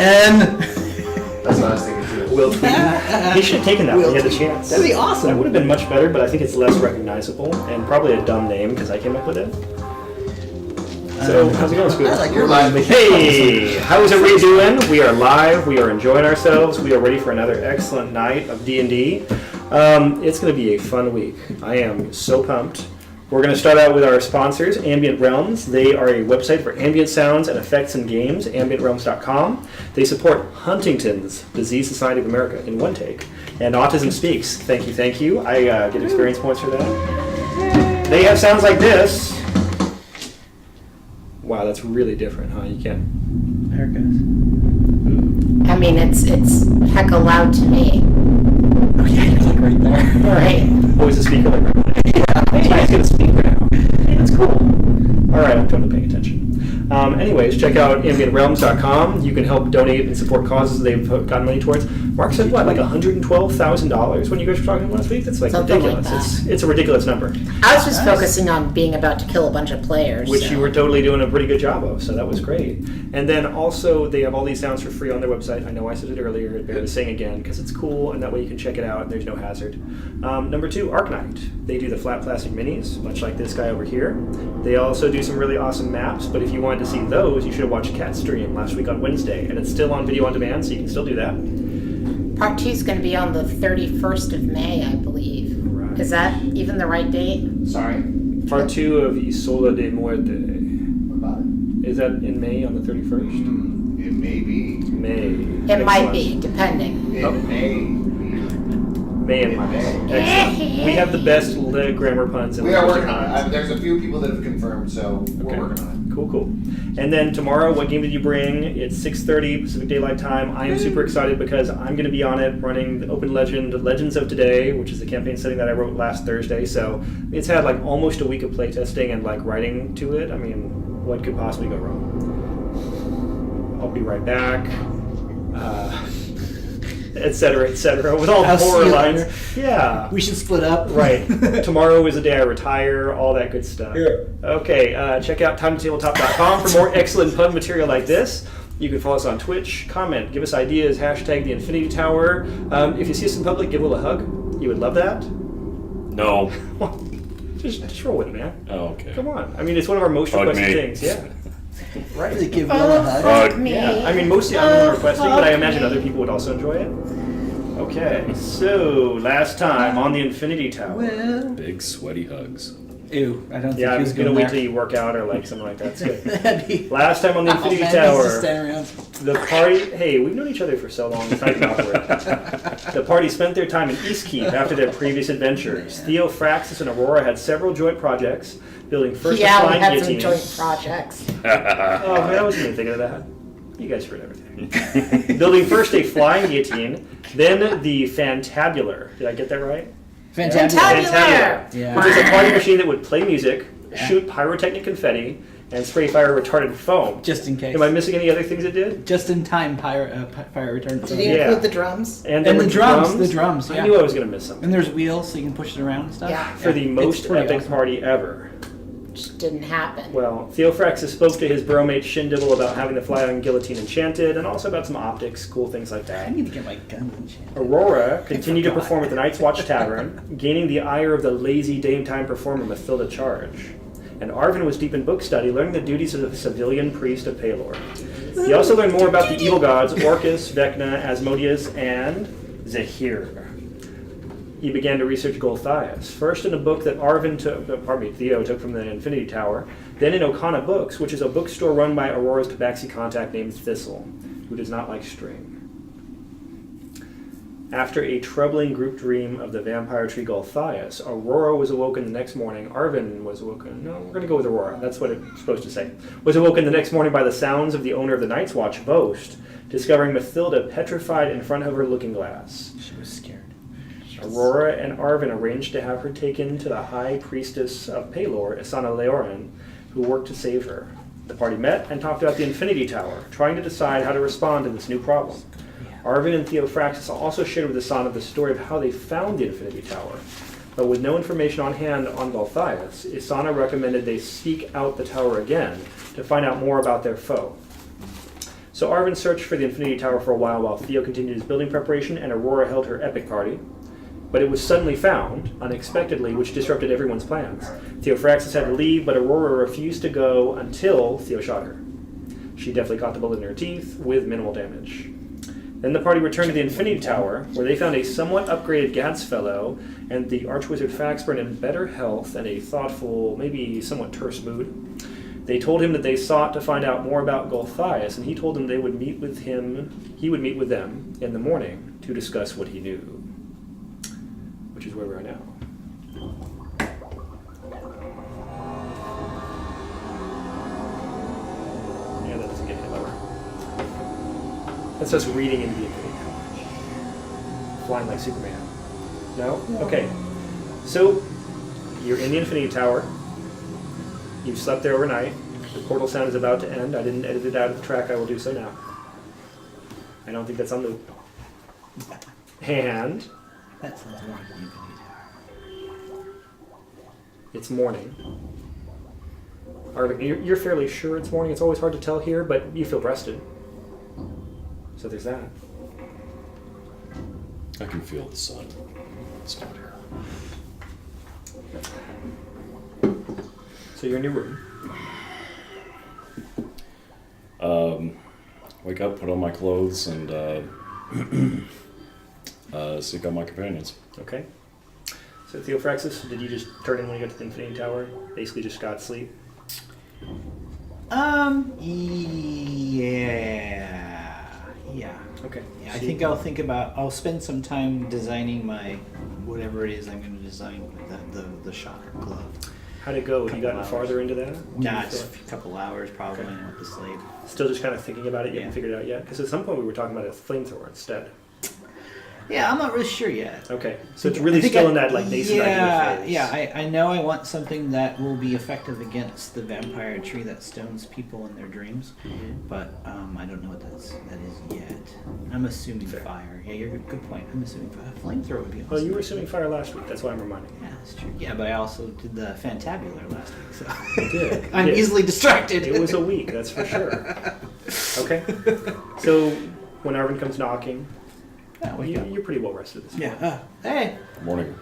again. That's what I was thinking too. Will Tweet. He should have taken that when he had the chance. That'd be That awesome. would have been much better, but I think it's less recognizable and probably a dumb name because I came up with it. So, how's it going, Scoop? I like your We're live. Hey, how's everybody doing? We are live. We are enjoying ourselves. We are ready for another excellent night of D&D. It's going to be a fun week. I am so pumped. We're going to start out with our sponsors, Ambient Realms. They are a website for ambient sounds and effects in games, ambientrealms.com. They support Huntington's Disease Society of America in one take. And Autism Speaks. Thank you, thank you. I get experience points for that. They have sounds like this. Wow, that's really different, huh? You can't. There it goes. I mean, it's hecka loud to me, Oh yeah, it's like right there. right? Always a speaker like that. Yeah, he's got a speaker now. Hey, that's cool. All right, I'm totally paying attention. Anyways, check out ambientrealms.com. You can help donate and support causes they've gotten money towards. Mark said, what, like $112,000 when you guys were talking last week? That's like Something like ridiculous. that. It's a ridiculous number, I was just Nice. focusing on being about to kill a bunch of players. which so. you were totally doing a pretty good job of, so that was great. And then also, they have all these sounds for free on their website. I know I said it earlier, it better to sing again, because it's cool, and that way you can check it out, and there's no hazard. Number 2, Arknight. They do the flat plastic minis, much like this guy over here. They also do some really awesome maps, but if you wanted to see those, you should have watched Cat's stream last week on Wednesday, and it's still on video on demand, so you can still do that. Part 2 is going to be on the 31st of May, I believe. Right. Is that even the right date? Sorry. Part 2 of Isola de Muerte. What about it? Is that in May on the 31st? It may be. May. It might Excellent. be, depending. It Oh. may be. May and March. Excellent. We have the best grammar puns. We are working on it. There's a few people that have confirmed, so we're working on Cool, cool. And then tomorrow, what game did you bring? It's 6:30 Pacific Daylight Time. I am super excited because I'm going to be on it running the Open Legend Legends of Today, which is the campaign setting that I wrote last Thursday. So it's had like almost a week of playtesting and like writing to it. I mean, what could possibly go wrong? I'll be right back. Et cetera, with all I'll see horror you lines. later. Yeah. We should split up. Right. Tomorrow is the day I retire, all that good stuff. Yeah. Okay, check out timetabletop.com for more excellent pun material like this. You can follow us on Twitch, comment, give us ideas, hashtag the Infinity Tower. If you see us in public, give Will a hug. You would love that. No. Just roll with it, man. Oh, okay. Come on. I mean, it's one of our most Hug requested me. things. Yeah. Right. They give Will a hug. Hug. me. Yeah, I mean, mostly I'm the one requesting, but I imagine other people would also enjoy it. Okay, so last time on the Infinity Tower. Well, Big sweaty hugs. ew, I don't think Yeah, I he was was gonna going wait there. till you work out or like something like that. It's good. That'd be- Last time on the Infinity Oh, man, he's just Tower, standing around. the party. Hey, we've known each other for so long. It's not even awkward. The party spent their time in Eastkeep after their previous adventures. Theo, Fraxis, and Aurora had several joint projects, building first Yeah, we flying had some guillotines. joint projects. Oh man, I wasn't even thinking of that. You guys heard everything. Building first a flying guillotine, then the Fantabular. Did I get that right? Fantastic. Fantabular! Yeah. Which is a party machine that would play music, Yeah. shoot pyrotechnic confetti, and spray fire retardant foam. Just in case. Am I missing any other things it did? Just in time fire return. Did you Yeah. include the drums? And, And there the were drums, the drums, I yeah. knew I was going to miss something. And there's wheels so you can push it around and stuff. Yeah. For the most it's pretty epic awesome. party ever. Which didn't happen. Well, Theophraxis spoke to his bromate Shindibble about having the flying guillotine enchanted, and also about some optics, cool things like I that. need to get my gun and shit. Aurora continued to forgot. perform at the Night's Watch Tavern, gaining the ire of the lazy daytime performer Mathilda Charge. And Arvin was deep in book study, learning the duties of the civilian priest of Palor. He also learned more about the evil gods Orcus, Vecna, Asmodeus, and Zahir. He began to research Golthias, first in a book that Theo took from the Infinity Tower, then in Okana Books, which is a bookstore run by Aurora's Tabaxi contact named Thistle, who does not like string. After a troubling group dream of the vampire tree Golthias, Aurora was awoken the next morning. Arvin was awoken. No, we're going to go with Aurora. That's what it's supposed to say. Was awoken the next morning by the sounds of the owner of the Night's Watch boast, discovering Mathilda petrified in front of her looking glass. She was scared. Aurora and Arvin arranged to have her taken to the High Priestess of Palor, Isana Leorin, who worked to save her. The party met and talked about the Infinity Tower, trying to decide how to respond to this new problem. Arvin and Theophraxis also shared with Isana the story of how they found the Infinity Tower. But with no information on hand on Golthias, Isana recommended they seek out the tower again to find out more about their foe. So Arvin searched for the Infinity Tower for a while Theo continued his building preparation and Aurora held her epic party. But it was suddenly found, unexpectedly, which disrupted everyone's plans. Theophraxis had to leave, but Aurora refused to go until Theo shot her. She definitely caught the bullet in her teeth, with minimal damage. Then the party returned to the Infinity Tower, where they found a somewhat upgraded Gads Fellow and the Archwizard Faxburn in better health and a thoughtful, maybe somewhat terse mood. They told him that they sought to find out more about Golthias, and he told them he would meet with them in the morning to discuss what he knew. Which is where we are now. Yeah, that doesn't get any lower. That's us reading into the Infinity Tower. Flying like Superman. No? Okay. So, you're in the Infinity Tower. You've slept there overnight. The portal sound is about to end. I didn't edit it out of the track. I will do so now. I don't think that's on loop. And That's not one Infinity Tower. it's morning. Arvin, you're fairly sure it's morning. It's always hard to tell here, but you feel rested. So there's that. I can feel the sun. It's not here. So you're in your room. Wake up, put on my clothes, and seek out my companions. Okay. So Theophraxis, did you just turn in when you got to the Infinity Tower? Basically just got sleep? Yeah. Okay. Yeah, I think I'll spend some time designing my, whatever it is I'm going to design with the shocker glove. How'd it go? Have you gotten farther into that? Nah, it's a couple hours probably Okay. with the slate. Still just kind of thinking about it? You Yeah. haven't figured it out yet? Because at some point we were talking about a flamethrower instead. Yeah, I'm not really sure yet. Okay. So it's really still in that like nascent idea phase. Yeah, I know I want something that will be effective against the vampire tree that stones people in their dreams, but I don't know what that is yet. I'm assuming Fair. fire. Yeah, you're good point. I'm assuming fire. Flamethrower would be awesome. Well, you were assuming fire last week. That's why I'm reminding you. Yeah, that's true. Yeah, but I also did the Fantabular last week, so You did. I'm You did. easily distracted. It was a week, that's for sure. Okay. So when Arvin comes knocking, Yeah, wake up. you're pretty well rested this morning. Yeah. Hey. Morning.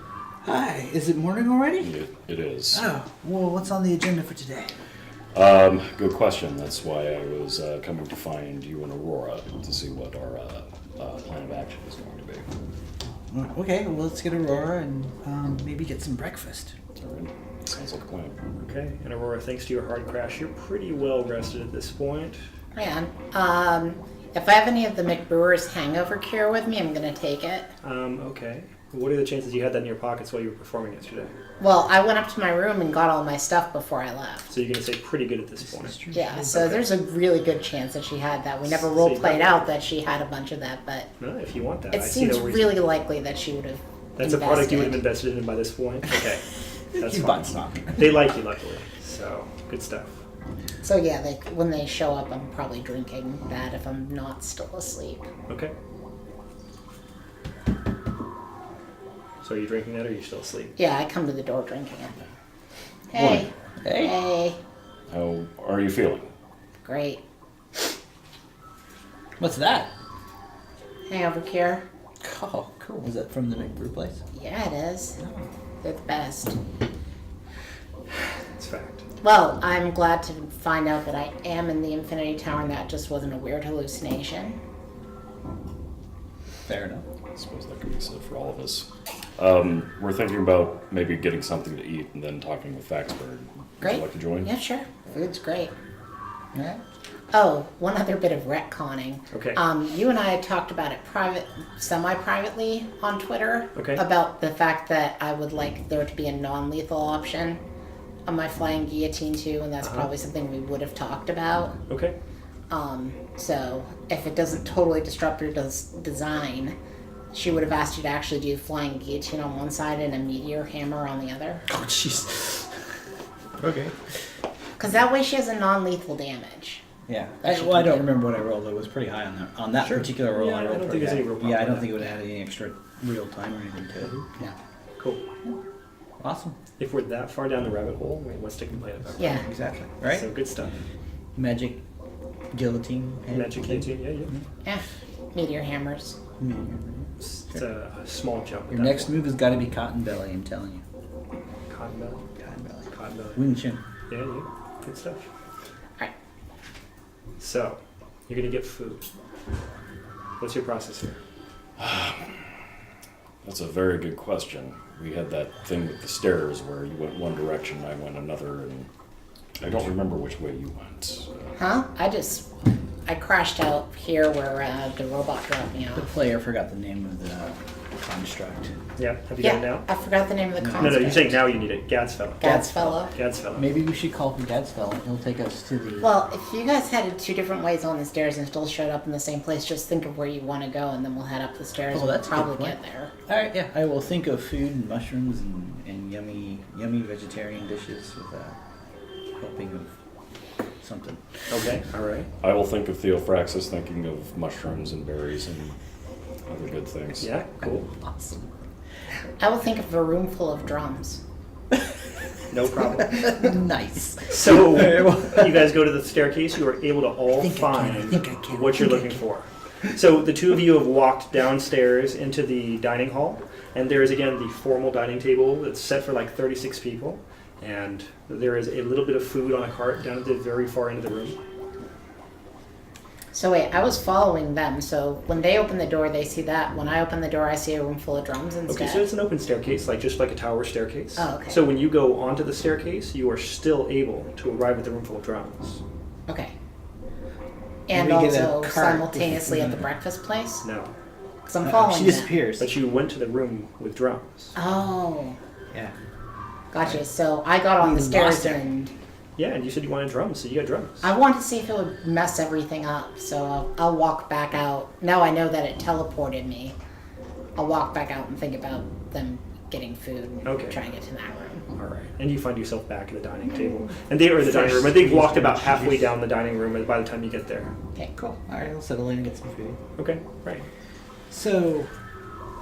Hi. Is it morning already? It is. Oh. Well, what's on the agenda for today? Good question. That's why I was coming to find you and Aurora to see what our plan of action is going to be. Okay. Well, let's get Aurora and maybe get some breakfast. All right. Sounds like a plan. Okay. And Aurora, thanks to your hard crash, you're pretty well rested at this point. Man, if I have any of the McBrewer's hangover cure with me, I'm gonna take it. Okay. What are the chances you had that in your pockets while you were performing yesterday? Well, I went up to my room and got all my stuff before I left. So you're going to say pretty good at this point. Yeah, so Okay. there's a really good chance that she had that. We never So role you played got- out that she had a bunch of that, but No, if you want that. it I see seems no reason. really likely that she would have. That's a product you would have invested in by this point? Okay. That's You fine. bought stock. They like you, luckily. So, good stuff. So yeah, when they show up, I'm probably drinking that if I'm not still asleep. Okay. So are you drinking that or are you still asleep? Yeah, I come to the door drinking it. Hey. Hey. Hey. How are you feeling? Great. What's that? Hangover cure. Oh, cool. Was that from the McBrew place? Yeah, it is. They're the best. It's fact. Well, I'm glad to find out that I am in the Infinity Tower and that just wasn't a weird hallucination. Fair enough. I suppose that could be said for all of us. We're thinking about maybe getting something to eat and then talking with Faxburg. Would Great. you like to join? Yeah, sure. Food's great. Yeah. Oh, one other bit of retconning. Okay. You and I had talked about it semi-privately on Twitter. Okay. About the fact that I would like there to be a non-lethal option on my flying guillotine too, and that's probably something we would have talked about. Okay. So if it doesn't totally disrupt your design, she would have asked you to actually do flying guillotine on one side and a meteor hammer on the other. Oh, jeez. Okay. Because that way she has a non-lethal damage. Yeah. That should Well, I be don't good. remember what I rolled. It was pretty high on that Sure. particular roll. Yeah, I rolled don't think pretty there's any high. real problem Yeah, I with don't that. think it would have had any extra real time or anything to it. Yeah. Cool. Awesome. If we're that far down the rabbit hole, what's to complain about? Yeah. Exactly. Right? So good stuff. Magic Guillotine. Magic guillotine, yeah. Meteor hammers. It's a small jump. Your at that next point. move has got to be Cotton Belly, I'm telling you. Cotton belly. Cotton Belly. Cotton belly. Wing Chun. Yeah, good stuff. Alright. So, you're gonna get food. What's your process here? That's a very good question. We had that thing with the stairs where you went one direction, I went another, and I don't remember which way you went. Huh? I crashed out here where the robot dropped me The off. player forgot the name of the construct. Yeah, have you got it Yeah, now? I forgot the name of the No, concept. you're saying now you need it. Gad's fellow. Gad's fellow. Gad's fellow. Maybe we should call him Gadsfell. He'll take us to the. Well, if you guys headed two different ways on the stairs and still showed up in the same place, just think of where you want to go, and then we'll head up the stairs. Oh, and that's a we'll good probably point. get there. All right, yeah. I will think of food and mushrooms and yummy vegetarian dishes with a helping of something. Okay, alright. I will think of Theophraxis thinking of mushrooms and berries and other good things. Yeah, cool. Awesome. I will think of a room full of drums. No problem. Nice. So, you guys go to the staircase, you are able to all I find think I can. what you're looking for. So, the two of you have walked downstairs into the dining hall, and there is again the formal dining table that's set for like 36 people, and there is a little bit of food on a cart down at the very far end of the room. So wait, I was following them. So when they open the door, they see that. When I open the door, I see a room full of drums instead. Okay, so it's an open staircase, just like a tower staircase. Oh, okay. So when you go onto the staircase, you are still able to arrive at the room full of drums. Okay. And Maybe get a also cart simultaneously with- at the breakfast place? No. Because I'm following She them. disappears. But you went to the room with drums. Oh, Yeah. gotcha. So I got on You the stairs lost her. and Yeah, and you said you wanted drums, so you got drums. I wanted to see if it would mess everything up. So I'll walk back out. Now I know that it teleported me. I'll walk back out and think about them getting food and Okay. try and get to that room. All right, and you find yourself back at the dining table, and they are in the dining room. And they've walked about halfway down the dining room by the time you get there. Okay, Cool. All right, we'll settle in and get some food. Okay, right. So,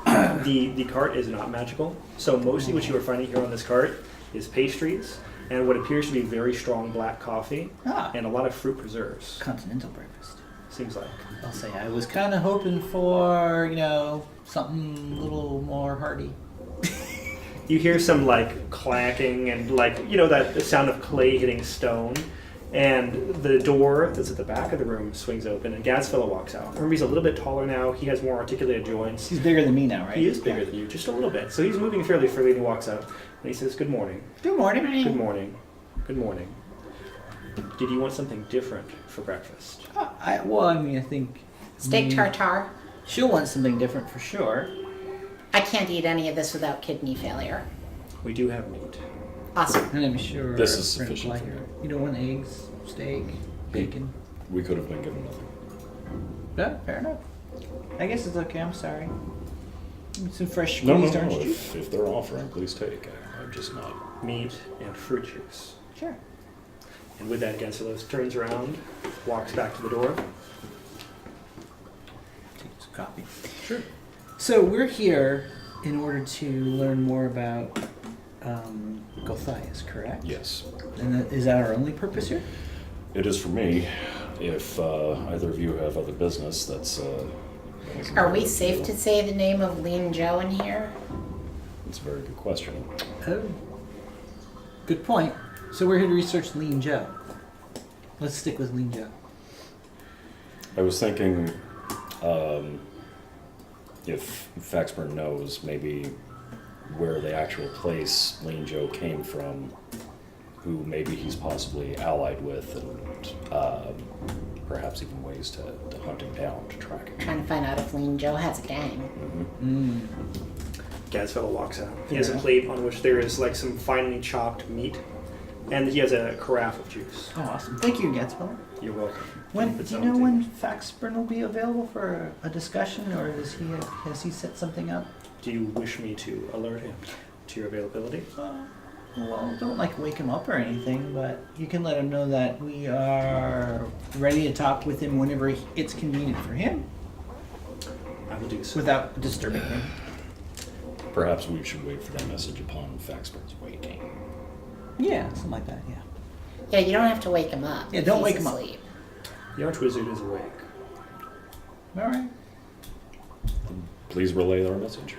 The cart is not magical, so mostly what you are finding here on this cart is pastries and what appears to be very strong black coffee and a lot of fruit preserves. continental breakfast. Seems like. I'll say I was kind of hoping for, something a little more hearty. You hear some clacking and that the sound of clay hitting stone. And the door that's at the back of the room swings open, and Gadsfellow walks out. Remember, he's a little bit taller now. He has more articulated joints. He's bigger than me now, right? He is bigger than you, just a little bit. So he's moving fairly freely, and he walks out. And he says, "Good morning. Good morning. Good morning. Good morning. Did you want something different for breakfast?" I think steak me- tartare. She'll want something different for sure. I can't eat any of this without kidney failure. We do have meat. Awesome. And I'm sure This is we're gonna sufficient fly for here. me. You don't want eggs, steak, bacon. We could have been given nothing. Yeah, fair enough. I guess it's okay. I'm sorry. Some fresh No, squeezed orange juice. if they're offering, please take. I'm just not. Meat and fruit juice. Sure. And with that, Gadsfellow turns around, walks back to the door. Take some coffee. Sure. So we're here in order to learn more about Gothias, correct? Yes. And is that our only purpose here? It is for me. If either of you have other business, that's. Are we safe to say the name of Lean Joe in here? It's a very good question. Oh. Good point. So we're here to research Lean Joe. Let's stick with Lean Joe. I was thinking, if Faxburn knows maybe where the actual place Lean Joe came from, who maybe he's possibly allied with, and perhaps even ways to hunt him down, to track him. Trying to find out if Lean Joe has a gang. Gadsfellow walks out. He has a Yeah. plate on which there is some finely chopped meat, and he has a carafe of juice. Oh, awesome. Thank you, Gatsville. You're welcome. When It's do you on know the when table. Faxburn will be available for a discussion, or has he set something up? Do you wish me to alert him to your availability? Well, don't wake him up or anything, but you can let him know that we are ready to talk with him whenever it's convenient for him, I will do so. without disturbing him. Perhaps we should wait for that message upon Faxburn's waking. Yeah, something like that. Yeah. Yeah, you don't have to wake him up. Yeah, if don't he's wake him up. asleep. The Archwizard is awake. All right. Please relay our message.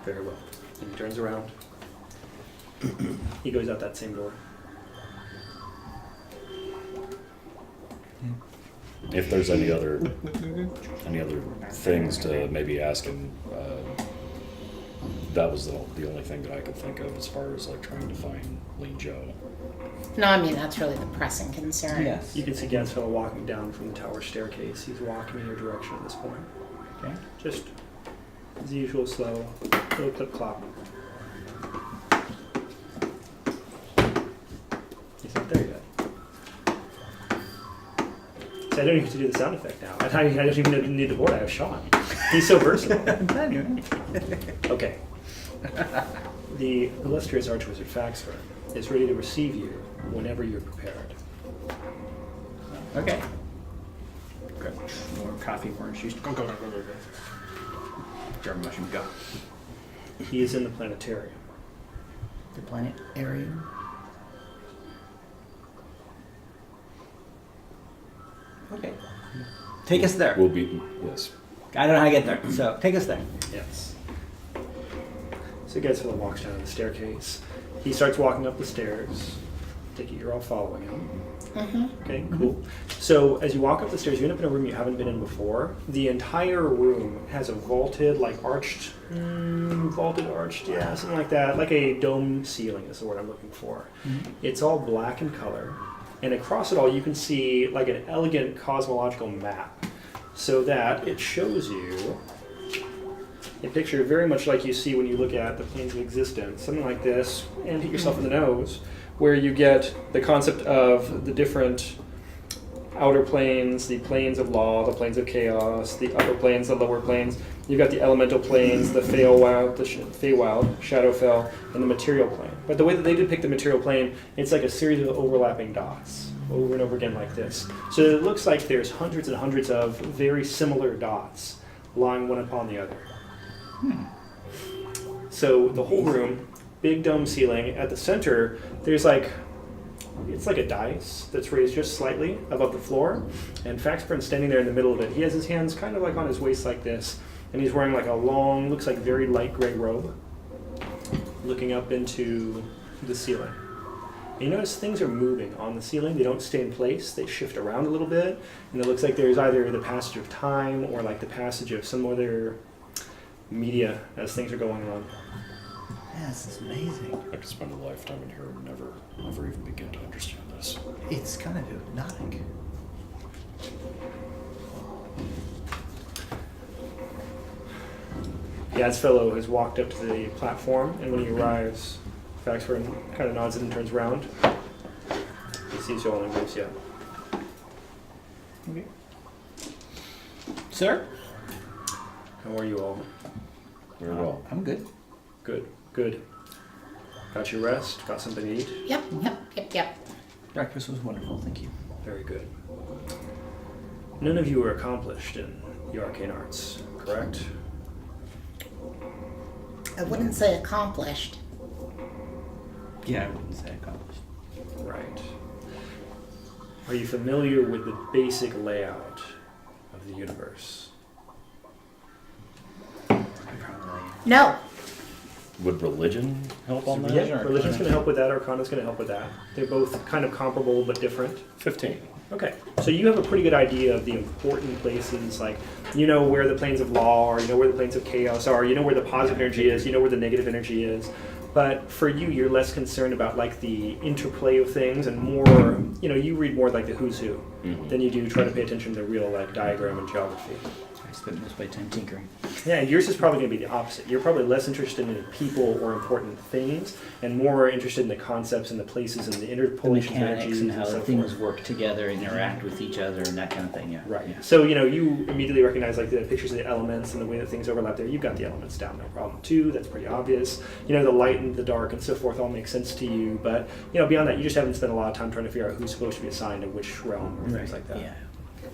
Very well. And he turns around. He goes out that same door. If there's any other things to maybe ask him, that was the only thing that I could think of as far as like trying to find Ling Zhou. No, I mean, that's really the pressing concern. Yes. You can see Gansfeld walking down from the tower staircase. He's walking in your direction at this point. Okay. Just as usual, slow, little clip clop. He's not there yet. See, I don't even have to do the sound effect now. I don't even need the board. I have Sean. He's so versatile. Anyway. Okay. The illustrious Archwizard Faxford is ready to receive you whenever you're prepared. Okay. Grab more coffee, orange juice. Go, go, go, go, go, go. German mushroom, go. He is in the planetarium. The planetarium. Okay. Take us there. We'll be, yes. I don't know how to get there, so take us there. Yes. So Gansfeld walks down the staircase. He starts walking up the stairs. Take it you're all following him. Mm-hmm. Okay, cool. So as you walk up the stairs, you end up in a room you haven't been in before. The entire room has a vaulted, like arched, yeah, something like that. Like a dome ceiling is the word I'm looking for. Mm-hmm. It's all black in color. And across it all, you can see like an elegant cosmological map. So that it shows you a picture very much like you see when you look at the planes of existence, something like this, and hit yourself in the nose, where you get the concept of the different outer planes, the planes of law, the planes of chaos, the upper planes, the lower planes. You've got the elemental planes, the Feywild, Shadowfell, and the material plane. But the way that they depict the material plane, it's like a series of overlapping dots, over and over again like this. So it looks like there's hundreds and hundreds of very similar dots lying one upon the other. So the whole room, big dome ceiling. At the center, there's it's like a dice that's raised just slightly above the floor, and Faxburn's standing there in the middle of it. He has his hands kind of like on his waist like this, and he's wearing like a long, looks like very light gray robe, looking up into the ceiling. And you notice things are moving on the ceiling. They don't stay in place. They shift around a little bit, and it looks like there's either the passage of time or like the passage of some other media as things are going on. Yeah, this is amazing. I could spend a lifetime in here and never even begin to understand this. It's kind of hypnotic. Gadsfellow has walked up to the platform, and when he arrives, Faxford kind of nods and turns around. He sees you all and goes, yeah. Okay. Sir? How are you all? Very well. I'm good. Good, good. Got your rest? Got something to eat? Yep. Breakfast was wonderful, thank you. Very good. None of you are accomplished in the arcane arts, correct? I wouldn't say accomplished. Yeah, I wouldn't say accomplished. Right. Are you familiar with the basic layout of the universe? Probably. No. Would religion help on that? Yeah, religion's going to help with that, Arcana's going to help with that. They're both kind of comparable but different. 15. Okay, so you have a pretty good idea of the important places, like you know where the planes of law are, you know where the planes of chaos are, you know where the positive energy is, you know where the negative energy is. But for you, you're less concerned about like the interplay of things and more, you read more like the who's who than you do try to pay attention to the real like diagram and geography. I spent most of my time tinkering. Yeah, and yours is probably going to be the opposite. You're probably less interested in people or important things and more interested in the concepts and the places and the The interpolations of mechanics energies and how so the things forth. work together, interact with each other, and that kind of thing, yeah. Right. Yeah. So, you immediately recognize like the pictures of the elements and the way that things overlap there. You've got the elements down, no problem too. That's pretty obvious. The light and the dark and so forth all make sense to you. But, beyond that, you just haven't spent a lot of time trying to figure out who's supposed to be assigned to which realm or things like that. Yeah.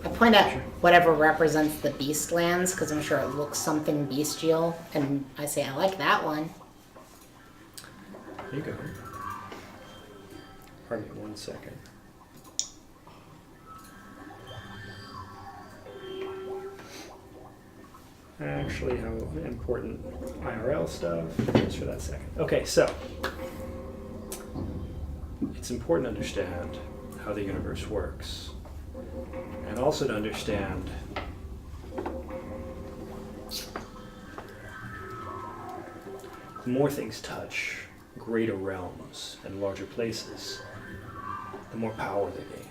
I point at whatever represents the beast lands because I'm sure it looks something bestial, and I say I like that one. There you go. Pardon me 1 second. actually how important IRL stuff is for that second. Okay, so it's important to understand how the universe works, and also to understand the more things touch greater realms and larger places, the more power they gain.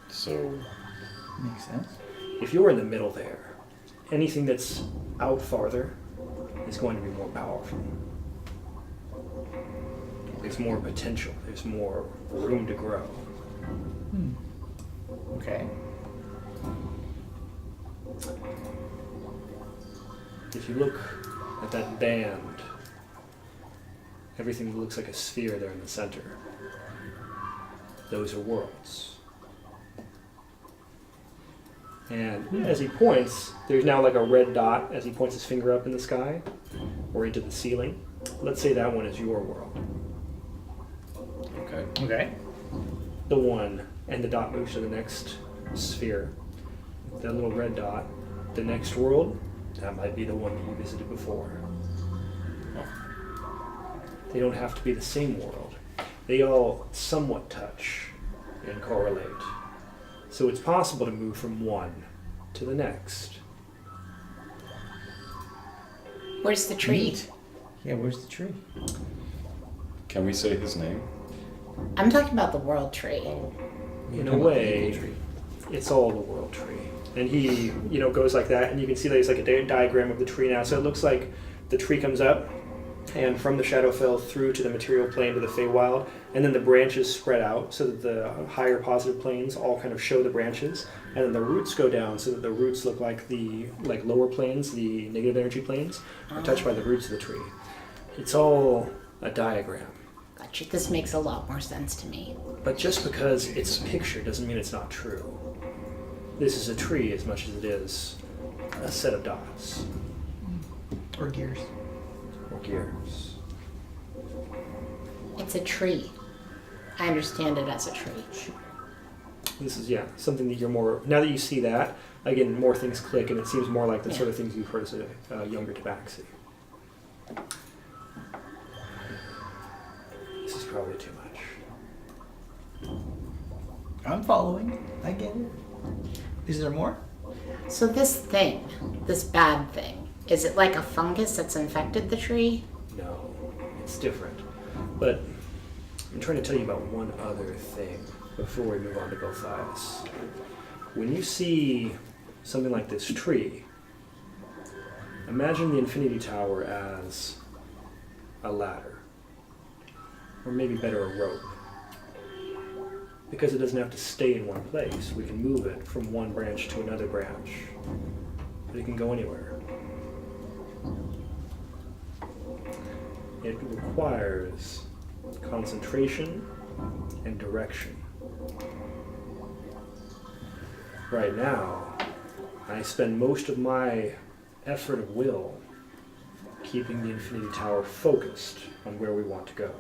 So, Makes sense. If you're in the middle there, anything that's out farther is going to be more powerful. There's more potential, there's more room to grow. Okay. If you look at that band, everything looks like a sphere there in the center. Those are worlds. And as he points, there's now like a red dot as he points his finger up in the sky or into the ceiling. Let's say that one is your world. okay. Okay. The one, and the dot moves to the next sphere. That little red dot, the next world, that might be the one that you visited before. They don't have to be the same world. They all somewhat touch and correlate. So it's possible to move from one to the next. Where's the tree? Neat. Yeah, where's the tree? Can we say his name? I'm talking about the world tree. In a way, it's all the world tree. And he, goes like that, and you can see that it's like a diagram of the tree now. So it looks like the tree comes up, and from the Shadowfell through to the material plane to the Feywild, and then the branches spread out so that the higher positive planes all kind of show the branches, and then the roots go down so that the roots look like the lower planes, the negative energy planes, are touched by the roots of the tree. It's all a diagram. Gotcha. This makes a lot more sense to me. But just because it's a picture doesn't mean it's not true. This is a tree as much as it is a set of dots Or gears. or gears. It's a tree. I understand it as a tree. This is, something that you're more, now that you see that, again, more things click, and it seems more like the sort of things you've heard as a younger Tabaxi. This is probably too much. I'm following. I get it. Is there more? So this thing, this bad thing, is it like a fungus that's infected the tree? No, it's different. But I'm trying to tell you about one other thing before we move on to Gulthias. When you see something like this tree, imagine the Infinity Tower as a ladder. Or maybe better, a rope. Because it doesn't have to stay in one place. We can move it from one branch to another branch. But it can go anywhere. It requires concentration and direction. Right now, I spend most of my effort of will keeping the Infinity Tower focused on where we want to go.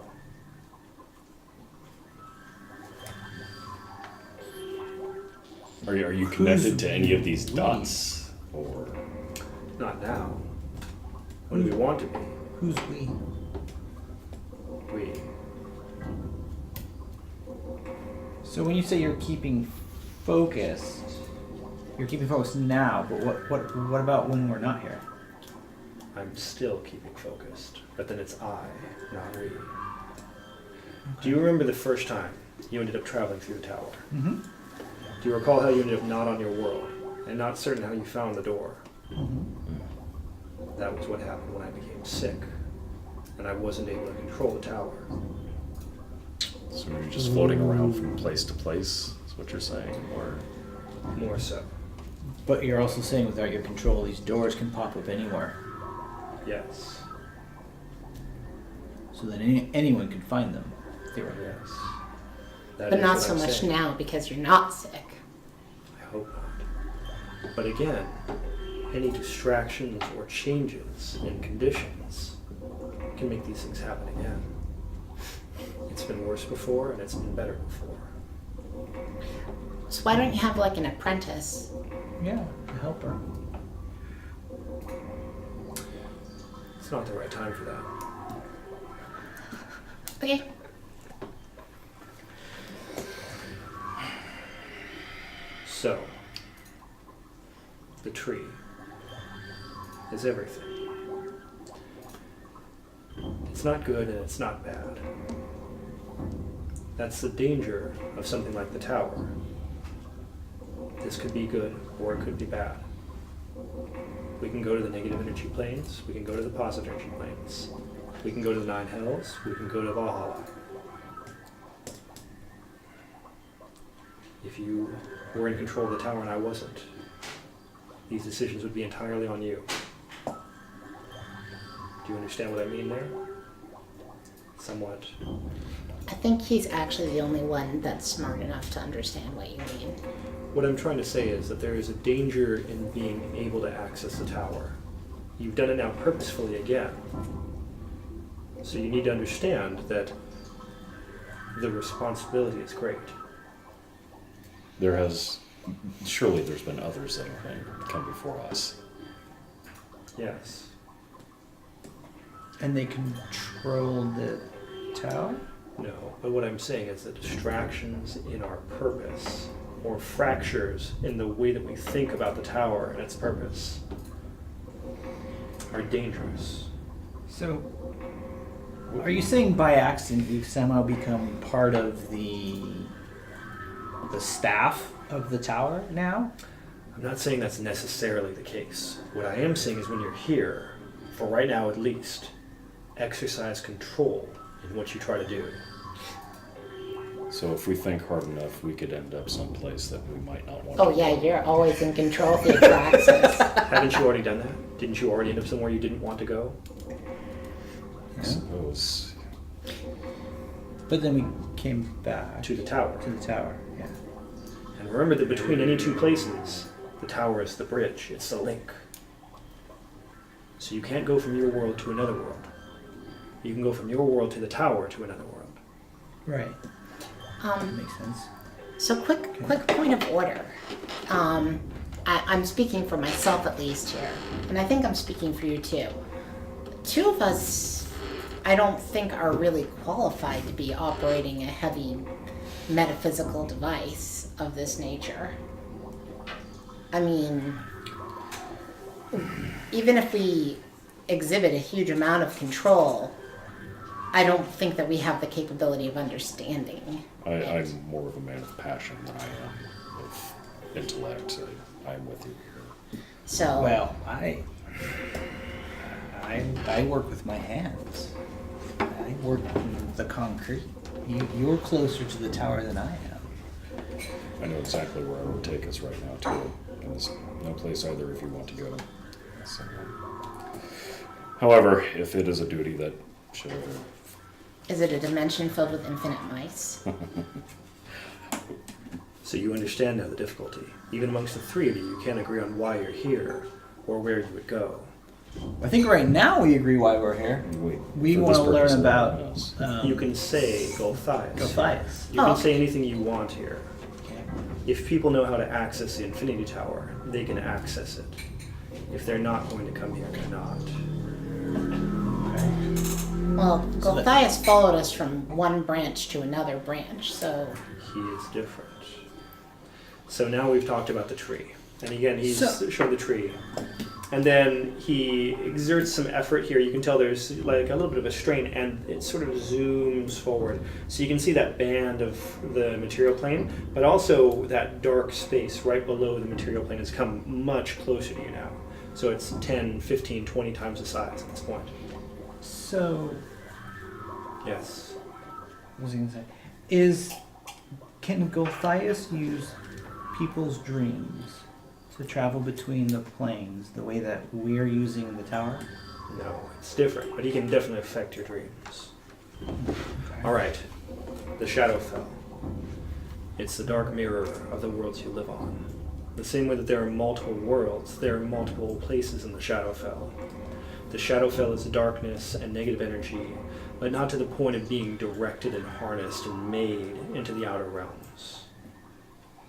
Are you connected to any of these dots? Or Not now. When do we want to be? Who's we? We. So when you say you're keeping focused now, but what about when we're not here? I'm still keeping focused, but then it's I, not we. Do you remember the first time you ended up traveling through the tower? Mm-hmm. Do you recall how you ended up not on your world, and not certain how you found the door? Mm-hmm. That was what happened when I became sick, and I wasn't able to control the tower. so you're just floating around from place to place, is what you're saying? Or More so. But you're also saying without your control, these doors can pop up anywhere, Yes. so that anyone can find them. Theoretically. Yes. That But is not what so I'm much saying. now because you're not sick. I hope not. But again, any distractions or changes in conditions can make these things happen again. It's been worse before, and it's been better before. So why don't you have like an apprentice Yeah, to help her. It's not the right time for that. Okay. So, the tree is everything. It's not good and it's not bad. That's the danger of something like the tower. This could be good or it could be bad. We can go to the negative energy planes, we can go to the positive energy planes. We can go to the Nine Hells, we can go to Valhalla. If you were in control of the tower and I wasn't, these decisions would be entirely on you. Do you understand what I mean there? Somewhat. I think he's actually the only one that's smart enough to understand what you mean. What I'm trying to say is that there is a danger in being able to access the tower. You've done it now purposefully again. So you need to understand that the responsibility is great. Surely there's been others that have come before us. Yes. And they control the tower? No, but what I'm saying is that distractions in our purpose, or fractures in the way that we think about the tower and its purpose, are dangerous. So, are you saying by accident you've somehow become part of the staff of the tower now? I'm not saying that's necessarily the case. What I am saying is when you're here, for right now at least, exercise control in what you try to do. So if we think hard enough, we could end up someplace that we might not want Oh to yeah, go. you're always in control if you have access. Haven't you already done that? Didn't you already end up somewhere you didn't want to go? I suppose. But then we came back To the tower. to the tower. Yeah. And remember that between any two places, the tower is the bridge, it's the link. So you can't go from your world to another world. You can go from your world to the tower to another world. Right. That makes sense. So quick point of order. I'm speaking for myself at least here, and I think I'm speaking for you too. Two of us, I don't think are really qualified to be operating a heavy metaphysical device of this nature. I mean, even if we exhibit a huge amount of control, I don't think that we have the capability of understanding. I'm more of a man of passion than I am of intellect. I'm with you here. So Well, I work with my hands. I work with the concrete. You're closer to the tower than I am. I know exactly where I would take us right now, too. And there's no place either if you want to go. So, however, if it is a duty that should ever... is it a dimension filled with infinite mice? So you understand now the difficulty. Even amongst the three of you, you can't agree on why you're here or where you would go. I think right now we agree why we're here. We for want this to learn purpose about alone, yes. You can say Gulthias. Gulthias. You can Oh, say anything you want here. Okay. If people know how to access the Infinity Tower, they can access it. If they're not going to come here, they're not. Okay. Well, So that- Gulthias followed us from one branch to another branch, so He is different. So now we've talked about the tree. And again, he's So- showed the tree. And then he exerts some effort here. You can tell there's like a little bit of a strain, and it sort of zooms forward. So you can see that band of the material plane, but also that dark space right below the material plane has come much closer to you now. So it's 10, 15, 20 times the size at this point. So, Yes. what was I going to say? Can Gulthias use people's dreams to travel between the planes the way that we're using the tower? No, it's different, but he can definitely affect your dreams. All right, the Shadowfell. It's the dark mirror of the worlds you live on. The same way that there are multiple worlds, there are multiple places in the Shadowfell. The Shadowfell is darkness and negative energy, but not to the point of being directed and harnessed and made into the outer realms.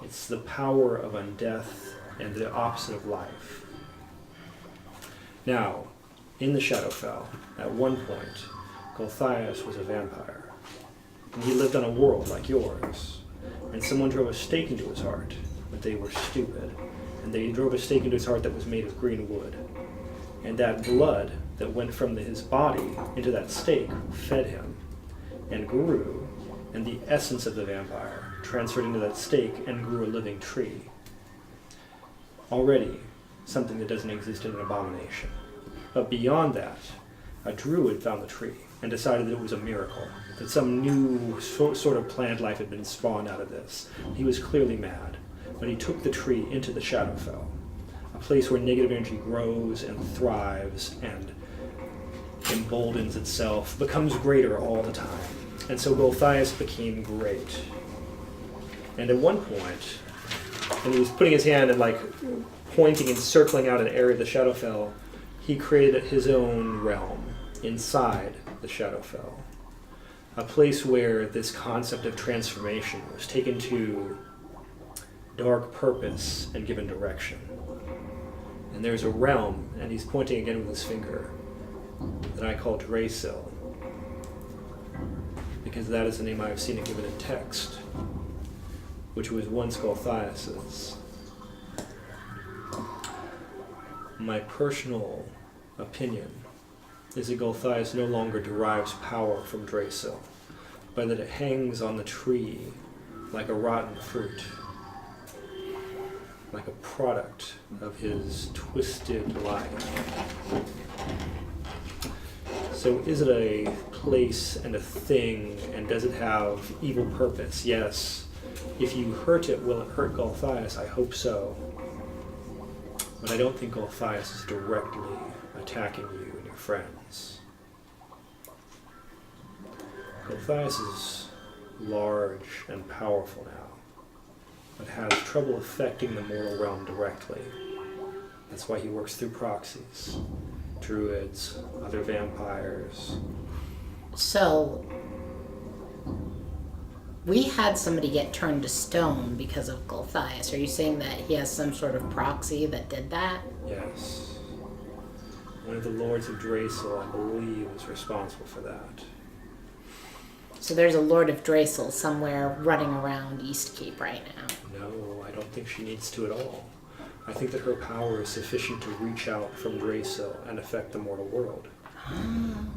It's the power of undeath and the opposite of life. Now, in the Shadowfell, at one point, Golthias was a vampire. And he lived on a world like yours. And someone drove a stake into his heart, but they were stupid. And they drove a stake into his heart that was made of green wood. And that blood that went from his body into that stake fed him and grew, and the essence of the vampire transferred into that stake and grew a living tree. Already, something that doesn't exist in an abomination. But beyond that, a druid found the tree and decided that it was a miracle, that some new sort of plant life had been spawned out of this. He was clearly mad, but he took the tree into the Shadowfell, a place where negative energy grows and thrives and emboldens itself, becomes greater all the time. And so Golthias became great. And at one point, and he was putting his hand and like pointing and circling out an area of the Shadowfell, he created his own realm inside the Shadowfell. A place where this concept of transformation was taken to dark purpose and given direction. And there's a realm, and he's pointing again with his finger, that I call Drasil, because that is the name I have seen it given in text, which was once Golthias's. My personal opinion is that Golthias no longer derives power from Drasil, but that it hangs on the tree like a rotten fruit, like a product of his twisted life. So is it a place and a thing, and does it have evil purpose? Yes. If you hurt it, will it hurt Golthias? I hope so. But I don't think Golthias is directly attacking you and your friends. Golthias is large and powerful now, but has trouble affecting the mortal realm directly. That's why he works through proxies, druids, other vampires. So, we had somebody get turned to stone because of Golthias. Are you saying that he has some sort of proxy that did that? Yes. One of the lords of Drasil, I believe, was responsible for that. So there's a Lord of Drasil somewhere running around Eastkeep right now. No, I don't think she needs to at all. I think that her power is sufficient to reach out from Drasil and affect the mortal world.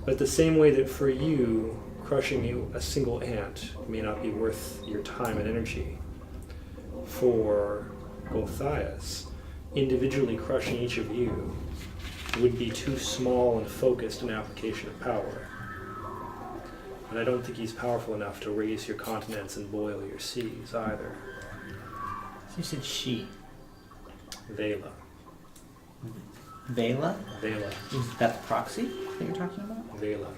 But the same way that for you, crushing a single ant may not be worth your time and energy, for Golthias, individually crushing each of you would be too small and focused an application of power. And I don't think he's powerful enough to raise your continents and boil your seas either. So you said she. Vela. Vela? Vela. Is that the proxy that you're talking about? Vela.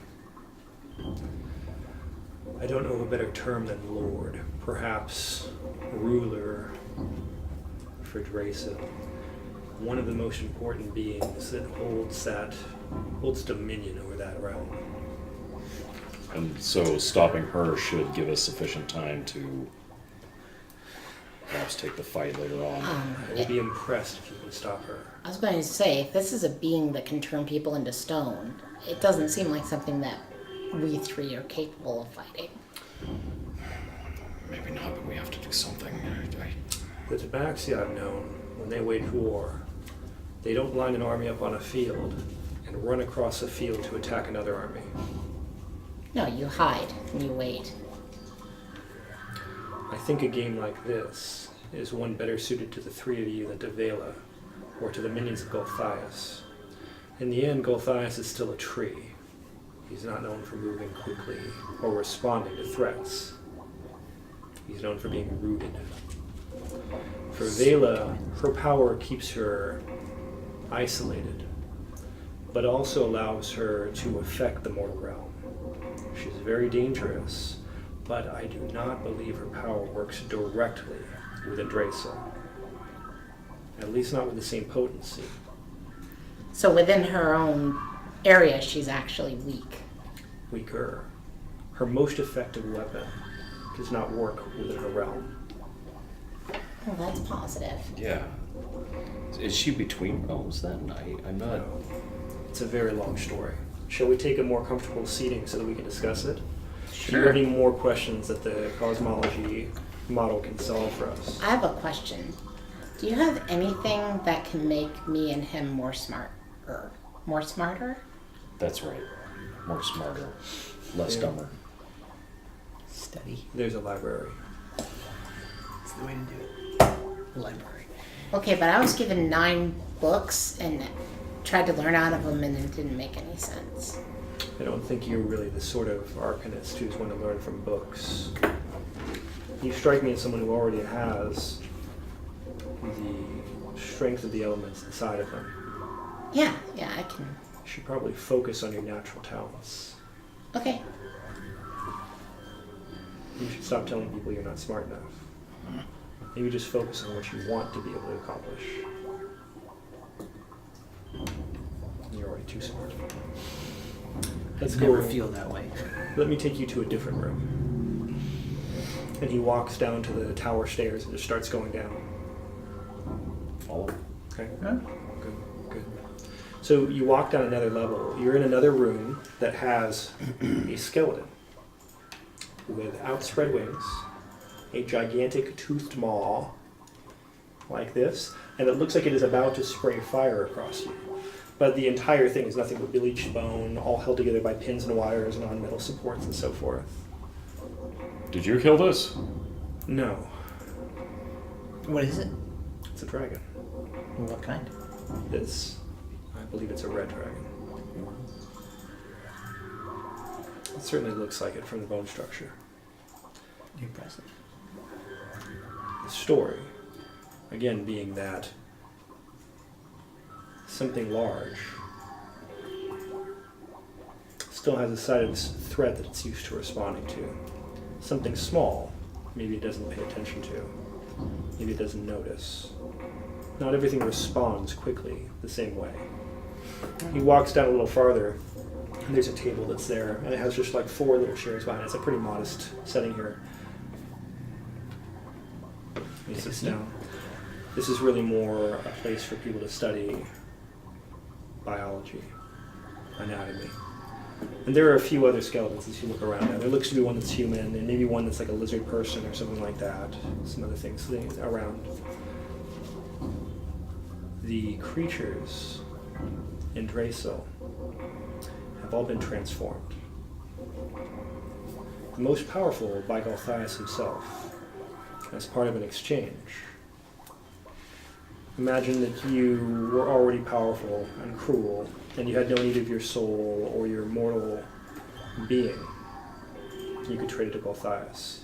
I don't know of a better term than lord. Perhaps ruler for Drasil. One of the most important beings that holds dominion over that realm. And so stopping her should give us sufficient time to perhaps take the fight later on. I will be impressed if you can stop her. I was going to say, if this is a being that can turn people into stone, it doesn't seem like something that we three are capable of fighting. Maybe not, but we have to do something. The Tabaxi I've known, when they wage war, they don't line an army up on a field and run across a field to attack another army. No, you hide and you wait. I think a game like this is one better suited to the three of you than to Vela, or to the minions of Golthias. In the end, Golthias is still a tree. He's not known for moving quickly or responding to threats. He's known for being rooted. For Vela, her power keeps her isolated, but also allows her to affect the mortal realm. She's very dangerous, but I do not believe her power works directly within Drasil. At least not with the same potency. So within her own area, she's actually weak. Weaker. Her most effective weapon does not work within her realm. Oh, that's positive. Yeah, Is she between realms then? I'm not. It's a very long story. Shall we take a more comfortable seating so that we can discuss it? Do you Sure. have any more questions that the cosmology model can solve for us? I have a question. Do you have anything that can make me and him more smarter? More smarter? That's right. More smarter, less Yeah. dumber. Study. There's a library. That's the way to do it. Library. Okay, but I was given 9 books and tried to learn out of them and it didn't make any sense. I don't think you're really the sort of arcanist who's going to learn from books. You strike me as someone who already has the strength of the elements inside of them. Yeah, I can. You should probably focus on your natural talents. Okay. You should stop telling people you're not smart enough. Maybe just focus on what you want to be able to accomplish. You're already too smart. Let's Never go. feel that way. Let me take you to a different room. And he walks down to the tower stairs and just starts going down. Follow. Okay. Huh? Good, good. So you walk down another level. You're in another room that has a skeleton with outspread wings, a gigantic toothed maw like this, and it looks like it is about to spray fire across you. But the entire thing is nothing but bleached bone, all held together by pins and wires and on metal supports and so forth. Did you kill this? No, What is it? it's a dragon. What kind? I believe it's a red dragon. It certainly looks like it from the bone structure. Impressive. The story, again, being that something large still has a side of this threat that it's used to responding to. Something small, maybe it doesn't pay attention to. Maybe it doesn't notice. Not everything responds quickly the same way. He walks down a little farther, and there's a table that's there, and it has just like 4 little chairs behind it. It's a pretty modest setting here. He sits down. This is really more a place for people to study biology, anatomy. And there are a few other skeletons as you look around now. There looks to be one that's human, and maybe one that's like a lizard person or something like that. Some other things around. The creatures in Drasil have all been transformed. The most powerful by Galthias himself, as part of an exchange. Imagine that you were already powerful and cruel, and you had no need of your soul or your mortal being. You could trade it to Galthias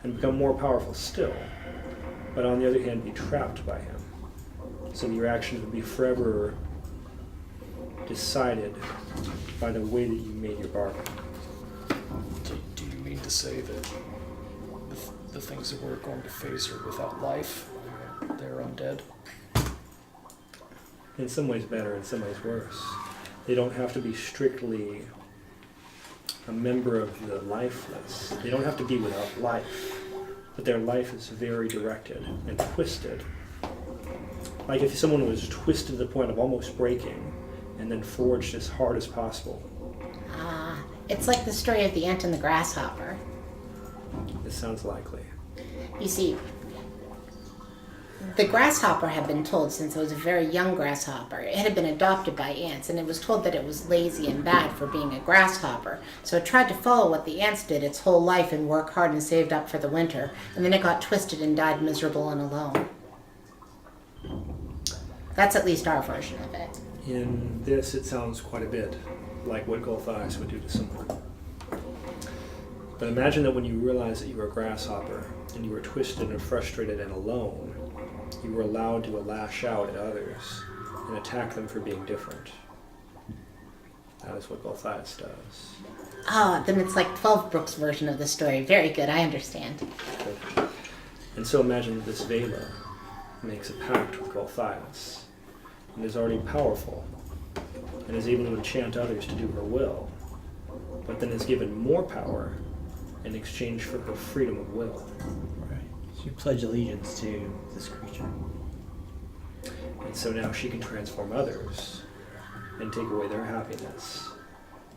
and become more powerful still, but on the other hand be trapped by him. So your actions would be forever decided by the way that you made your bargain. Do you mean to say that the things that we're going to face are without life? They're undead? In some ways better, in some ways worse. They don't have to be strictly a member of the lifeless. They don't have to be without life, but their life is very directed and twisted. Like if someone was twisted to the point of almost breaking and then forged as hard as possible. It's like the story of the ant and the grasshopper. This sounds likely. You see, the grasshopper had been told since it was a very young grasshopper. It had been adopted by ants, and it was told that it was lazy and bad for being a grasshopper. So it tried to follow what the ants did its whole life and work hard and saved up for the winter. And then it got twisted and died miserable and alone. That's at least our version of it. In this, it sounds quite a bit like what Galthias would do to someone. But imagine that when you realized that you were a grasshopper and you were twisted and frustrated and alone, you were allowed to lash out at others and attack them for being different. That is what Galthias does. Oh, then it's like 12 Brooks' version of the story. Very good, I understand. Good. And so imagine that this Vela makes a pact with Galthias and is already powerful and is able to enchant others to do her will, but then is given more power in exchange for her freedom of will. Right. So you pledge allegiance to this creature. And so now she can transform others and take away their happiness.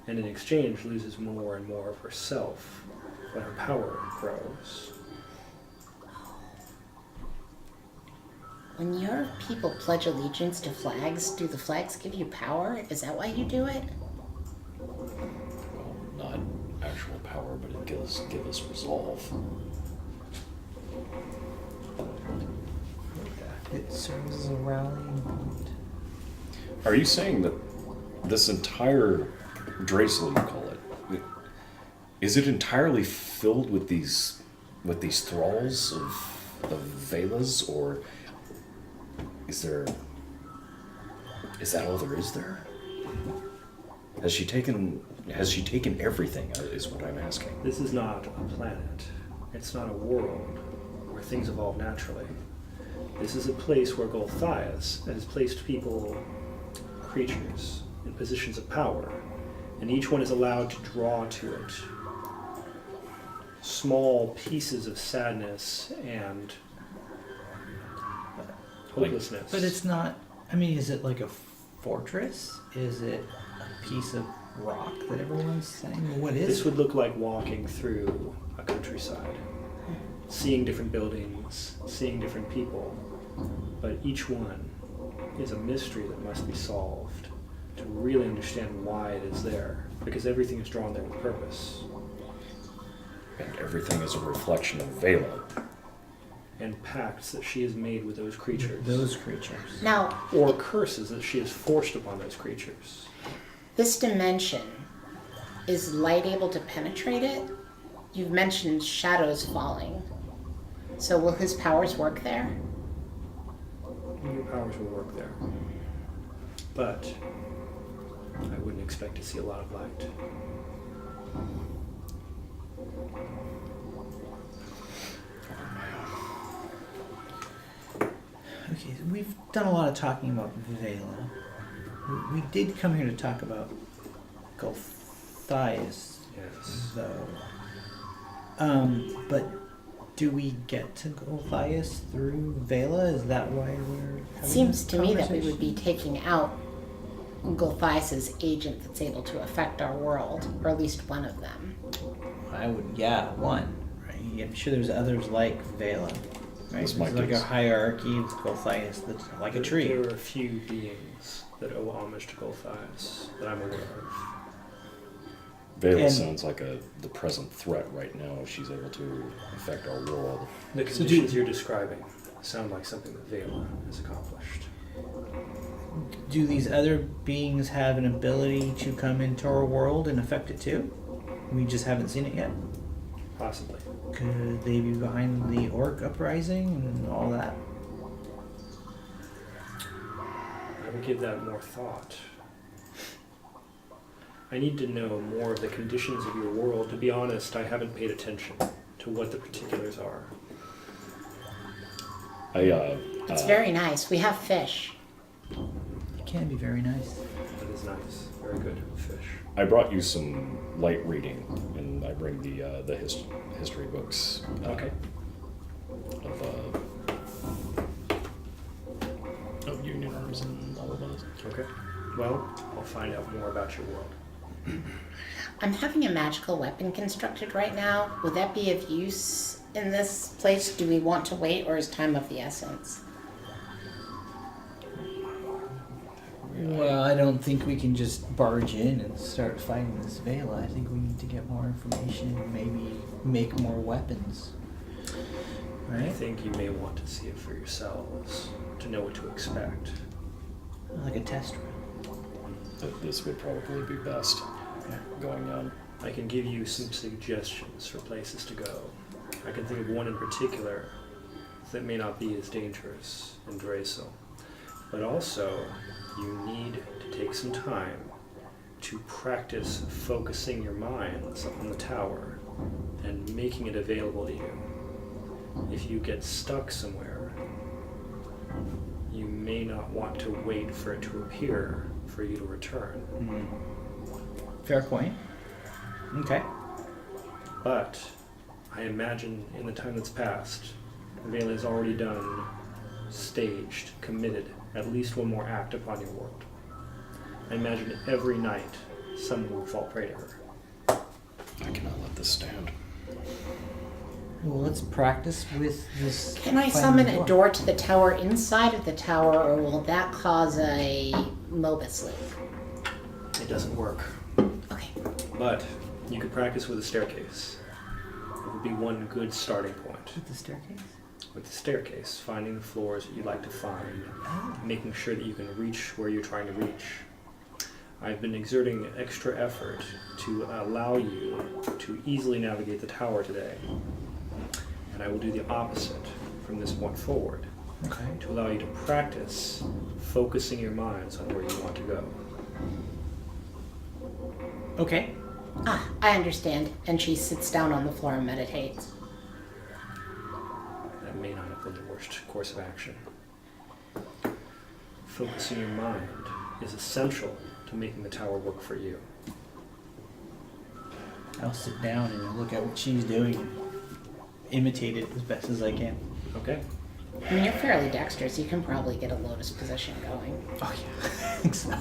And in exchange loses more and more of herself, but her power grows. When your people pledge allegiance to flags, do the flags give you power? Is that why you do it? Well, not actual power, but it give us resolve. It serves as a rallying point. Are you saying that this entire Dracel, you call it, is it entirely filled with these thralls of Velas, or is that all there is there? Has she taken everything, is what I'm asking. This is not a planet. It's not a world where things evolve naturally. This is a place where Golthias has placed people, creatures, in positions of power, and each one is allowed to draw to it small pieces of sadness and hopelessness. But it's not, I mean, is it like a fortress? Is it a piece of rock that everyone's saying? What is This it? would look like walking through a countryside, seeing different buildings, seeing different people, but each one is a mystery that must be solved to really understand why it is there, because everything is drawn there with purpose, And everything is a reflection of Vela. and pacts that she has made with those creatures, Those creatures. Now, or curses that she has forced upon those creatures. this dimension, is light able to penetrate it? You've mentioned shadows falling. So will his powers work there? Your powers will work there, but I wouldn't expect to see a lot of light. Okay, so we've done a lot of talking about Vela. We did come here to talk about Golthias, Yes. though. But do we get to Golthias through Vela? Is that why we're having It seems this to me that we would conversation? be taking out Golthias' agent that's able to affect our world, or at least one of them. I would, yeah, one. Right? I'm sure there's others like Vela. Right? This There's might like be- a hierarchy of Golthias that's like a tree. There are a few beings that owe homage to Golthias that I'm aware of. Vela And- sounds like the present threat right now. If she's able to affect our world. The So conditions you're describing sound like something that Vela has accomplished. Do these other beings have an ability to come into our world and affect it too? We just haven't seen it yet. Possibly. Could they be behind the Orc uprising and all that? I would give that more thought. I need to know more of the conditions of your world. To be honest, I haven't paid attention to what the particulars are. It's very nice. We have fish. It can be very nice. It is nice. Very good fish. I brought you some light reading, and I bring the history books. Okay. Of Union Arms and all of those. Okay. Well, I'll find out more about your world. I'm having a magical weapon constructed right now. Would that be of use in this place? Do we want to wait, or is time of the essence? Well, I don't think we can just barge in and start fighting this Vela. I think we need to get more information and maybe make more weapons. I Right? think you may want to see it for yourselves to know what to expect. Like a test run. This would probably be best going on. I can give you some suggestions for places to go. I can think of one in particular that may not be as dangerous in Dracel. But also, you need to take some time to practice focusing your minds on the tower and making it available to you. If you get stuck somewhere, you may not want to wait for it to appear for you to return. Fair point. Okay. But I imagine in the time that's passed, Vela has already done, staged, committed at least one more act upon your world. I imagine every night someone will fall prey to her. I cannot let this stand. Well, let's practice with this. Can I finding summon a door to the tower inside of the tower, or will that cause a Mobus leak? It doesn't work. Okay. But you could practice with a staircase. It would be one good starting point. With the staircase? With the staircase, finding the floors that you'd like to find, making sure that you can reach where you're trying to reach. I've been exerting extra effort to allow you to easily navigate the tower today. And I will do the opposite from this point forward, Okay. to allow you to practice focusing your minds on where you want to go. Okay. Ah, I understand. And she sits down on the floor and meditates. That may not have been the worst course of action. Focusing your mind is essential to making the tower work for you. I'll sit down and look at what she's doing and imitate it as best as I can. Okay? I mean, you're fairly dexterous. You can probably get a lotus position going. Oh, yeah. I think so.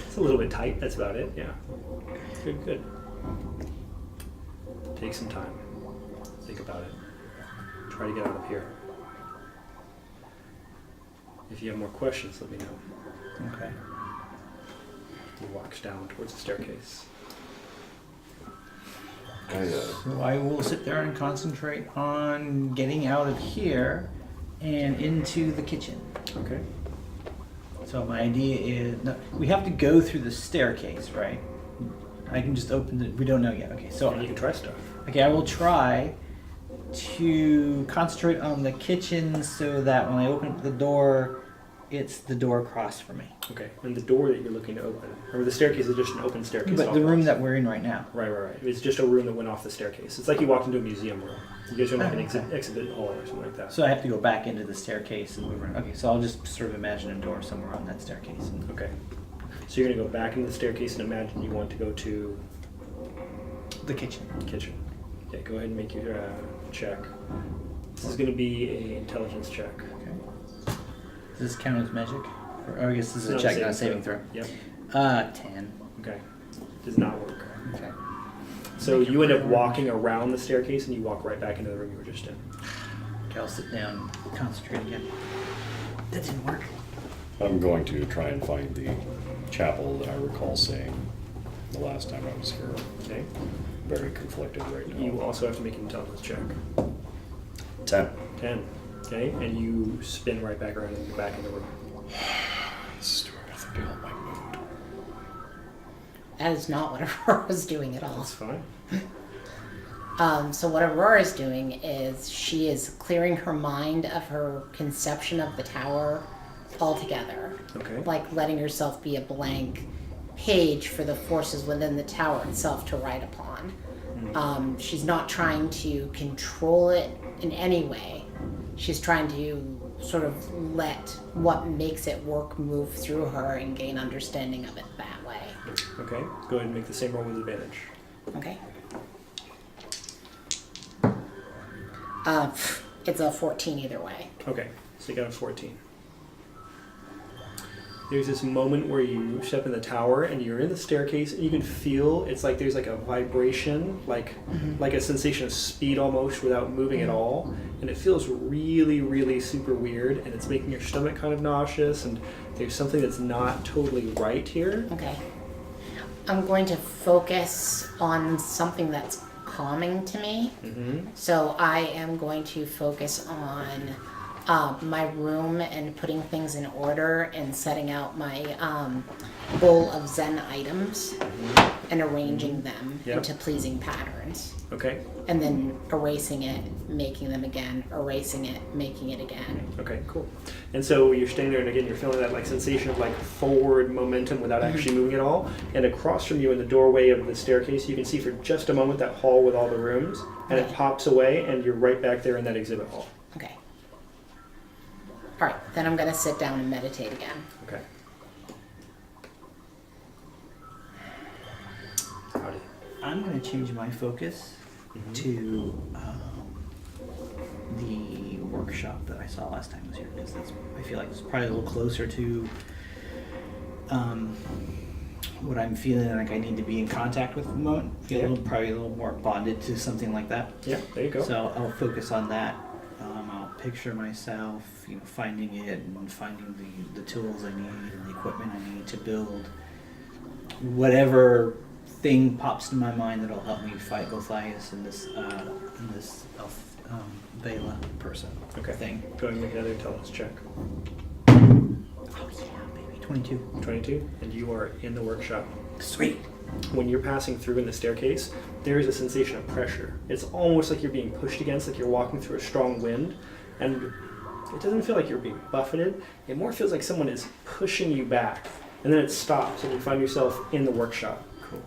It's a little bit tight, that's about it, yeah. Good, good. Take some time. Think about it. Try to get out of here. If you have more questions, let me know. Okay. He walks down towards the staircase. So I will sit there and concentrate on getting out of here and into the kitchen. Okay. So my idea is, no, we have to go through the staircase, right? I can just open the, we don't know yet. Okay, so And you can try stuff. okay, I will try to concentrate on the kitchen so that when I open up the door, it's the door across from me. Okay. And the door that you're looking to open, remember the staircase is just an open staircase. But off the room off. that we're in right now. Right. It's just a room that went off the staircase. It's like you walked into a museum room. You guys are in like an Oh, okay. exhibit hall or something like that. So I have to go back into the staircase and move around. Okay, so I'll just sort of imagine a door somewhere on that staircase. And Okay. So you're going to go back into the staircase and imagine you want to go to the kitchen. the kitchen. Okay, go ahead and make your check. This is going to be an intelligence check. Okay. Does this count as magic? Or I guess this is a Not check, not a saving throw. Yep. 10. Okay. Does not work. Okay. So you end up walking around the staircase and you walk right back into the room you were just in. Okay, I'll sit down and concentrate again. That didn't work. I'm going to try and find the chapel that I recall seeing the last time I was here. Okay. Very conflicted right now. You also have to make an intelligence check. 10. 10. Okay. And you spin right back around and go back in the room. This is doing nothing to help my mood. That is not what Aurora's doing at all. That's fine. So what Aurora's doing is she is clearing her mind of her conception of the tower altogether. Okay. Like letting herself be a blank page for the forces within the tower itself to write upon. She's not trying to control it in any way. She's trying to sort of let what makes it work move through her and gain understanding of it that way. Okay. Go ahead and make the same roll with advantage. Okay. It's a 14 either way. Okay. So you got a 14. There's this moment where you step in the tower and you're in the staircase and you can feel it's like there's like a vibration, like a sensation of speed almost without moving at all. And it feels really, really super weird and it's making your stomach kind of nauseous and there's something that's not totally right here. Okay. I'm going to focus on something that's calming to me. So I am going to focus on my room and putting things in order and setting out my bowl of Zen items and arranging them Yep. into pleasing patterns. Okay. And then erasing it, making them again, erasing it, making it again. Okay, cool. And so you're standing there, and again, you're feeling that like sensation of like forward momentum without actually moving at all. And across from you in the doorway of the staircase, you can see for just a moment that hall with all the rooms, and it pops away, and you're right back there in that exhibit hall. Okay. All right, then I'm going to sit down and meditate again. Okay. Howdy. I'm going to change my focus to the workshop that I saw last time I was here, because I feel like it's probably a little closer to what I'm feeling like I need to be in contact with at the moment. Probably a little more bonded to something like that. Yeah, there you go. So I'll focus on that. I'll picture myself, finding it and finding the tools I need and the equipment I need to build whatever thing pops to my mind that'll help me fight Gothias and this elf Vela person Okay. thing. Go ahead and make another intelligence check. Oh yeah, baby, 22. 22, and you are in the workshop. Sweet. When you're passing through in the staircase, there is a sensation of pressure. It's almost like you're being pushed against, like you're walking through a strong wind, and it doesn't feel like you're being buffeted. It more feels like someone is pushing you back, and then it stops, and you find yourself in the workshop. Cool.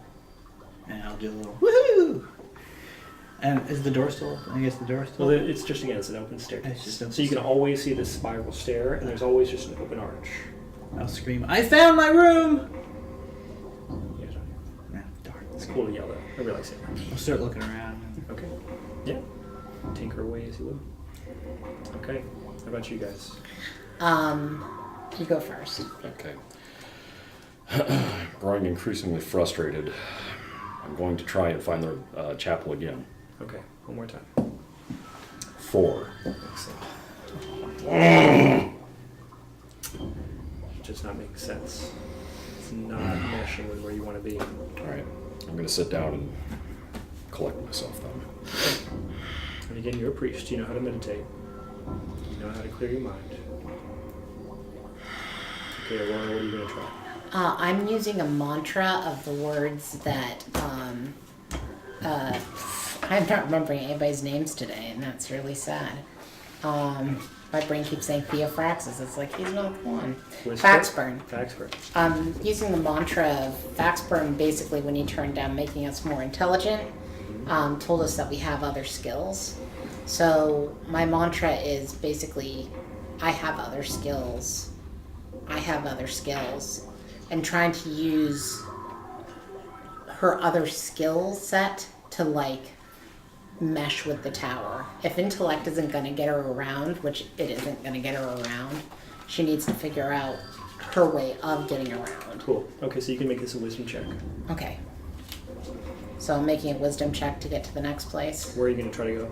And I'll do a little woohoo. And is the door still open? I guess the door is still Well, open. it's just, again, it's an open staircase. It's just open So you can stair. always see this spiral stair, and there's always just an open arch. I'll scream, I found my room! Yeah, Yeah, darn. it's cool to yell that. I realize it. I'll start looking around. Okay. Yeah. Tinker away as you would. Okay. How about you guys? You go first. Okay. Growing increasingly frustrated, I'm going to try and find the chapel again. Okay. One more time. 4. Excellent. Just not making sense. It's not meshing with where you want to be. Alright, I'm going to sit down and collect myself then. And again, you're a priest. You know how to meditate. You know how to clear your mind. Okay, Aurora, what are you going to try? I'm using a mantra of the words that I'm not remembering anybody's names today, and that's really sad. My brain keeps saying Theophraxis. It's like he's not one. Whisper? Faxburn. Faxburn. Using the mantra of Faxburn, basically when he turned down making us more intelligent, told us that we have other skills. So my mantra is basically, I have other skills. I have other skills. And trying to use her other skill set to mesh with the tower. If intellect isn't going to get her around, which it isn't going to get her around, she needs to figure out her way of getting around. Cool. Okay, so you can make this a wisdom check. Okay. So I'm making a wisdom check to get to the next place. Where are you going to try to go?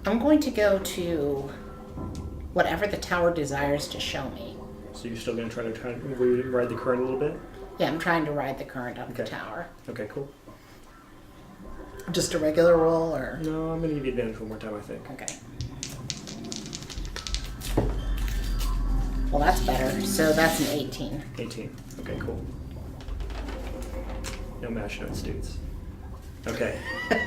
I'm going to go to whatever the tower desires to show me. So you're still going to try to ride the current a little bit? Yeah, I'm trying to ride the current up the Okay. tower. Okay, cool. Just a regular roll, or? No, I'm going to give you advantage one more time, I think. Okay. Well, that's better. So that's an 18. 18. Okay, cool. No mash notes, dudes. Okay,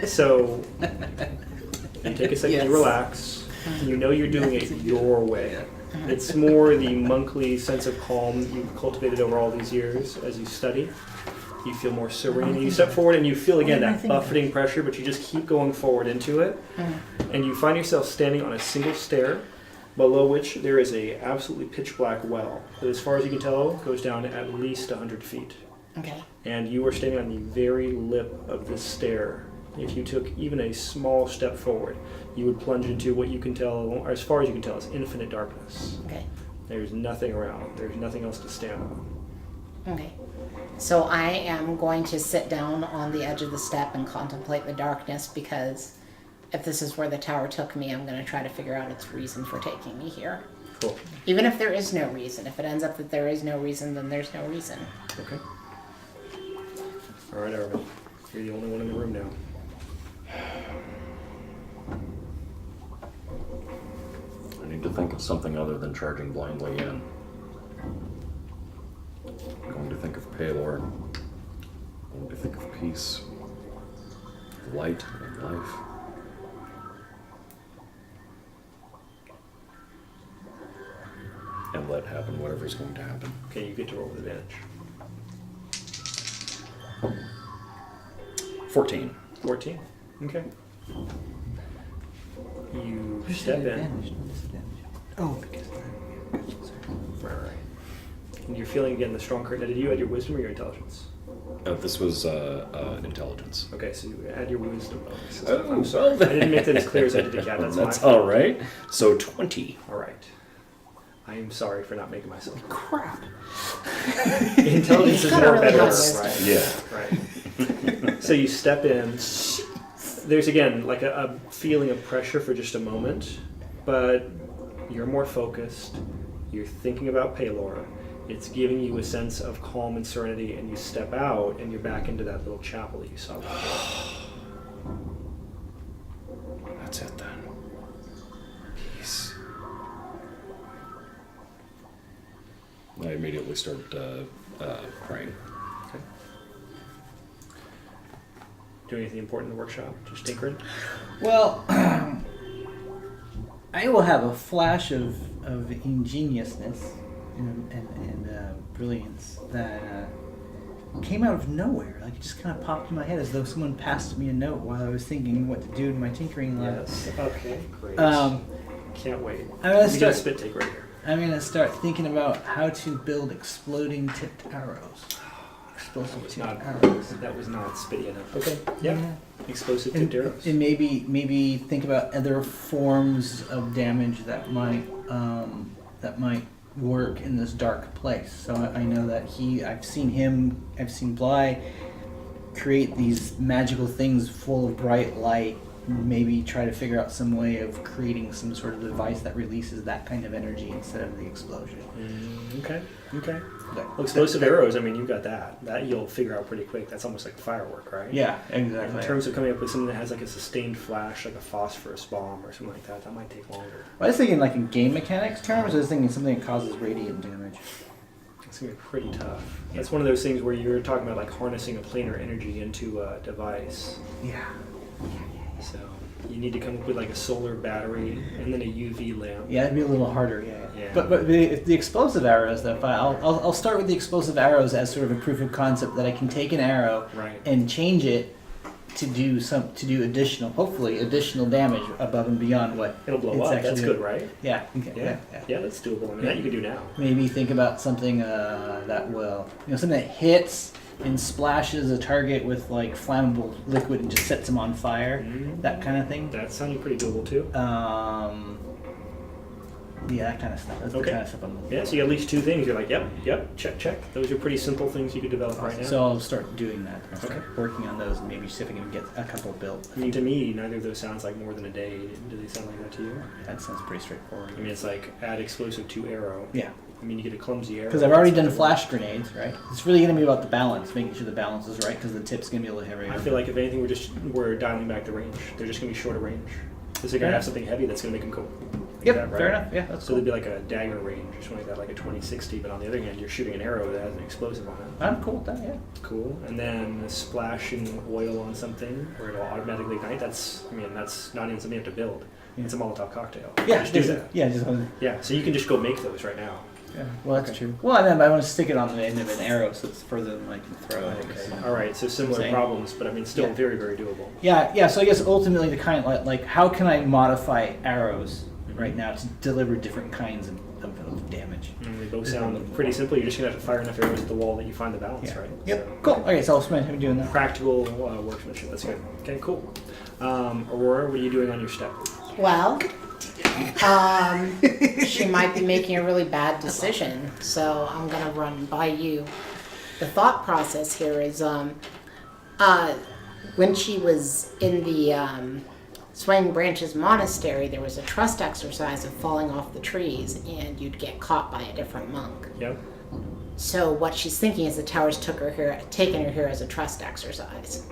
so you take a second Yes. to relax. You know you're doing it your way. It's more the monthly sense of calm that you've cultivated over all these years as you study. You feel more serene. You step forward and you feel again that buffeting pressure, but you just keep going forward into it. And you find yourself standing on a single stair, below which there is a absolutely pitch black well that, as far as you can tell, goes down at least 100 feet. Okay. And you are standing on the very lip of this stair. If you took even a small step forward, you would plunge into what you can tell, or as far as you can tell, is infinite darkness. Okay. There's nothing around. There's nothing else to stand on. Okay. So I am going to sit down on the edge of the step and contemplate the darkness, because if this is where the tower took me, I'm going to try to figure out its reason for taking me here. Cool. Even if there is no reason. If it ends up that there is no reason, then there's no reason. Okay. All right, Arvin. You're the only one in the room now. I need to think of something other than charging blindly in. I'm going to think of Palor. I'm going to think of peace, light, and life. And let happen whatever's going to happen. Okay, you get to roll with advantage. 14. 14. Okay. You Who's step the in. advantage? No disadvantage. Oh, because Right. And you're feeling again the strong current. Now, did you add your wisdom or your intelligence? This was intelligence. Okay, so you add your wisdom bonus. Oh, I'm sorry. well, I didn't make that as clear as I did the cat. That's my That's fault. all right. So 20. All right. I am sorry for not making myself. Crap. Intelligence He's is got a more really better. high wisdom. Right. Yeah. Right. So you step in. There's again like a feeling of pressure for just a moment, but you're more focused. You're thinking about Paylor. It's giving you a sense of calm and serenity, and you step out and you're back into that little chapel that you saw before. That's it then. Peace. I immediately start praying. Okay. Doing anything important in the workshop? Just tinkering? Well, I will have a flash of ingeniousness and brilliance that came out of nowhere. Like it just kind of popped in my head as though someone passed me a note while I was thinking what to do in my tinkering lab. Yes. Okay, great. Can't wait. I'm gonna We got a start. spit take right here. I'm gonna start thinking about how to build exploding tipped arrows. Explosive tipped arrows. That was not spitty enough. Okay. Yeah. Explosive tipped arrows. And maybe think about other forms of damage that might work in this dark place. So I know that I've seen Bly create these magical things full of bright light. Maybe try to figure out some way of creating some sort of device that releases that kind of energy instead of the explosion. Okay. Okay. But- Well, explosive arrows. I mean, you got that. That you'll figure out pretty quick. That's almost like firework, right? Yeah, In exactly. terms of coming up with something that has like a sustained flash, like a phosphorus bomb or something like that, that might take longer. I was thinking like in game mechanics terms. I was thinking something that causes radiant damage. It's gonna be pretty tough. That's one of those things where you're talking about like harnessing a planar energy into a device. Yeah. So you need to come up with like a solar battery and then a UV lamp. Yeah, it'd be a little harder. Yeah. Yeah. But the explosive arrows, though, I'll start with the explosive arrows as sort of a proof of concept that I can take an arrow Right. and change it to do hopefully additional damage above and beyond what It'll blow it's up. That's actually- good, right? Yeah. Okay, Yeah. Yeah, that's doable. I mean, that you can do now. Maybe think about something that will, something that hits and splashes a target with like flammable liquid and just sets them on fire. That kind of thing. That's sounding pretty doable too. Yeah, that kind of stuff. That's Okay. the kind of stuff I'm looking Yeah, so you got at least two things. You're like, yep, check. Those are pretty simple things you could develop right now. So I'll start doing that. I'll start Okay. working on those and maybe see if I can get a couple built. I mean, to me, neither of those sounds like more than a day. Do they sound like that to you? That sounds pretty straightforward. I mean, it's like add explosive to arrow. Yeah, I mean, you get a clumsy arrow. because I've already That's done what flash grenades, right? It's really going to be about the balance, making sure the balance is right, because the tip's going to be a little heavier. I feel like if anything, we're dialing back the range. They're just gonna be shorter range. Because they're gonna have something heavy that's gonna make them go. Like Yep, that, right? fair enough. Yeah, that's So cool. there'd be like a dagger range or something like that, like a 2060. But on the other hand, you're shooting an arrow that has an explosive on it. I'm cool with that. Yeah. Cool. And then splashing oil on something where it'll automatically ignite. That's not even something you have to build. Yeah. It's a Molotov cocktail. Yeah, Just do that. Yeah, just Yeah. So you can just go make those right now. yeah. Well, that's Okay. true. Well, and then I want to stick it on the end of an arrow so it's further than I can throw it. Okay. All right. So similar Same. problems, but I mean, still Yeah. very, very doable. Yeah. So I guess ultimately the kind like how can I modify arrows right now to deliver different kinds of damage? And they both sound pretty simple. You're just gonna have to fire enough arrows at the wall that you find the balance, Yeah. right? Yep. So- Cool. Okay, so I'll spend time doing that. Practical workmanship. That's good. Okay, cool. Aurora, what are you doing on your step? Well, she might be making a really bad decision, so I'm gonna run by you. The thought process here is, when she was in the Swaying Branches Monastery, there was a trust exercise of falling off the trees, and you'd get caught by a different monk. Yep. So what she's thinking is the towers taken her here as a trust exercise.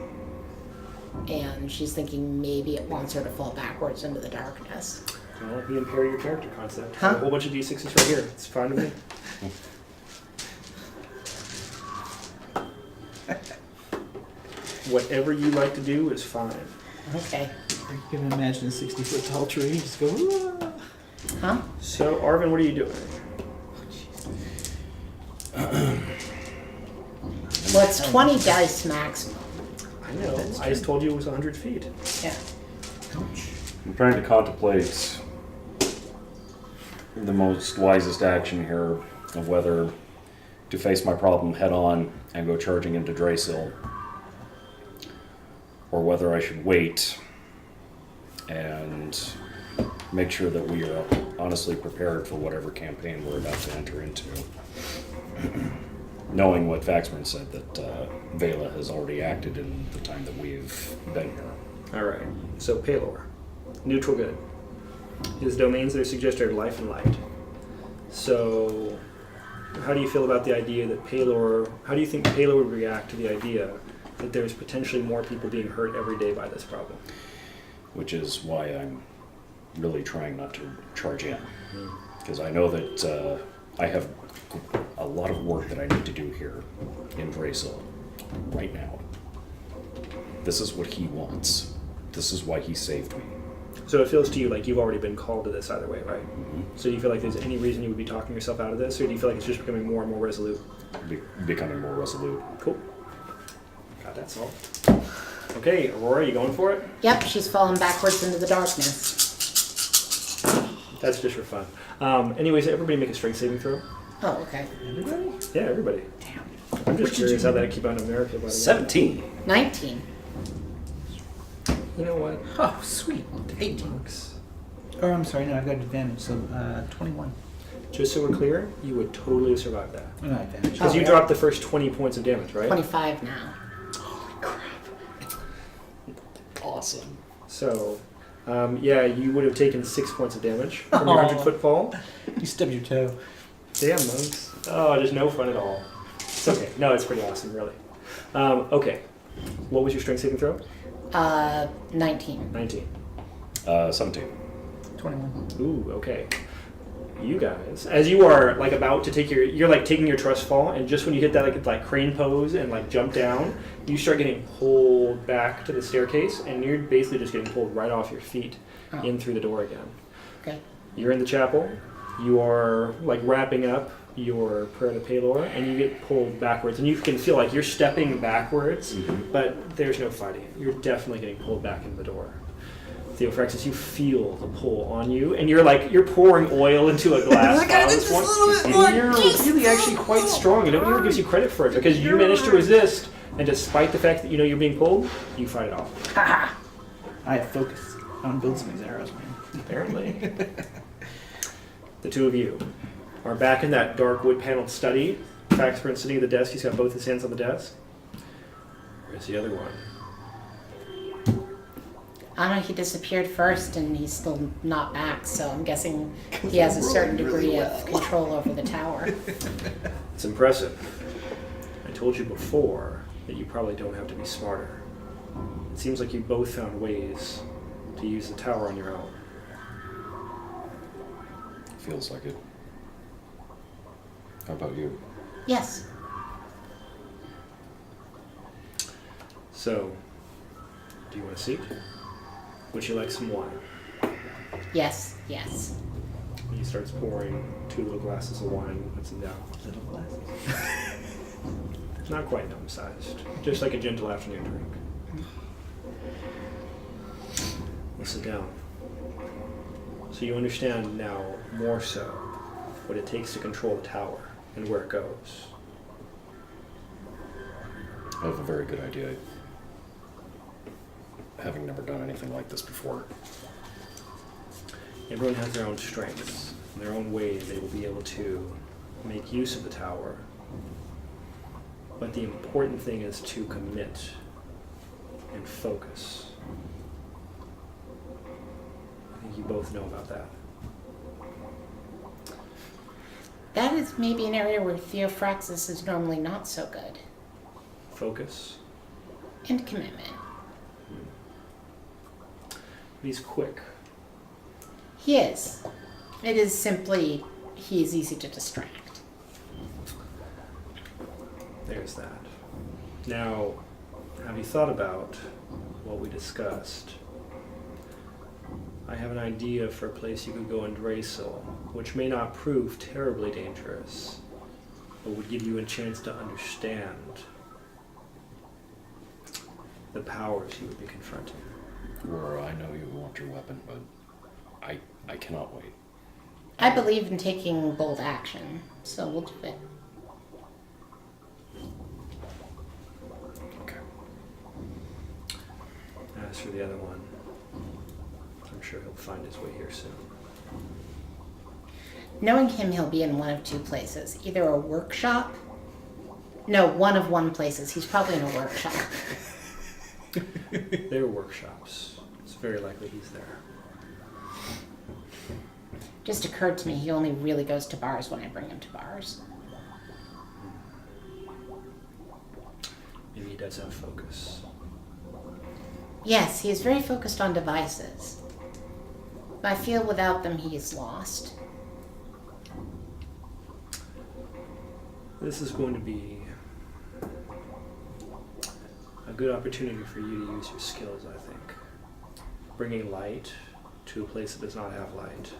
And she's thinking maybe it wants her to fall backwards into the darkness. Well, let me impair your character concept. Huh? A whole bunch of d6s right here. It's fine with me. Whatever you like to do is fine. Okay. You can imagine a 60-foot tall tree. Just go. "Ah." Huh? So, Arvin, what are you doing? Well, it's 20 dice maximum. I know. I just told you it was 100 feet. Yeah. I'm trying to contemplate the most wisest action here of whether to face my problem head on and go charging into Drasil, or whether I should wait and make sure that we are honestly prepared for whatever campaign we're about to enter into. Knowing what Faxburn said, that Vela has already acted in the time that we've been here. All right. So Pelor, neutral good. His domains that are suggested are life and light. So, how do you feel about the idea that Pelor? How do you think Pelor would react to the idea that there's potentially more people being hurt every day by this problem? Which is why I'm really trying not to charge in. Because I know that I have a lot of work that I need to do here in Drasil right now. This is what he wants. This is why he saved me. So it feels to you like you've already been called to this either way, right? So do you feel like there's any reason you would be talking yourself out of this, or do you feel like it's just becoming more and more resolute? Becoming more resolute. Cool. Got that solved. Okay, Aurora, you going for it? Yep, she's fallen backwards into the darkness. That's just for fun. Anyways, everybody make a strength saving throw. Oh, okay. Everybody? Yeah, everybody. Damn. I'm just What did curious you how that keep on America, by the way. 17. 19. You know what? Oh, sweet. 18. Or I'm sorry, no, I've got advantage, so 21. Just so we're clear, you would totally have survived that. Oh, no, advantage. Because you yeah. dropped the first 20 points of damage, right? 25 now. Awesome. So, yeah, you would have taken 6 points of damage from your 100-foot fall. You stubbed your toe. Damn, monks. Oh, just no fun at all. It's okay. No, it's pretty awesome, really. Okay. What was your strength saving throw? 19. 19. 17. 21. Ooh, okay. You guys, as you are like about to take you're like taking your trust fall, and just when you hit that like crane pose and like jump down, you start getting pulled back to the staircase, and you're basically just getting pulled right off your feet in through the door again. Okay. You're in the chapel. You are like wrapping up your prayer to Pelor, and you get pulled backwards, and you can feel like you're stepping backwards, but there's no fighting. You're definitely getting pulled back into the door. Theophrexus, you feel the pull on you, and you're pouring oil into a glass bottle. And you're really actually quite strong, and nobody ever gives you credit for it because you managed to resist, and despite the fact that you know you're being pulled, you fight it off. I have focus. I'm gonna build some of these arrows, man. Apparently. The two of you are back in that dark wood paneled study. Faxburn sitting at the desk. He's got both his hands on the desk. Where's the other one? I don't know, he disappeared first and he's still not back, so I'm guessing he has a certain degree of control over the tower. It's impressive. I told you before that you probably don't have to be smarter. It seems like you both found ways to use the tower on your own. Feels like it. How about you? Yes. So, do you want a seat? Would you like some wine? Yes. Yes. He starts pouring 2 little glasses of wine and puts them down. Little glasses. Not quite gnome-sized, just like a gentle afternoon drink. We'll sit down. So you understand now more so what it takes to control the tower and where it goes. I have a very good idea. Having never done anything like this before. Everyone has their own strengths, and their own ways they will be able to make use of the tower. But the important thing is to commit and focus. I think you both know about that. That is maybe an area where Theophrexus is normally not so good. Focus. And commitment. He's quick. He is. It is simply, he is easy to distract. There's that. Now, have you thought about what we discussed? I have an idea for a place you could go in Drasil, which may not prove terribly dangerous, but would give you a chance to understand the powers you would be confronting. Or I know you want your weapon, but I cannot wait. I believe in taking bold action, so we'll do it. as for the other one, I'm sure he'll find his way here soon. Knowing him, he'll be in one of two places. Either a workshop. No, one of one places. He's probably in a workshop. There are workshops. It's very likely he's there. Just occurred to me he only really goes to bars when I bring him to bars. Maybe he does have focus. Yes, he is very focused on devices. But I feel without them he is lost. This is going to be a good opportunity for you to use your skills, I think. Bringing light to a place that does not have light.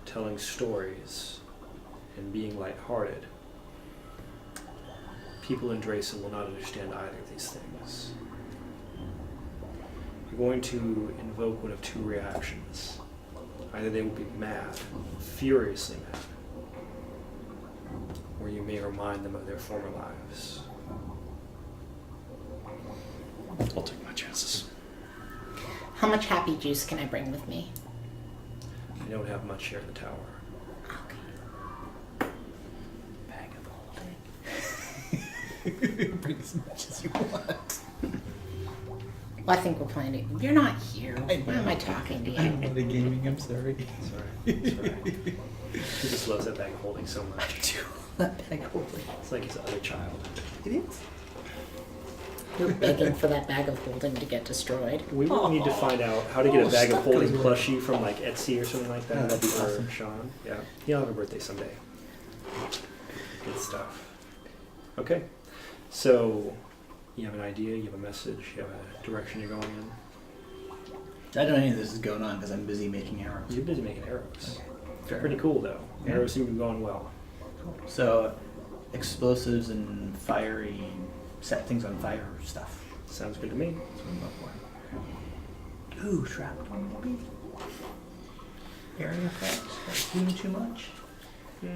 Telling stories and being lighthearted. People in Drayson will not understand either of these things. You're going to invoke one of two reactions. Either they will be mad, furiously mad, or you may remind them of their former lives. I'll take my chances. How much happy juice can I bring with me? I don't have much here in the tower. Okay. Bag of holding. Bring as much as you want. Well, I think we're planning. You're not here. I Why am I talking to I'm you? not a gaming, I'm sorry. It's all right. He just loves that bag of holding so I much. do that bag of holding. It's like his other child. It is. You're begging for that bag of holding to get destroyed. We will need to find out how to get a Oh, bag of stuff holding goes away. plushie from like Etsy or something like that. Oh, that'd be for awesome. Sean. Yeah. He'll have a birthday someday. Good stuff. Okay. So you have an idea, you have a message, you have a direction you're going in. I don't know any of this is going on because I'm busy making arrows. You're busy making arrows. Fair Pretty enough. cool though. Yeah. Arrows seem to be going well. So, explosives and fiery, set things on fire stuff. Sounds good to me. That's what I'm up for. Ooh, shrapnel maybe? Area effects? That's doing too much? I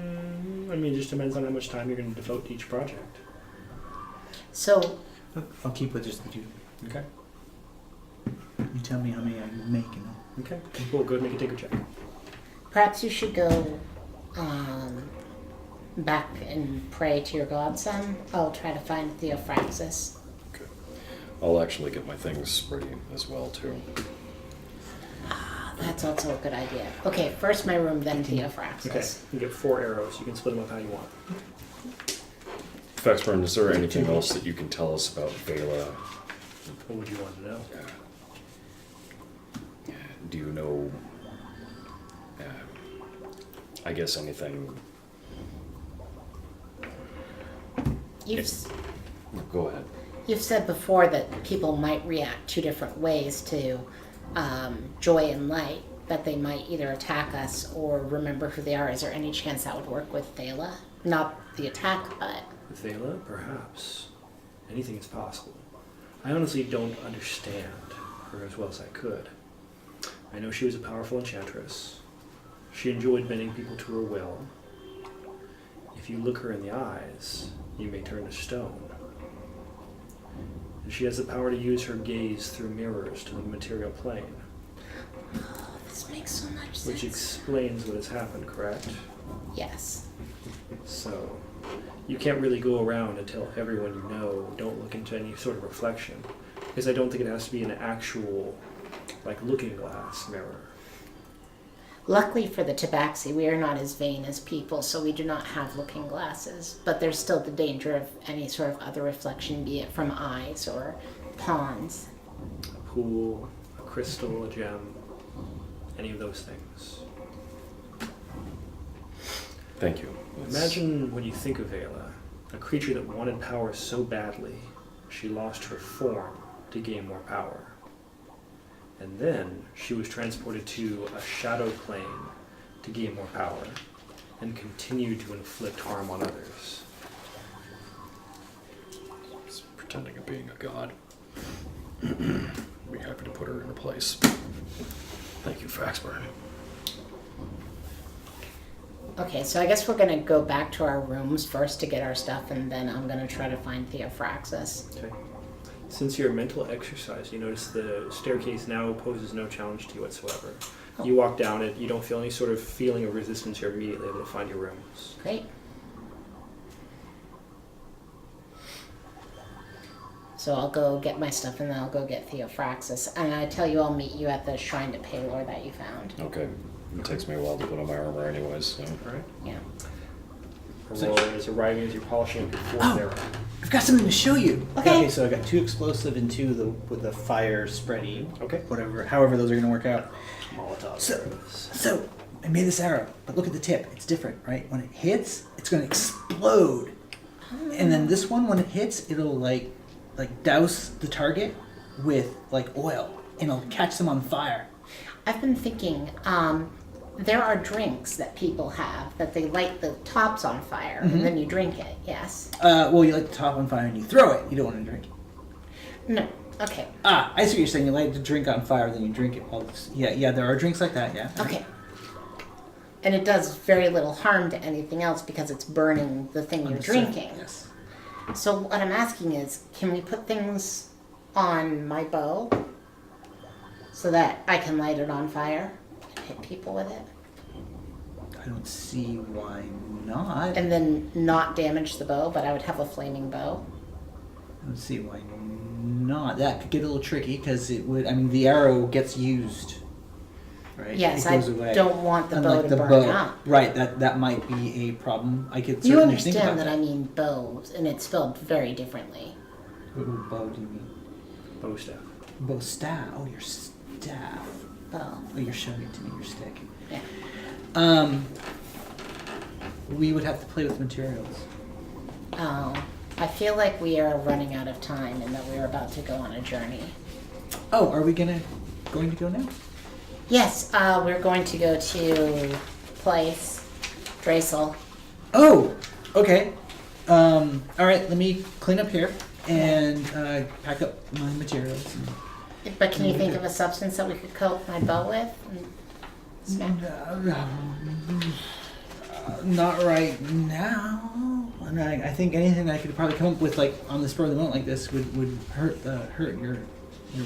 mean, it just depends on how much time you're going to devote to each project. So, I'll keep with just the two. Okay. You tell me how many I can make and I'll... Okay. Cool. Go ahead and make a tinker check. perhaps you should go back and pray to your god some. I'll try to find Theophraxis. Okay. I'll actually get my things ready as well too. That's also a good idea. Okay, first my room, then Theophraxis. Okay. You get 4 arrows. You can split them up how you want. Faxburn, is there anything else that you can tell us about Vela? What would you want to know? Do you know, I guess anything? Go ahead. You've said before that people might react 2 different ways to joy and light, that they might either attack us or remember who they are. Is there any chance that would work with Thala? Not the attack, but... With Vela, perhaps. Anything is possible. I honestly don't understand her as well as I could. I know she was a powerful enchantress. She enjoyed bending people to her will. If you look her in the eyes, you may turn to stone. And she has the power to use her gaze through mirrors to the material plane, This makes so much sense. which explains what has happened, correct? Yes. So, you can't really go around and tell everyone you know, don't look into any sort of reflection. Because I don't think it has to be an actual, like, looking glass mirror. Luckily for the Tabaxi, we are not as vain as people, so we do not have looking glasses. But there's still the danger of any sort of other reflection, be it from eyes or pawns. A pool, a crystal, a gem, any of those things. Thank you. Imagine when you think of Vela, a creature that wanted power so badly, she lost her form to gain more power. And then she was transported to a shadow plane to gain more power, and continued to inflict harm on others. Just pretending of being a god. Be happy to put her in her place. Thank you, Faxburn. Okay, so I guess we're gonna go back to our rooms first to get our stuff, and then I'm gonna try to find Theophraxis. Okay. Since your mental exercise, you notice the staircase now poses no challenge to you whatsoever. Oh. You walk down it, you don't feel any sort of feeling of resistance, you're immediately able to find your rooms. Great. So I'll go get my stuff and then I'll go get Theophraxis. And I tell you I'll meet you at the Shrine to Palor that you found. Okay. It takes me a while to put on my armor anyways, so. Alright. Yeah. Aurora is arriving as you're polishing up your fourth Oh. arrow. I've got something to show you. Okay. So I got 2 explosive and 2 with the fire spreading. Okay. Whatever, however those are gonna work out. Molotov So, arrows. so I made this arrow, but look at the tip. It's different, right? When it hits, it's gonna explode. And then this one, when it hits, it'll like douse the target with like oil, and it'll catch them on fire. I've been thinking, there are drinks that people have that they light the tops on fire and then you drink it, yes? Well, you light the top on fire and you throw it. You don't want to drink it. No. Okay. Ah, I see what you're saying. You light the drink on fire, then you drink it. While it's, yeah, there are drinks like that. Yeah. Okay. And it does very little harm to anything else because it's burning the thing you're drinking. Yes. So what I'm asking is, can we put things on my bow so that I can light it on fire and hit people with it? I don't see why not. And then not damage the bow, but I would have a flaming bow. I don't see why not. That could get a little tricky because it would. I mean, the arrow gets used, right? Yes, it I goes away. don't want the bow Unlike to the burn bow. up. Right. That might be a problem. I could You certainly think about understand that I mean bows, and it's spelled very differently. What bow do you mean? Bow staff. Bow staff. Oh, your staff. Bow. Oh, you're showing it to me. Your stick. Yeah. We would have to play with materials. Oh, I feel like we are running out of time and that we're about to go on a journey. Oh, are we going to go now? Yes, we're going to go to place Draysel. Oh, okay. All right. Let me clean up here and pack up my materials. But can you think of a substance that we could coat my bow with? Smack. Not right now. I think anything I could probably come up with, like on the spur of the moment, like this, would hurt your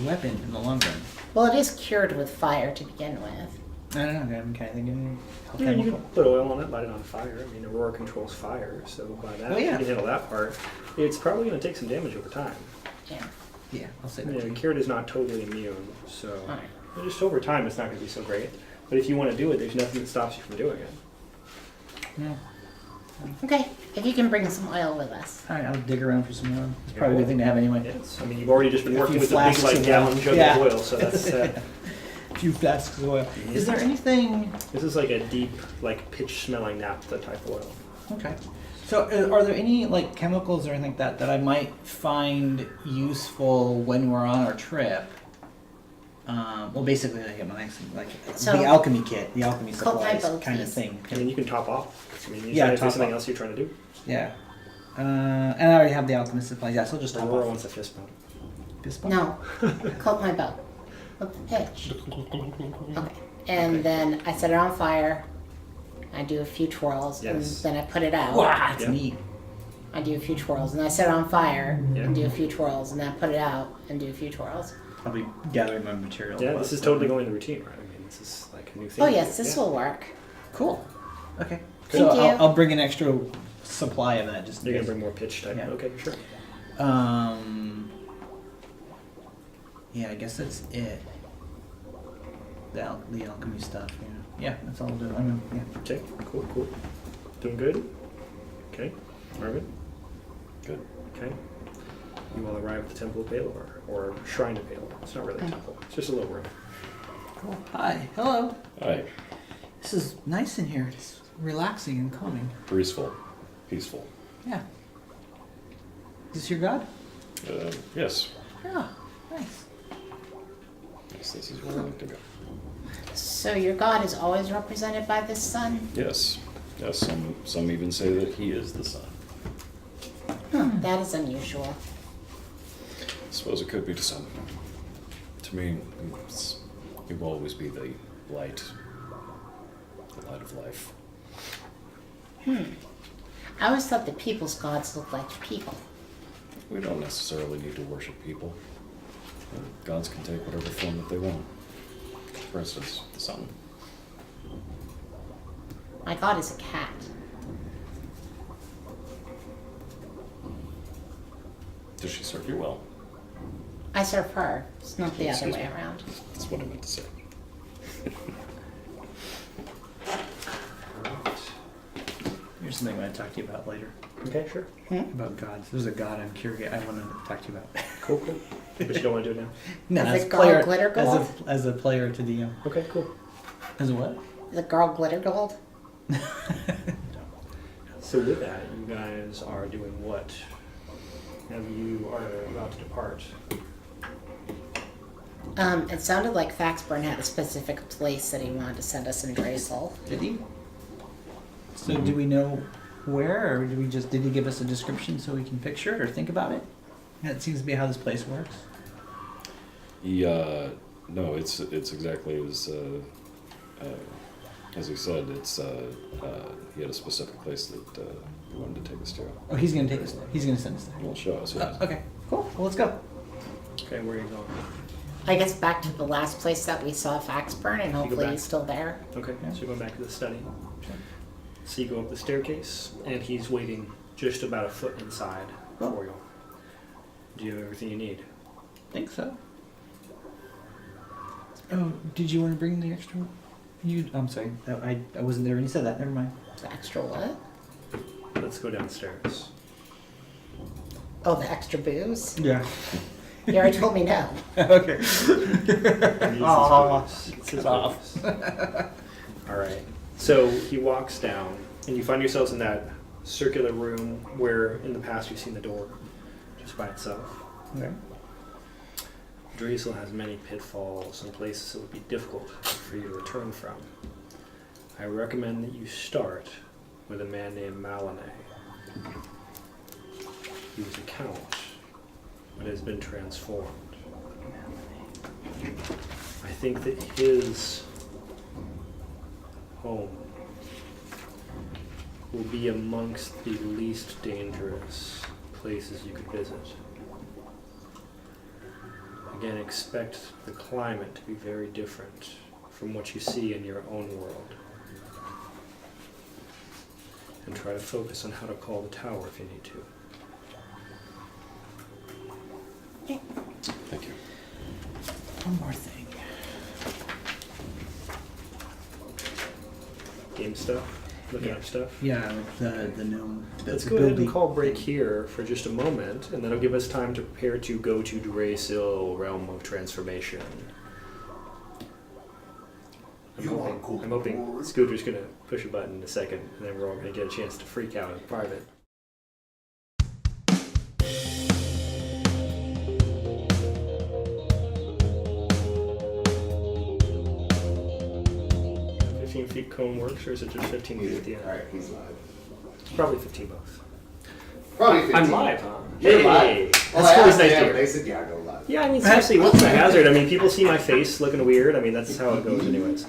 weapon in the long run. Well, it is cured with fire to begin with. I don't know. I'm kind of thinking Yeah, you chemical. can put oil on it, light it on fire. I mean, Aurora controls fire, so by that, Oh, yeah. you can handle that part. It's probably going to take some damage over time. Yeah. Yeah, I'll say Yeah, that. cured is not totally immune, so Alright. just over time, it's not going to be so great. But if you want to do it, there's nothing that stops you from doing it. Yeah. Okay, if you can bring some oil with us. All right, I'll dig around for some oil. It's probably a good thing to have anyway. Yes, I mean, you've already just been A working few with a big, flasks like, of gallon oil. jug Yeah. of oil, so that's. A few flasks of oil. Is there anything? This is like a deep, like pitch-smelling naphtha type oil. Okay. So, are there any like chemicals or anything like that I might find useful when we're on our trip? Well, basically, like So- the alchemy kit, the alchemy Coat my supplies bow, kind of please. thing. I mean, you can top off. I mean, Yeah, if top there's something off. else you're trying to do. Yeah. And I already have the alchemist supplies. Yeah, so I'll just top Aurora off. wants a fist bump. This bump. No, coat my bow with the pitch. Okay, and then I set it on fire. I do a few twirls, Yes. and then I put it out. Wow, that's Yeah. neat. I do a few twirls, and I set it on fire Yeah. and do a few twirls, and then I put it out and do a few twirls. I'll be gathering my material. Yeah, this is totally going to routine, right? I mean, this is like a new thing. Oh yes, this Yeah. will work. cool. Okay. Thank so you. I'll bring an extra supply of that. Just in You're gonna case. bring more pitch type. Yeah. Okay, sure. Yeah, I guess that's it. The alchemy stuff. Yeah, that's all I'll do. I mean, yeah. Okay, cool. Doing good. Okay, Marvin. Good. Okay. You will arrive at the Temple of Palor, or Shrine to Palor. It's not really a temple. It's just a little room. Cool. Hi. Hello. Alright. This is nice in here. It's relaxing and calming. Peaceful. Peaceful. Yeah. Is this your god? Yes. Yeah. Nice. Yes, this is where I like to go. So your god is always represented by this sun? Yes. Yes, some even say that he is the sun. That is unusual. I suppose it could be to some. To me, it will always be the light of life. I always thought that people's gods looked like people. We don't necessarily need to worship people. Gods can take whatever form that they want. For instance, the sun. My god is a cat. Does she serve you well? I serve her. It's not the other Excuse way me. around. That's what I meant to say. Here's something I want to talk to you about later. Okay, sure. About gods. There's a god I'm curious. I want to talk to you about. Cool, cool. But you don't want to do it now? No, Is it girl glitter gold? as a player to DM. Okay, cool. As a what? The girl glitter gold? So with that, you guys are doing what? Now you are about to depart. It sounded like Faxburn had a specific place that he wanted to send us in Drazel. Did he? So do we know where, or did he give us a description so we can picture it or think about it? That seems to be how this place works. No, it's exactly as he said. He had a specific place that he wanted to take us to. Oh, he's gonna take us there. He's gonna send us there. He'll show us. Yeah. Okay, cool. Well, let's go. Okay, where are you going? I guess back to the last place that we saw Faxburn, and hopefully back. he's still there. Okay, so you're going back to the study. So you go up the staircase, and he's waiting just about a foot inside for you. Do you have everything you need? Think so. Oh, did you want to bring the extra? I'm sorry. I wasn't there when you said that. Never mind. The extra what? Let's go downstairs. Oh, the extra booze? Yeah. You already told me no. Okay. Aw, It's off. All right. So he walks down, and you find yourselves in that circular room where in the past you've seen the door just by itself. Okay. Drazel has many pitfalls and places that would be difficult for you to return from. I recommend that you start with a man named Malinay. He was a count, but has been transformed. I think that his home will be amongst the least dangerous places you could visit. Again, expect the climate to be very different from what you see in your own world. And try to focus on how to call the tower if you need to. Thank you. One more thing. Game stuff? Looking up stuff? Yeah, like the gnome. Let's the go ahead and building. call break here for just a moment, and that'll give us time to prepare to go to Drasil, Realm of Transformation. I'm hoping Scooter's going to push a button in a second, and then we're all going to get a chance to freak out in private. Feet cone works, or is it just 15 feet at the end? Alright, he's live. Probably 15 both. Probably 15. I'm live, huh? You're Hey, live. that's Well, I always asked nice to them, hear. they said, yeah, go live. Yeah, I mean, seriously, what's the hazard? I mean, people see my face looking weird. I mean, that's how it goes anyways.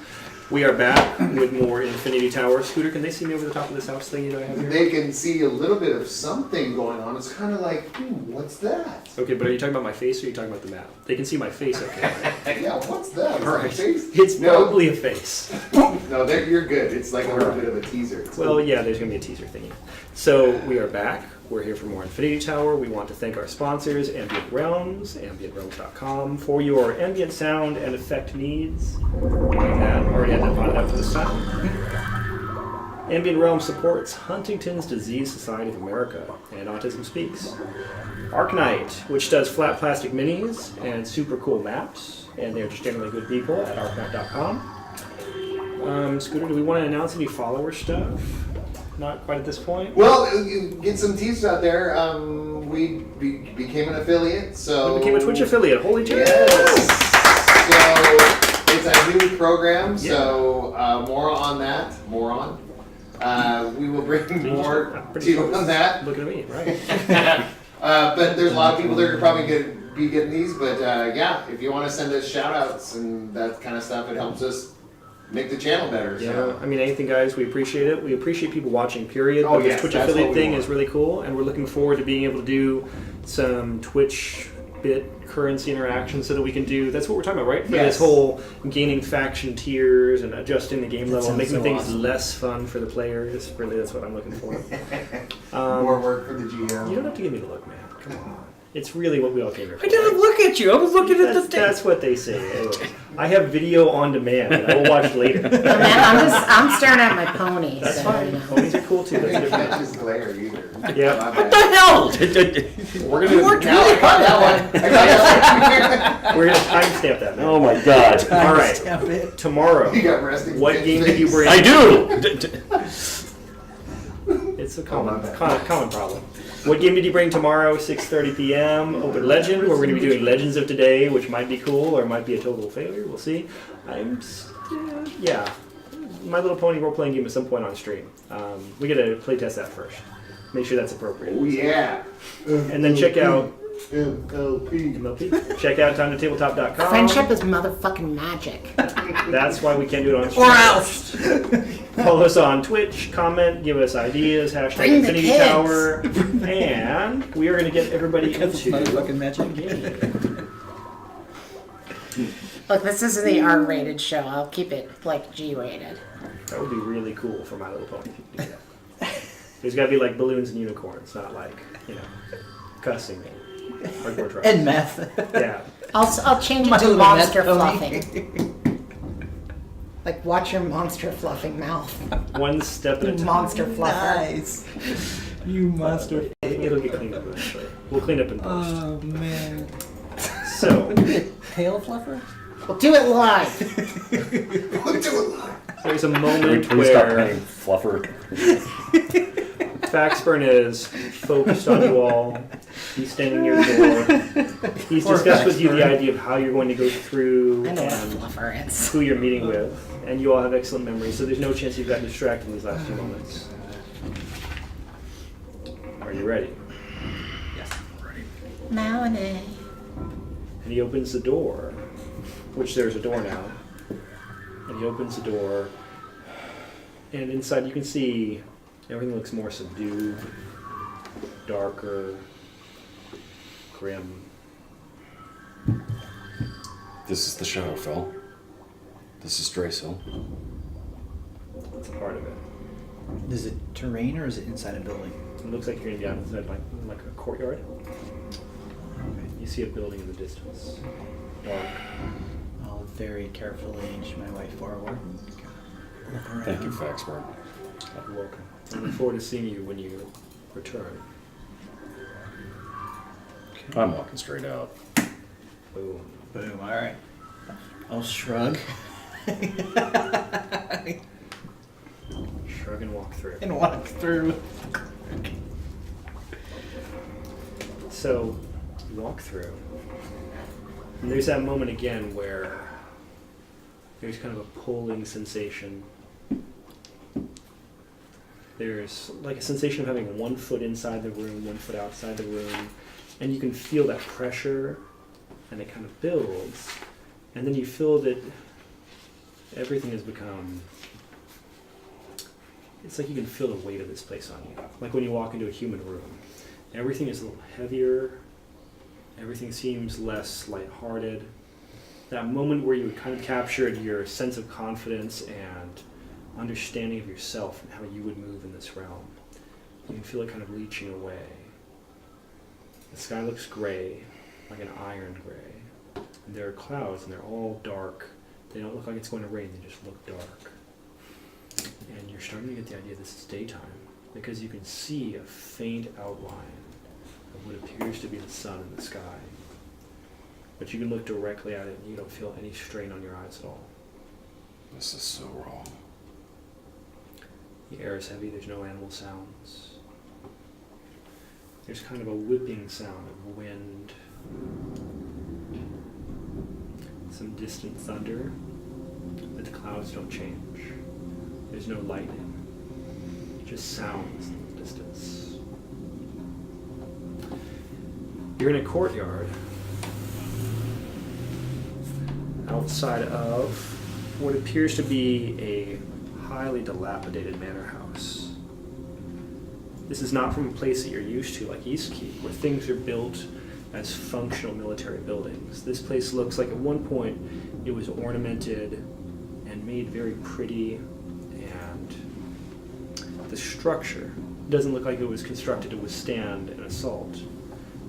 We are back with more Infinity Tower. Scooter, can they see me over the top of this house thingy that I have here? They can see a little bit of something going on. It's kind of like, what's that? Okay, but are you talking about my face or are you talking about the map? They can see my face, okay, right? Yeah, what's that? Is All that a right. face? It's No. probably a face. No, you're good. It's like a little bit of a teaser. It's Well, yeah, there's going to be a teaser thingy. So we are back. We're here for more Infinity Tower. We want to thank our sponsors, Ambient Realms, ambientrealms.com, for your ambient sound and effect needs. Already had that botted up for this time. Ambient Realms supports Huntington's Disease Society of America and Autism Speaks. Arknight, which does flat plastic minis and super cool maps, and they're just generally good people at arknight.com. Scooter, do we want to announce any follower stuff? Not quite at this point. Well, you get some teasers out there. We became an affiliate, so... We became a Twitch affiliate. Holy shit! Yes! So, it's a new program, so more on that. We will bring more to you on that. Looking at me, right? But there's a lot of people that are probably going to be getting these, but yeah, if you want to send us shout outs and that kind of stuff, it helps us make the channel better. Yeah, So. I mean, anything, guys, we appreciate it. We appreciate people watching, period. Oh, But this yes, Twitch that's affiliate what we thing want. is really cool, and we're looking forward to being able to do some Twitch bit currency interactions so that we can do, that's what we're talking about, right? For Yes. this whole gaining faction tiers and adjusting the game That level, sounds making so things awesome. less fun for the players. Really, that's what I'm looking for. More work for the GM. You don't have to give me the look, man. Come on. It's really what we all came here for. I didn't look at you. I was looking at the That's, thing. that's what they say. Anyways, I have video on demand that I will watch later. Man, I'm staring at my pony. That's so, fine. you know. Ponies are cool too. I That's didn't different. catch his glare either. Yeah. My What bad. the hell? We're You gonna worked Now I really got hard. that one. I got we're gonna timestamp that. Man. Oh my god. All right. Stamp it. Tomorrow. that. You got resting. What bitch game did you face. bring? I do! It's a Oh, my bad. common problem. What game did you bring tomorrow? 6:30 p.m. Open Legend. Where we're going to be doing Legends of Today, which might be cool or might be a total failure. We'll see. Yeah. My Little Pony role-playing game at some point on stream. We got to play test that first. Make sure that's appropriate. Oh yeah. And then check out MLP. MLP. Check out timetotabletop.com. Friendship is motherfucking magic. That's why we can't do it on stream. Or else. Follow us on Twitch, comment, give us ideas, hashtag Bring the Infinity kids. Tower, and we are going to get everybody Because it's into motherfucking magic. game. Look, this isn't the R-rated show. I'll keep it like G-rated. That would be really cool for My Little Pony if you could do that. There's got to be like balloons and unicorns, not like, cussing. Hardcore drugs. And meth. Yeah. I'll change it My to little monster meth fluffing. pony. Like, watch your monster fluffing mouth. One step at a time. Monster fluffer. Nice. You monster. It'll get cleaned up eventually. We'll clean up in post. Oh man. So, Tail fluffer? We'll do it live. We'll do it live. there's a Can we moment please stop where paying Fluffer? Faxburn is focused on you all. He's standing near the door. He's Poor discussed with you the Faxburn. idea of how you're going to go through I know what a and fluffer is. who you're meeting with, and you all have excellent memories, so there's no chance you've gotten distracted in these last few moments. Are you ready? Melanie. And he opens the door, which there's a door now. And he opens the door, and inside you can see everything looks more subdued, darker, grim. This is the Shadowfell. This is Draco. That's a part of it. Is it terrain or is it inside a building? It looks like you're going to be out inside like a courtyard. You see a building in the distance. Dark. I'll very carefully inch my way forward. Look around. Thank you, Faxburn. You're welcome. I look forward to seeing you when you return. I'm walking straight out. Boom. Boom. All right. I'll shrug Shrug and walk through. and walk through. So, you walk through. And there's that moment again where there's kind of a pulling sensation. There's like a sensation of having 1 foot inside the room, 1 foot outside the room. And you can feel that pressure, and it kind of builds. And then you feel that everything has become... It's like you can feel the weight of this place on you. Like when you walk into a human room. Everything is a little heavier. Everything seems less lighthearted. That moment where you kind of captured your sense of confidence and understanding of yourself and how you would move in this realm. You can feel it kind of leaching away. The sky looks gray, like an iron gray. And there are clouds, and they're all dark. They don't look like it's going to rain, they just look dark. And you're starting to get the idea this is daytime, because you can see a faint outline of what appears to be the sun in the sky. But you can look directly at it, and you don't feel any strain on your eyes at all. This is so wrong. The air is heavy, there's no animal sounds. There's kind of a whipping sound of wind. Some distant thunder, but the clouds don't change. There's no lightning, just sounds in the distance. You're in a courtyard outside of what appears to be a highly dilapidated manor house. This is not from a place that you're used to, like Eastkeep, where things are built as functional military buildings. This place looks like at one point it was ornamented and made very pretty, and the structure doesn't look like it was constructed to withstand an assault.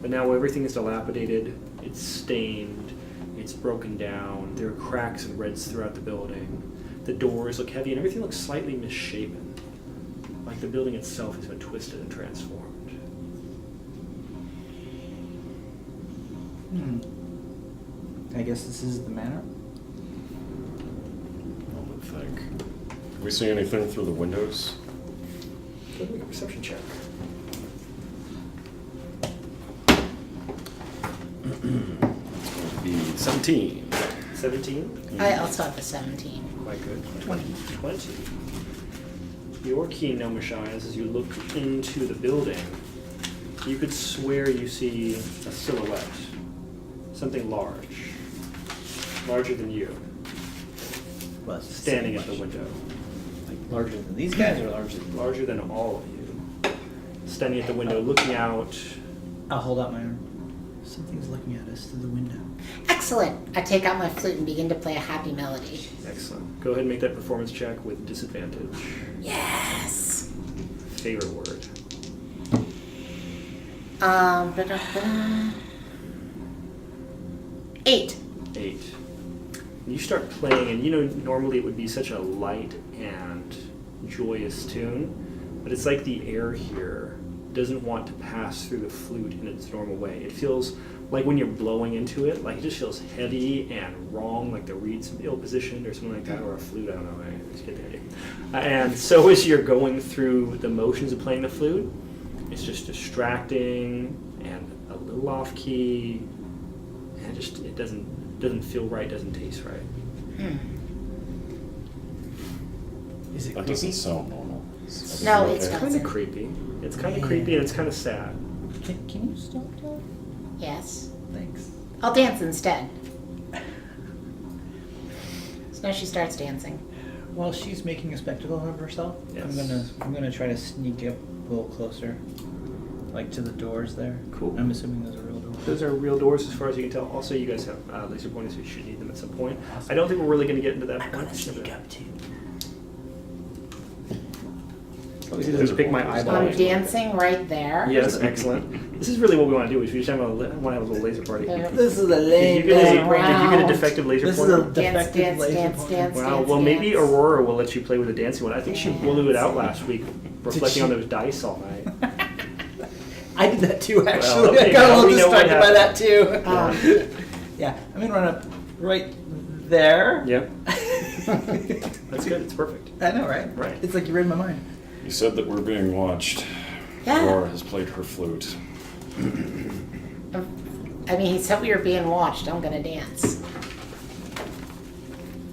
But now everything is dilapidated, it's stained, it's broken down, there are cracks and rents throughout the building. The doors look heavy and everything looks slightly misshapen, like the building itself has been twisted and transformed. I guess this is the manor. I would think. Can we see anything through the windows? Go make a perception check. Be 17. 17? I also have a 17. Quite good. 20. 20. Your key, Nomashai, as you look into the building, you could swear you see a silhouette. Something large. Larger than you. Well, it's the Standing same at the much. window. Like larger than these guys, or larger than? Larger than all of you. Standing at the window, looking out. I'll hold out my arm. Something's looking at us through the window. Excellent. I take out my flute and begin to play a happy melody. Excellent. Go ahead and make that performance check with disadvantage. Yes. Favorite word. Da-da-da. 8. 8. You start playing, and you know normally it would be such a light and joyous tune, but it's like the air here doesn't want to pass through the flute in its normal way. It feels like when you're blowing into it, like it just feels heavy and wrong, like the reed's ill positioned or something like that, or a flute, I don't know, I just get the idea. And so as you're going through the motions of playing the flute, it's just distracting and a little off key, and it doesn't feel right, doesn't taste right. Is it That creepy? doesn't sound normal. No, it's It's not. kind of creepy. It's kind of creepy and it's kind of sad. Can you stop that? Yes. Thanks. I'll dance instead. So now she starts dancing. While she's making a spectacle of herself, Yes. I'm gonna try to sneak up a little closer, like to the doors there. Cool. I'm assuming those are real doors. Those are real doors as far as you can tell. Also, you guys have laser pointers, so you should need them at some point. I don't think we're really going to get into that point. too. Obviously, doesn't pick my eyeball. I'm dancing right there. Yes, excellent. This is really what we want to do. Is we just want to have a little laser party. This is a Did lame. you get a, Wow. did you get a defective laser This is pointer? a defective Dance, laser dance, pointer. dance, Wow. dance, Well, maybe dance. Aurora will let you play with the dancing one. I think she blew it out last week, reflecting on she? those dice all night. I did that too, actually. okay, I got a now little we know what distracted by that happened. too. Yeah, I'm gonna run up right there. Yep. That's good. It's perfect. I know, right? Right. It's like you read my mind. You said that we're being watched. Yeah. Aurora has played her flute. I mean, he said we were being watched. I'm gonna dance.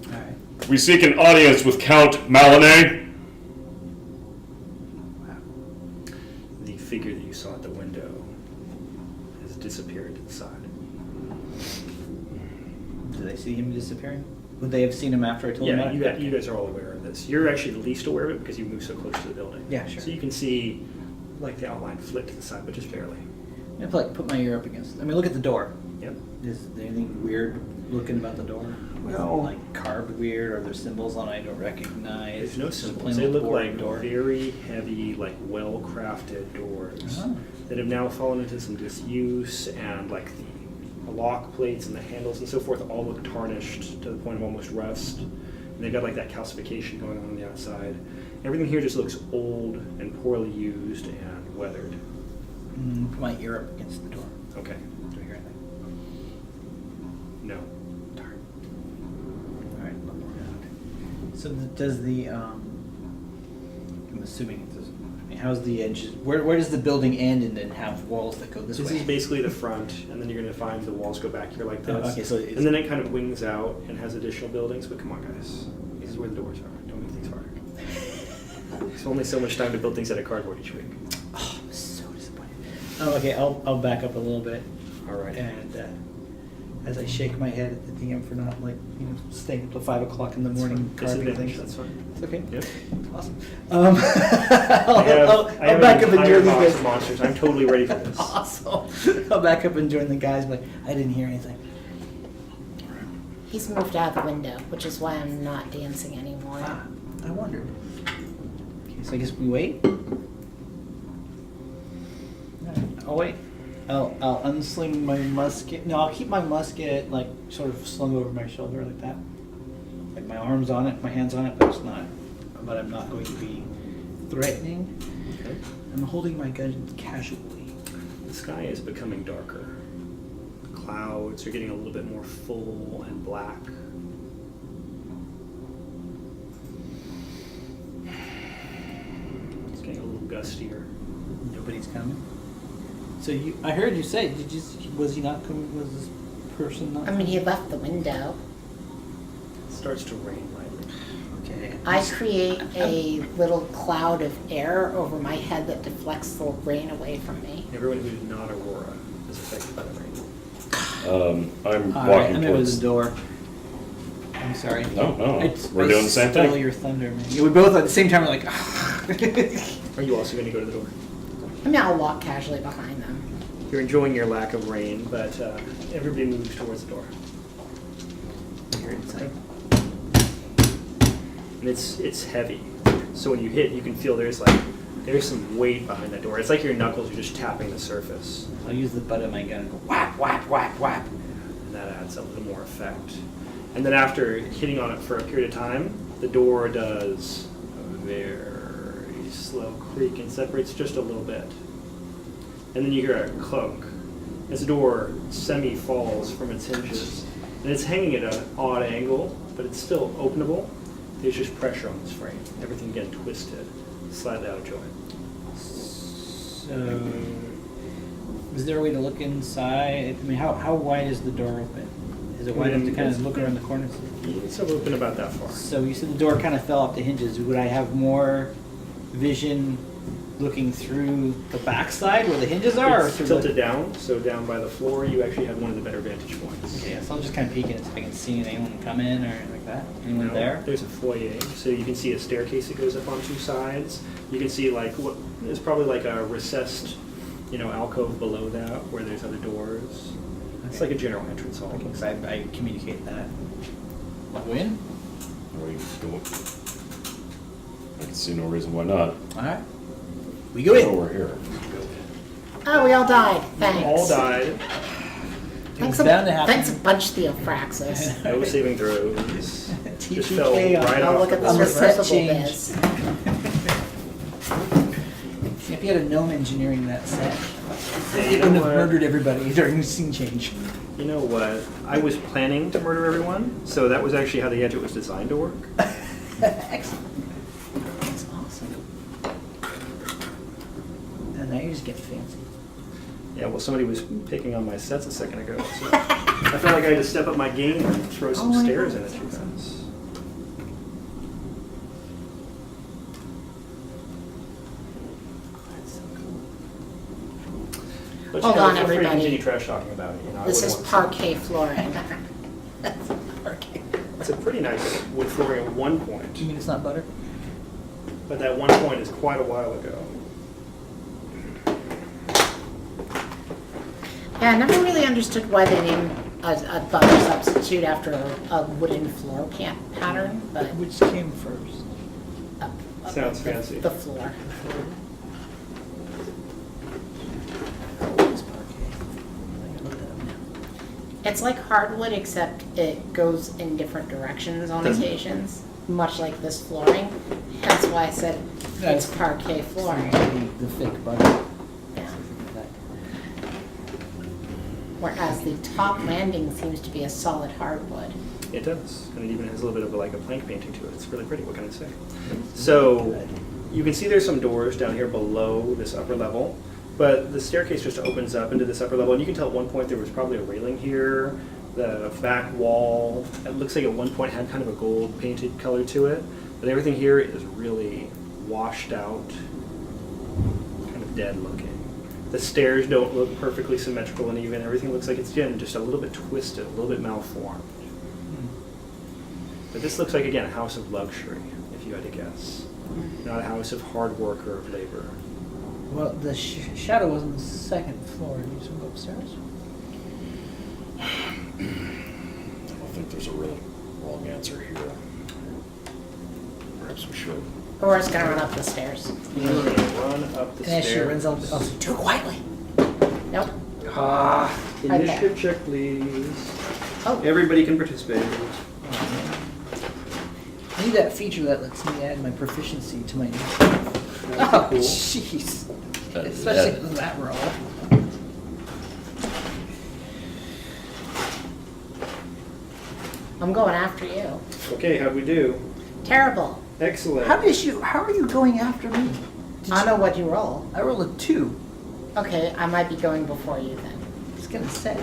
All right. We seek an audience with Count Malinay. The figure that you saw at the window has disappeared to the side. Did they see him disappearing? Would they have seen him after I told them Yeah, about it? you guys are all aware of this. You're actually the least aware of it because you move so close to the building. Yeah, sure. So you can see, like, the outline flit to the side, but just barely. I have to like put my ear up against. I mean, look at the door. Yep. Is there anything weird looking about the door? Well- like carved weird, or there's symbols on it I don't recognize. There's no Just a symbols. plain They old look boring like door. very heavy, like well-crafted doors Oh. that have now fallen into some disuse, and like the lock plates and the handles and so forth all look tarnished to the point of almost rust. And they've got like that calcification going on the outside. Everything here just looks old and poorly used and weathered. Put my ear up against the door. Okay. Do I hear anything? No. Darn. All right, look around. So does the I'm assuming it does. I mean, how's the edges? Where does the building end and then have walls that go this This way? is basically the front, and then you're going to find the walls go back here like this. Oh, okay, so it's- and then it kind of wings out and has additional buildings. But come on, guys, this is where the doors are. Don't make things harder. There's only so much time to build things out of cardboard each week. Oh, I'm so disappointed. Oh, okay. I'll back up a little bit All right. and as I shake my head at the DM for not staying up till 5 o'clock in the morning carving Disadvantage, things. that's fine. It's okay. Yep. Awesome. I I'll have back an up and entire join the box guys. of monsters. I'm totally ready for this. Awesome. I'll back up and join the guys. Like I didn't hear anything. He's moved out the window, which is why I'm not dancing anymore. Ah, I wondered. Okay, so I guess we wait. Alright, I'll wait. I'll unsling my musket. No, I'll keep my musket like sort of slung over my shoulder like that. Like my arms on it, my hands on it, but it's not. But I'm not going to be threatening. Okay. I'm holding my gun casually. The sky is becoming darker. The clouds are getting a little bit more full and black. It's getting a little gustier. Nobody's coming. So I heard you say. Was he not coming? Was this person not? I mean, he left the window. It starts to rain lightly. Okay. I create a little cloud of air over my head that deflects the rain away from me. Everyone who's not Aurora is affected by the rain. I'm All right, walking I'm over towards the door. I'm sorry. No, no, I we're doing the same stole thing. your thunder, man. Yeah, we both at the same time were like. Are you also going to go to the door? I mean, I'll walk casually behind them. You're enjoying your lack of rain, but everybody moves towards the door. You're inside. And it's heavy. So when you hit, you can feel there's some weight behind that door. It's like your knuckles are just tapping the surface. I'll use the butt of my gun and go whap, whap, whap, whap. And that adds a little more effect. And then after hitting on it for a period of time, the door does a very slow creak and separates just a little bit. And then you hear a clunk as the door semi-falls from its hinges. And it's hanging at an odd angle, but it's still openable. There's just pressure on this frame. Everything getting twisted, slightly out of joint. So, is there a way to look inside? I mean, how wide is the door open? Is it wide enough to kind of look around the corners? It's open about that far. So you said the door kind of fell off the hinges. Would I have more vision looking through the backside where the hinges are? It's or through tilted down, so down by the floor, you actually have one of the better vantage points. Okay, so I'm just kind of peeking if I can see anyone come in or anything like that. Anyone No, there? There's a foyer, so you can see a staircase that goes up on two sides. You can see like what is probably like a recessed, alcove below that where there's other doors. It's like a general entrance hall. Okay, so I communicate that. I'll go in. We go. I can see no reason why not. All right. We go Oh, in. we're here. Oh, we all died. Thanks. All died. Thanks It's bound to happen. Thanks a bunch, Theophraxis. No saving throws. Just fell TPK on- right Oh, off look at the this on the surface. set reversible change. biz. See, if you had a gnome engineering that set, Yeah, he you know wouldn't have what? murdered everybody during scene change. You know what? I was planning to murder everyone, so that was actually how the gadget was designed to work. Excellent. That's awesome. And now you just get fancy. Yeah, well, somebody was picking on my sets a second ago, so I felt like I had to step up my game and throw some Oh my stairs God, in at you that's guys. That's so cool. But Hold you know, on, feel free to everybody. continue trash talking about it. I This wouldn't is want to- parquet flooring. Okay. It's a pretty nice wood flooring at one point, You mean it's not butter? but that one point is quite a while ago. Yeah, I never really understood why they named a butter substitute after a wooden floor pattern, but Which came first? Sounds fancy. the floor. It's parquet. I gotta look that up now. It's like hardwood, except it goes in different directions on Doesn't- occasions, much like this flooring. That's why I said it's parquet flooring. The thick butter. Yeah. Whereas the top landing seems to be a solid hardwood. It does, and it even has a little bit of like a plank painting to it. It's really pretty. What can I say? So you can see there's some doors down here below this upper level, but the staircase just opens up into this upper level, and you can tell at one point there was probably a railing here. The back wall, it looks like at one point had kind of a gold painted color to it, but everything here is really washed out, kind of dead looking. The stairs don't look perfectly symmetrical and even. Everything looks like it's again just a little bit twisted, a little bit malformed. But this looks like, again, a house of luxury, if you had to guess. Not a house of hard work or of labor. Well, the shadow was on the second floor. Do you just want to go upstairs? I don't think there's a real wrong answer here. Perhaps we should. Or it's gonna run up the stairs. You're going to run up the And as she stairs. runs up, oh, Do it quietly. Nope. Initiative there. check, please. Oh, Everybody can participate. I need that feature that lets me add my proficiency to my initiative. Oh, Cool. jeez. That- Especially that- with that roll. I'm going after you. Okay, how'd we do? Terrible. Excellent. How are you going after me? I know what you roll. I rolled a 2. Okay, I might be going before you then. I was gonna say.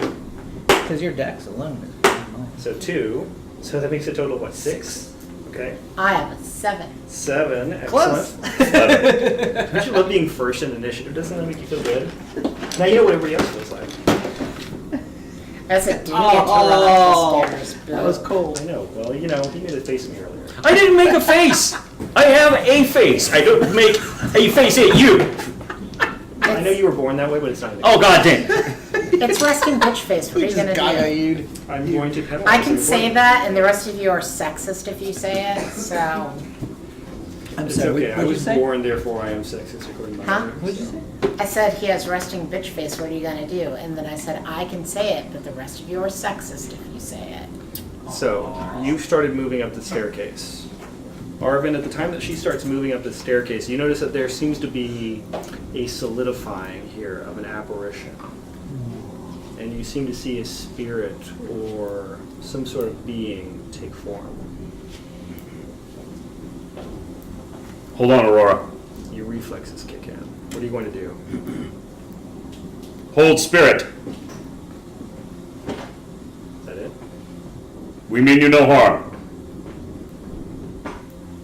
Because your dex alone is mine. So 2. So that makes a total of what, 6? Okay. I have a 7. 7. Excellent. Close. Don't you love being first in initiative? Doesn't that make you feel good? Now you know what everybody else feels like. I said, do you get to run up the stairs? That was cold. I know. Well, you know, he made a face at me earlier. I didn't make a face! I have a face! I don't make a face at you! I know you were born that way, but it's not. Oh, god damn! It's resting bitch face. What are you gonna do? I'm going to penalize I can you. say that, and the rest of you are sexist if you say it. So, I'm It's sorry, okay. I what'd you was say? born, therefore I am sexist according to my Huh? rules. What'd you say? I said he has resting bitch face. What are you gonna do? And then I said I can say it, but the rest of you are sexist if you say it. So, you started moving up the staircase. Arvin, at the time that she starts moving up the staircase, you notice that there seems to be a solidifying here of an apparition. And you seem to see a spirit or some sort of being take form. Hold on, Aurora. Your reflexes kick in. What are you going to do? Hold spirit. Is that it? We mean you no harm.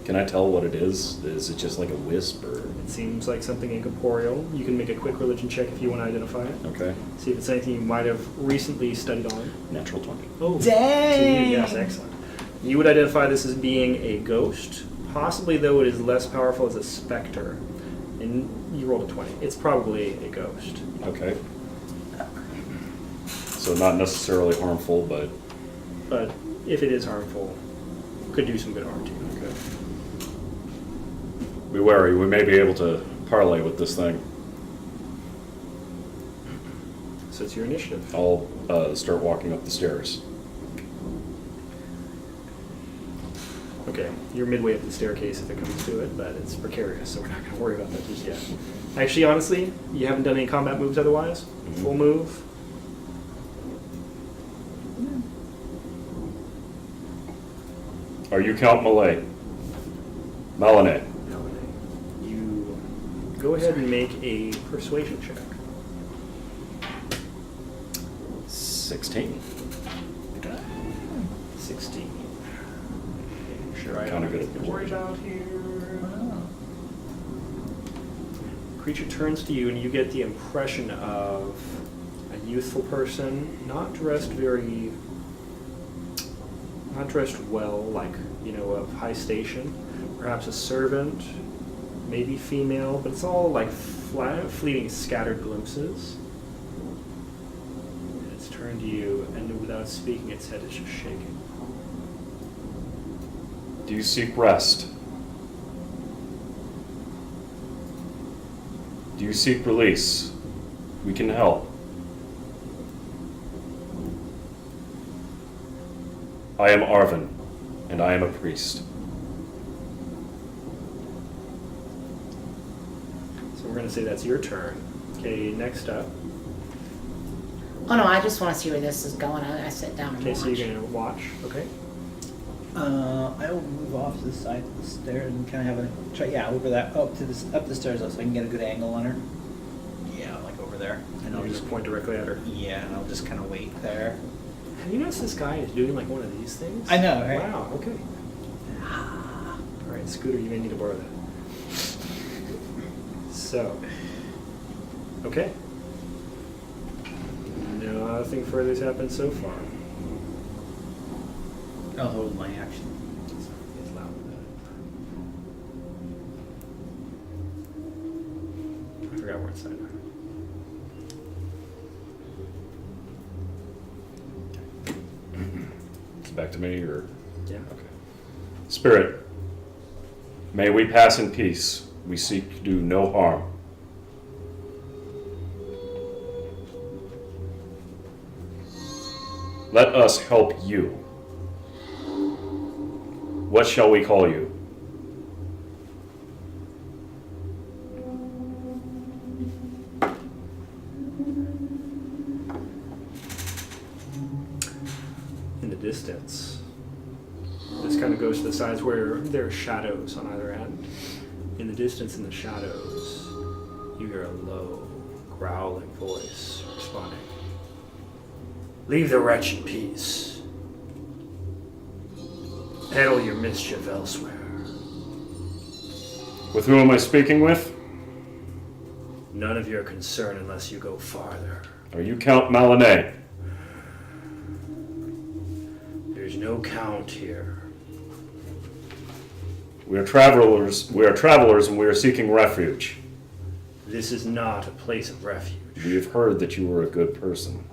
Can I tell what it is? Is it just like a wisp or? It seems like something incorporeal. You can make a quick religion check if you want to identify it. Okay. See if it's anything you might have recently studied on. Natural 20. Oh, Dang! Yes, excellent. You would identify this as being a ghost, possibly though it is less powerful as a specter. And you rolled a 20. It's probably a ghost. Okay. So not necessarily harmful, but But if it is harmful, could do some good harm to you. okay. Be wary. We may be able to parlay with this thing. So it's your initiative. I'll start walking up the stairs. Okay, you're midway up the staircase if it comes to it, but it's precarious, so we're not going to worry about that just yet. Actually, honestly, you haven't done any combat moves otherwise? Full move? Are you Count Malay? Melanie. You go ahead and make a persuasion check. 16. 16. Making sure I Kinda don't good have at anything to worry about here. Wow. Creature turns to you and you get the impression of a youthful person, not dressed well, like, you know, of high station. Perhaps a servant, maybe female, but it's all like fleeting, scattered glimpses. And it's turned to you, and without speaking, its head is just shaking. Do you seek rest? Do you seek release? We can help. I am Arvin, and I am a priest. So we're going to say that's your turn. Okay, next up. Oh no, I just want to see where this is going. I sit down and Okay, watch. so you're going to watch. Okay. I will move off to the side of the stairs and kind of have a try. Yeah, over that up the stairs so I can get a good angle on her. Yeah, like over there. And I'll just point directly at her. Yeah, and I'll just kind of wait there. Have you noticed this guy is doing like one of these things? I know, right? Wow, okay. All right, Scooter, you may need to borrow that. So, okay. Nothing further has happened so far. I'll hold my action. It's loud. I forgot we're inside now. It's back to me, or Yeah. okay. Spirit, may we pass in peace. We seek to do no harm. Let us help you. What shall we call you? In the distance, this kind of goes to the sides where there are shadows on either end. In the distance, in the shadows, you hear a low, growling voice responding. Leave the wretch in peace. Peddle your mischief elsewhere. With whom am I speaking with? None of your concern unless you go farther. Are you Count Malinay? There's no count here. We are travelers. We are travelers, and we are seeking refuge. This is not a place of refuge. We have heard that you were a good person.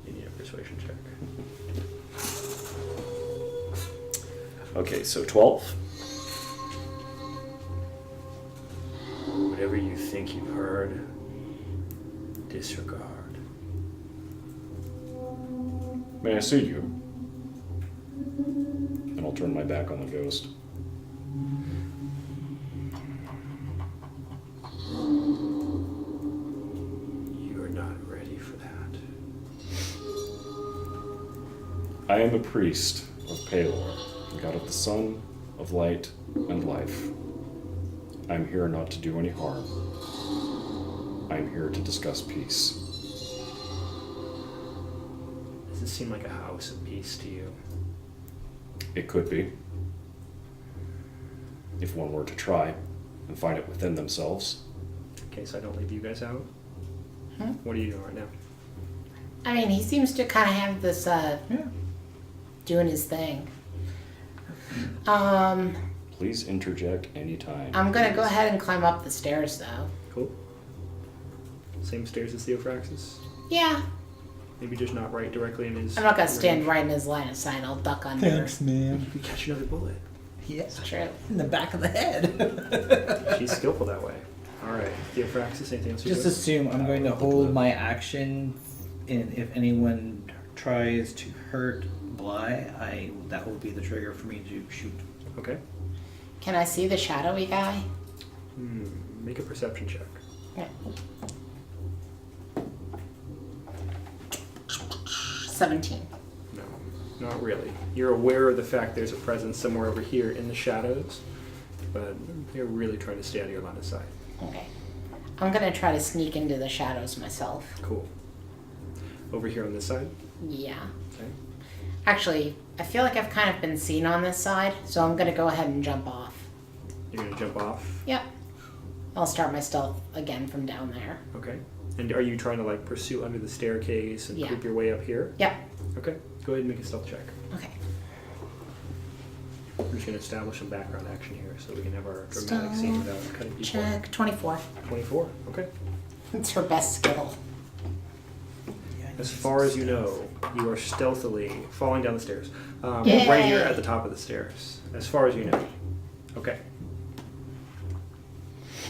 You need a persuasion check. Okay, so 12. Whatever you think you've heard, disregard. May I see you? And I'll turn my back on the ghost. You are not ready for that. I am a priest of Pelor, god of the sun, of light, and life. I am here not to do any harm. I am here to discuss peace. Does this seem like a house of peace to you? It could be, if one were to try and find it within themselves. In case I don't leave you guys out. What are you doing right now? I mean, he seems to kind of have this, doing his thing. Please interject anytime. I'm gonna go ahead and climb up the stairs, though. Cool. Same stairs as Theophraxis? Yeah, Maybe just not right directly in his... I'm not gonna stand range. right in his line of sight. I'll duck under. man. You catch another bullet. Yeah, It's true. in the back of the head. She's skillful that way. Alright, Theophraxis, anything else you Just do? assume I'm going to hold my action, and if anyone tries to hurt Bly, that will be the trigger for me to shoot. Okay. Can I see the shadowy guy? Make a perception check. Yeah. 17. No, not really. You're aware of the fact there's a presence somewhere over here in the shadows, but you're really trying to stay out of your line of sight. Okay. I'm gonna try to sneak into the shadows myself. Cool. Over here on this side? Yeah. Okay. Actually, I feel like I've kind of been seen on this side, so I'm gonna go ahead and jump off. You're gonna jump off? Yep. I'll start my stealth again from down there. Okay. And are you trying to like pursue under the staircase and Yeah. creep your way up here? Yep. Okay. Go ahead and make a stealth check. Okay. I'm just gonna establish some background action here so we can have our dramatic scene without cutting people. Check 24. 24. Okay. It's her best skill. As far as you know, you are stealthily falling down the stairs. Yay. Right here at the top of the stairs. As far as you know. Okay.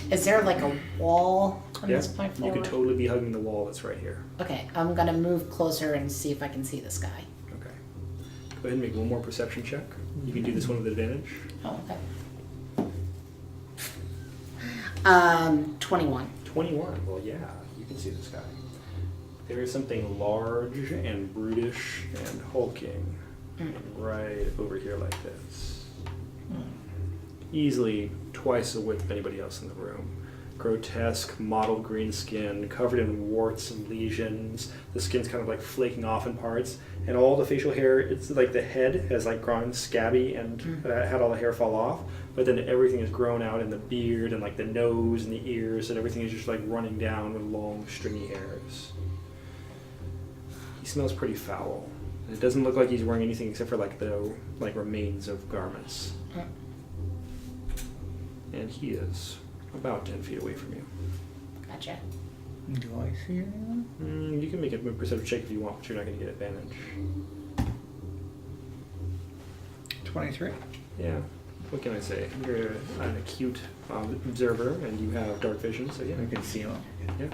Is there like a wall on Yeah. this point You forward? could totally be hugging the wall that's right here. Okay, I'm gonna move closer and see if I can see this guy. Okay. Go ahead and make one more perception check. You can do this one with advantage. Oh, okay. 21. 21. Well, yeah, you can see this guy. There is something large and brutish and hulking right over here like this. Easily twice the width of anybody else in the room. Grotesque, mottled green skin, covered in warts and lesions. The skin's kind of like flaking off in parts. And all the facial hair, it's like the head has like grown scabby and had all the hair fall off. But then everything is grown out in the beard and like the nose and the ears, and everything is just like running down with long stringy hairs. He smells pretty foul. And it doesn't look like he's wearing anything except for like the remains of garments. And he is about 10 feet away from you. Gotcha. Do I see anyone? You can make a perception check if you want, but you're not going to get advantage. 23. Yeah. What can I say? You're an acute observer, and you have dark vision, so yeah. I can see him. Yeah.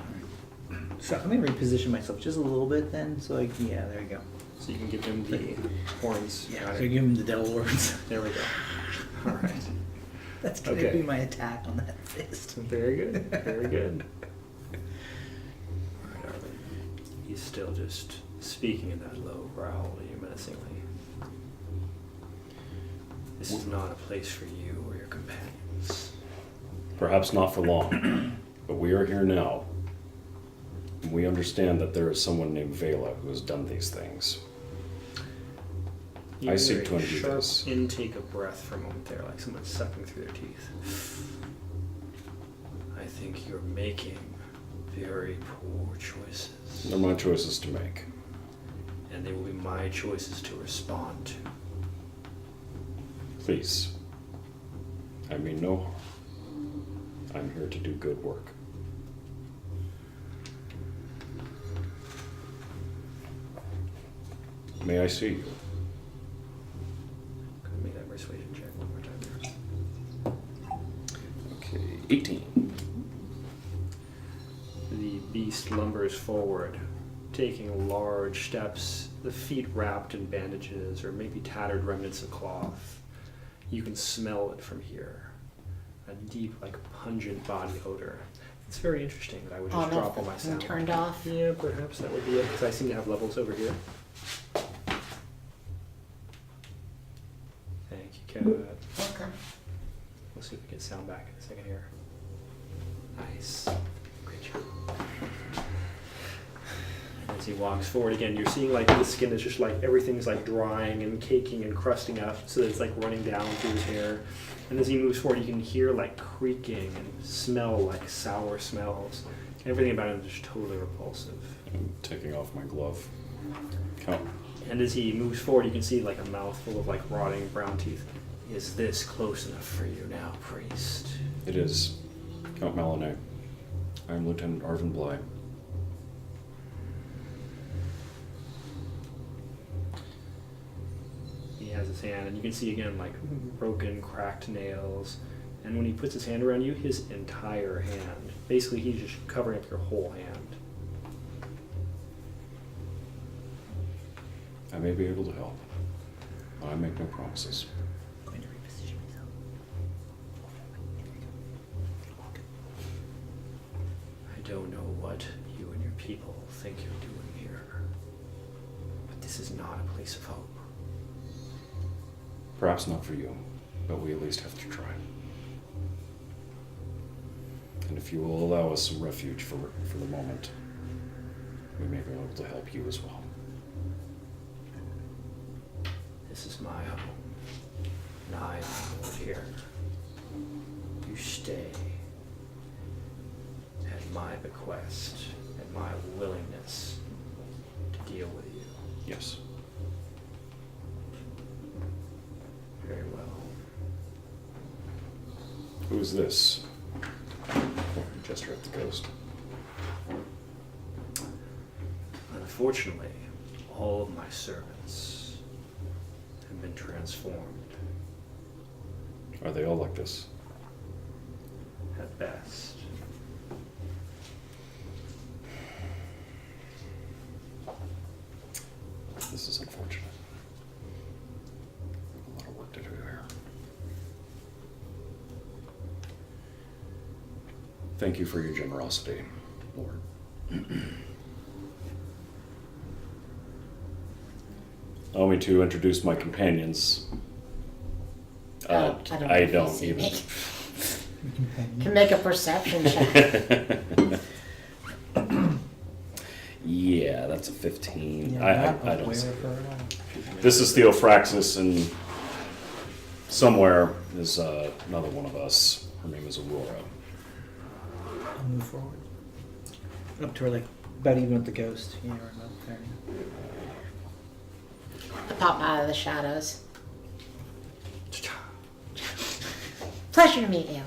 So I'm gonna reposition myself just a little bit then, so like, yeah, there you go. So you can give him the horns. Yeah, Got so it. give him the devil words. There we go. All right. That's gonna Okay. be my attack on that fist. Very good. Very good. All right, Arvin. He's still just speaking in that low growl to you menacingly. This is not a place for you or your companions. Perhaps not for long, but we are here now. And we understand that there is someone named Vela who has done these things. You I seek hear to a undo sharp this. intake of breath for a moment there, like someone sucking through their teeth. I think you're making very poor choices. They're my choices to make. And they will be my choices to respond to. Please. I mean no harm. I'm here to do good work. May I see you? Could we make that persuasion check one more time? Okay, 18. The beast lumbers forward, taking large steps, the feet wrapped in bandages or maybe tattered remnants of cloth. You can smell it from here. A deep, like pungent body odor. It's very interesting that I would just On drop off all my and sound. turned off. Yeah, perhaps that would be it, because I seem to have levels over here. Thank you, Kat. Okay. We'll see if we get sound back in a second here. Nice. Great job. As he walks forward again, you're seeing like the skin is just like everything's like drying and caking and crusting up, so that it's like running down through his hair. And as he moves forward, you can hear like creaking and smell like sour smells. Everything about him is just totally repulsive. I'm taking off my glove. Count. And as he moves forward, you can see like a mouth full of like rotting brown teeth. Is this close enough for you now, priest? It is. Count Maloney. I am Lieutenant Arvin Bly. He has his hand, and you can see again like broken, cracked nails. And when he puts his hand around you, his entire hand. Basically, he's just covering up your whole hand. I may be able to help. I make no promises. I'm going to reposition myself. I don't know what you and your people think you're doing here, but this is not a place of hope. Perhaps not for you, but we at least have to try. And if you will allow us some refuge for the moment, we may be able to help you as well. This is my home, and I am the Lord here. You stay at my bequest and my willingness to deal with you. Yes. Very well. Who's this? Gesture at the ghost. Unfortunately, all of my servants have been transformed Are they all like this? at best. This is unfortunate. A lot of work to do here. Thank you for your generosity, Lord. Allow me to introduce my companions. I don't know I if you don't see even. me. Can make a perception check. Yeah, that's a 15. Yeah, I not don't aware see. of her at all. This is Theophraxis, and somewhere is another one of us. Her name is Aurora. I'll move forward. Up to her, like, But even with the ghost, you never know. There. Pop out of the shadows. Pleasure to meet you.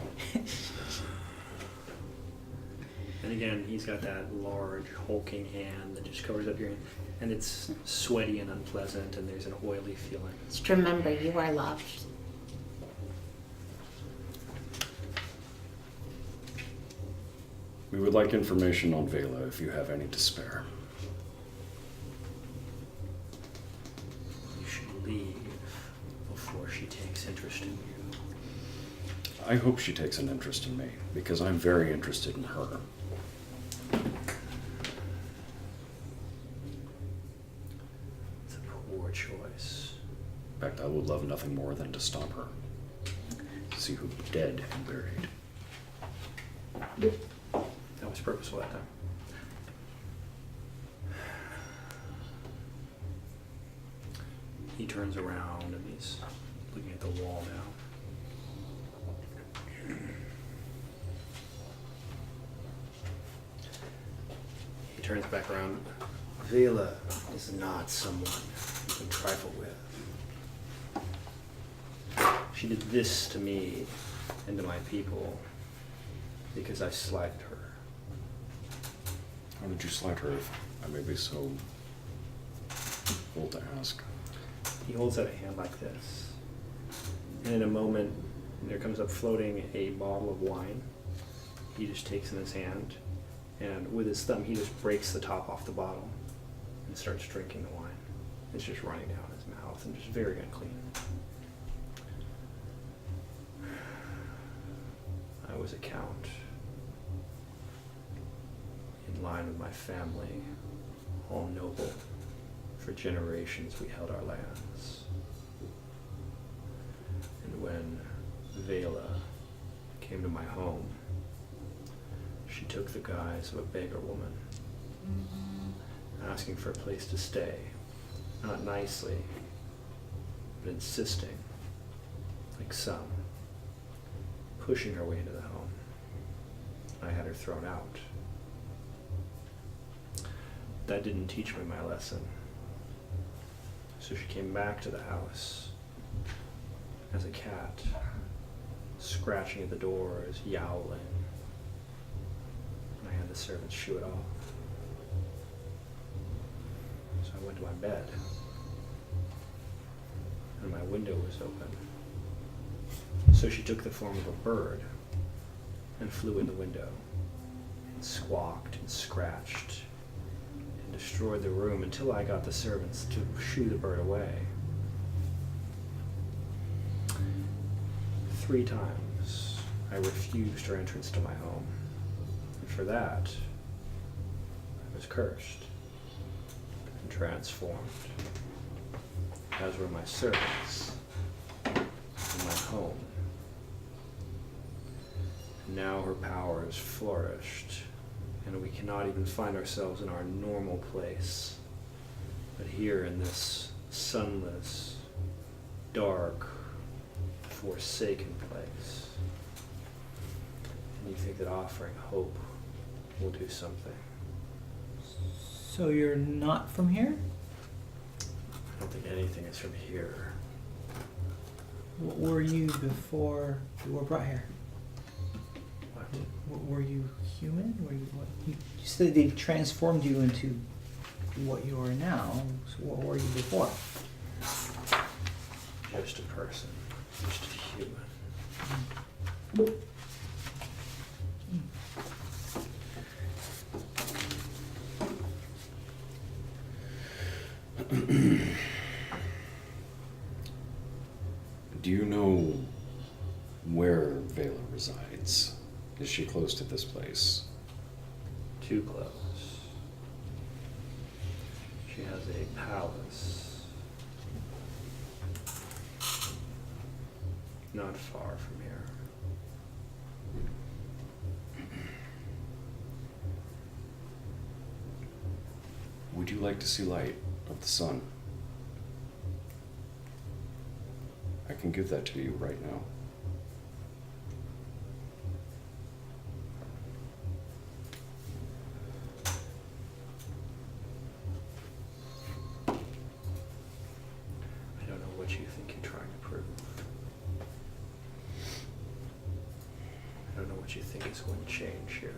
And again, he's got that large, hulking hand that just covers up your hand. And it's sweaty and unpleasant, and there's an oily feeling. Just remember, you are loved. We would like information on Vela if you have any to spare. You should leave before she takes interest in you. I hope she takes an interest in me, because I'm very interested in her. It's a poor choice. In fact, I would love nothing more than to stop her. See who dead and buried. That was purposeful that time. He turns around and he's looking at the wall now. He turns back around. Vela is not someone you can trifle with. She did this to me and to my people because I slighted her. How did you slight her, if I may be so bold to ask? He holds out a hand like this. And in a moment, there comes up floating a bottle of wine. He just takes in his hand, and with his thumb, he just breaks the top off the bottle and starts drinking the wine. It's just running down his mouth and just very unclean. I was a count. In line with my family, all noble. For generations we held our lands. And when Vela came to my home, she took the guise of a beggar woman, asking for a place to stay, not nicely, but insisting, like some, pushing her way into the home. I had her thrown out. That didn't teach me my lesson. So she came back to the house as a cat, scratching at the doors, yowling. And I had the servants shoo it off. So I went to my bed, and my window was open. So she took the form of a bird and flew in the window, and squawked and scratched, and destroyed the room until I got the servants to shoo the bird away. 3 times I refused her entrance to my home, and for that I was cursed and transformed, as were my servants and my home. And now her power has flourished, and we cannot even find ourselves in our normal place, but here in this sunless, dark, forsaken place. And you think that offering hope will do something. So you're not from here? I don't think anything is from here. What were you before you were brought here? What? Were you human? Were you what? You said they transformed you into what you are now. So what were you before? Just a person. Just a human. Do you know where Vela resides? Is she close to this place? Too close. She has a palace not far from here. Would you like to see light of the sun? I can give that to you right now. what you think is going to change here.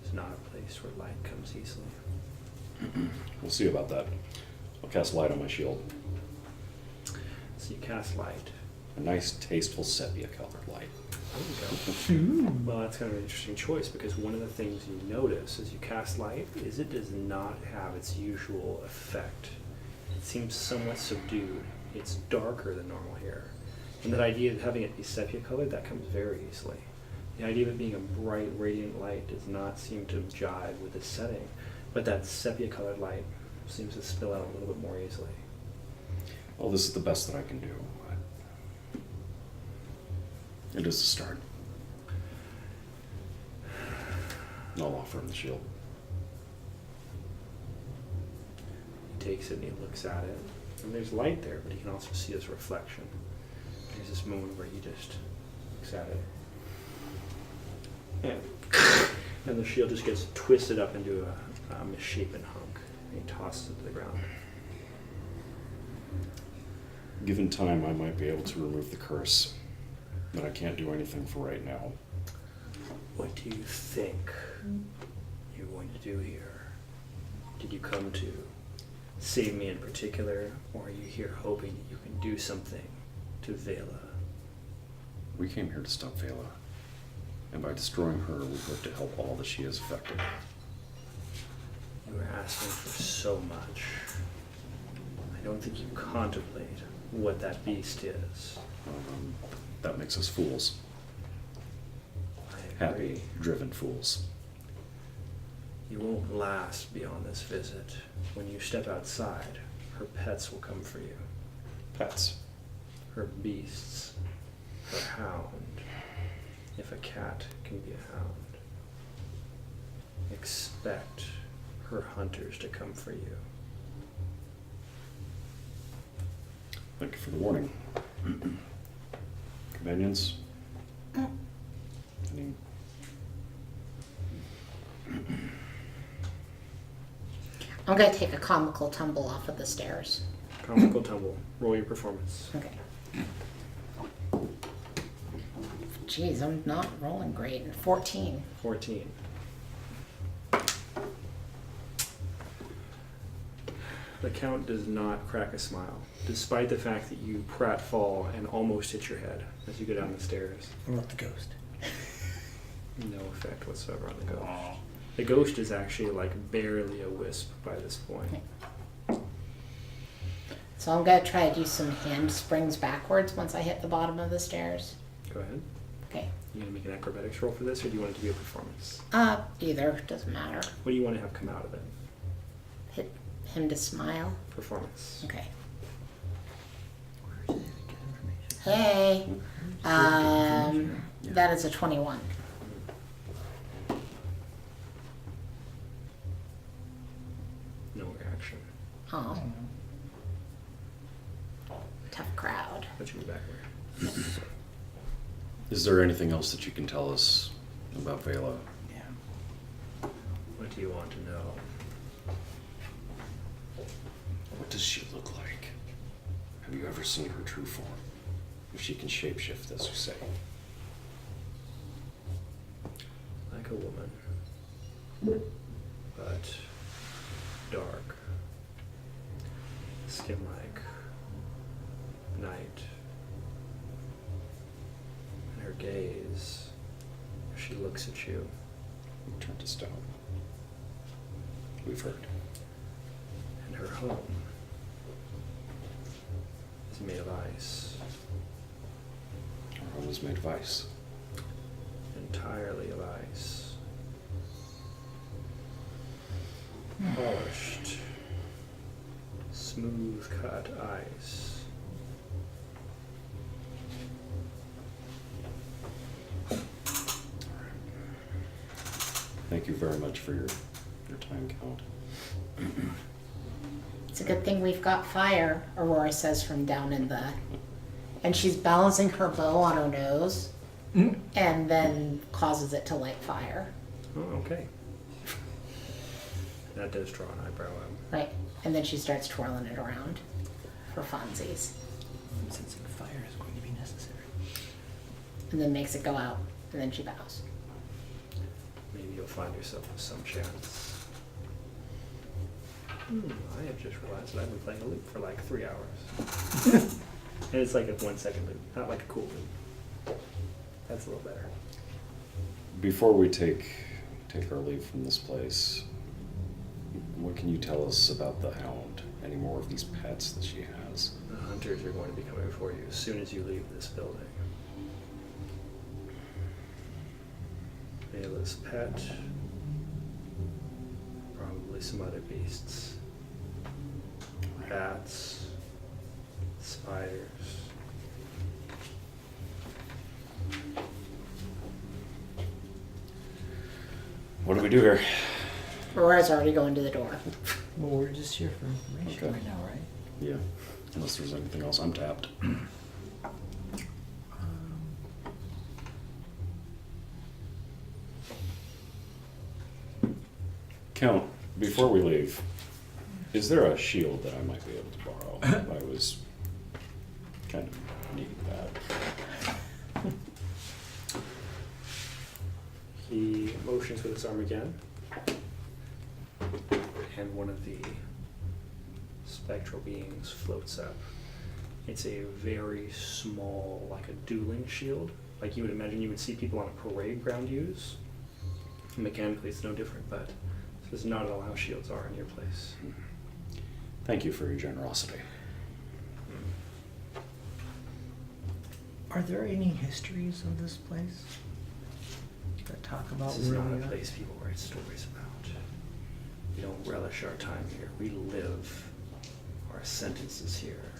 This is not a place where light comes easily. We'll see about that. I'll cast light on my shield. So you cast light. A nice, tasteful sepia-colored light. There you go. Well, that's kind of an interesting choice because one of the things you notice as you cast light is it does not have its usual effect. It seems somewhat subdued. It's darker than normal here. And that idea of having it be sepia colored, that comes very easily. The idea of it being a bright, radiant light does not seem to jive with the setting, but that sepia colored light seems to spill out a little bit more easily. Well, this is the best that I can do. It is a start. I'll offer him the shield. He takes it and he looks at it. And there's light there, but he can also see his reflection. There's this moment where he just looks at it. And the shield just gets twisted up into a misshapen hunk. And he tosses it to the ground. Given time, I might be able to remove the curse, but I can't do anything for right now. What do you think you're going to do here? Did you come to save me in particular, or are you here hoping that you can do something to Vela? We came here to stop Vela, and by destroying her, we hope to help all that she has affected. You were asking for so much. I don't think you contemplate what that beast is. That makes us fools. I agree. Happy, driven fools. You won't last beyond this visit. When you step outside, her pets will come for you. Pets. Her beasts. Her hound. If a cat can be a hound. Expect her hunters to come for you. Thank you for the warning. Companions? Any... I'm gonna take a comical tumble off of the stairs. Comical tumble. Roll your performance. Okay. Jeez, I'm not rolling great. 14. 14. The Count does not crack a smile, despite the fact that you pratfall and almost hit your head as you go down the stairs. What about the ghost? No effect whatsoever on the ghost. The ghost is actually like barely a wisp by this point. So I'm gonna try to do some hand springs backwards once I hit the bottom of the stairs. Go ahead. Okay. You gonna make an acrobatics roll for this, or do you want it to be a performance? Either, doesn't matter. What do you want to have come out of it? Hit him to smile. Performance. Okay. Where is it? Get information. Hey. That is a 21. No reaction. Oh. Tough crowd. That should be backward. Is there anything else that you can tell us about Vela? Yeah. What do you want to know? What does she look like? Have you ever seen her true form? If she can shapeshift, as you say. Like a woman. But dark. Skin like night. And her gaze, as she looks at you. You turn to stone. We've heard. And her home is made of ice. Our home is made of ice. Entirely of ice. Polished, smooth cut ice. Thank you very much for your time, Count. It's a good thing we've got fire, Aurora says from down in the... And she's balancing her bow on her nose and then causes it to light fire. Oh, okay. That does draw an eyebrow up. Right. And then she starts twirling it around for funsies. I'm sensing fire is going to be necessary. and then makes it go out, and then she bows. Maybe you'll find yourself with some chance. I have just realized that I've been playing a loop for like 3 hours. And it's like a 1 second loop, not like a cool loop. That's a little better. Before we take our leave from this place, what can you tell us about the Hound? Any more of these pets that she has? The hunters are going to be coming for you as soon as you leave this building. Ayla's pet, probably some other beasts. Bats, spiders. What do we do here? Aurora's already going to the door. Well, we're just here for information Okay. right now, right? Yeah, unless there's anything else, I'm tapped. Count, before we leave, is there a shield that I might be able to borrow? I was kind of needing that. He motions with his arm again, and one of the spectral beings floats up. It's a very small, like a dueling shield, like you would imagine you would see people on a parade ground use. Mechanically, it's no different, but this is not at all how shields are in your place. Thank you for your generosity. Are there any histories of this place that talk about This is where not we a are? place people write stories about. We don't relish our time here. We live our sentences here.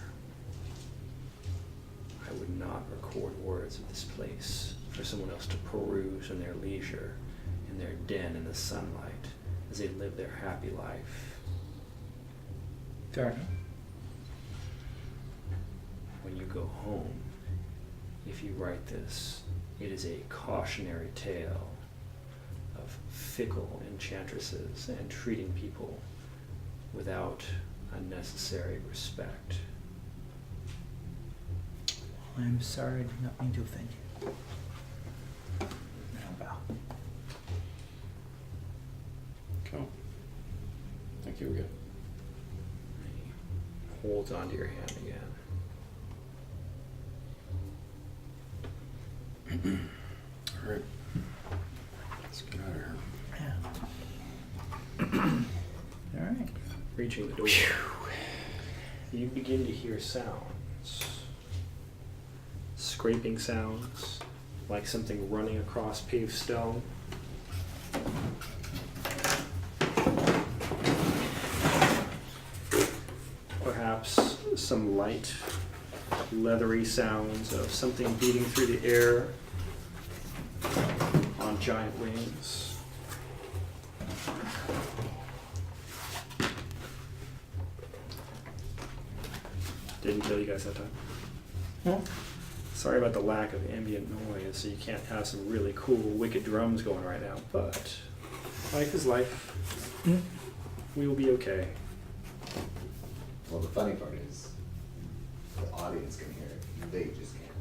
I would not record words of this place for someone else to peruse in their leisure, in their den in the sunlight, as they live their happy life. Fair enough. When you go home, if you write this, it is a cautionary tale of fickle enchantresses and treating people without unnecessary respect. I'm sorry, I did not mean to offend you. And I'll bow. Cool. Thank you again. He holds onto your hand again. All right. Let's get out of here. Yeah. All right. Reaching the door, you begin to hear sounds. Scraping sounds, like something running across paved stone. Perhaps some light, leathery sounds of something beating through the air on giant wings. Didn't tell you guys that time. Sorry about the lack of ambient noise, so you can't have some really cool, wicked drums going right now, but life is life. We will be okay. Well, the funny part is, the audience can hear it, they just can't.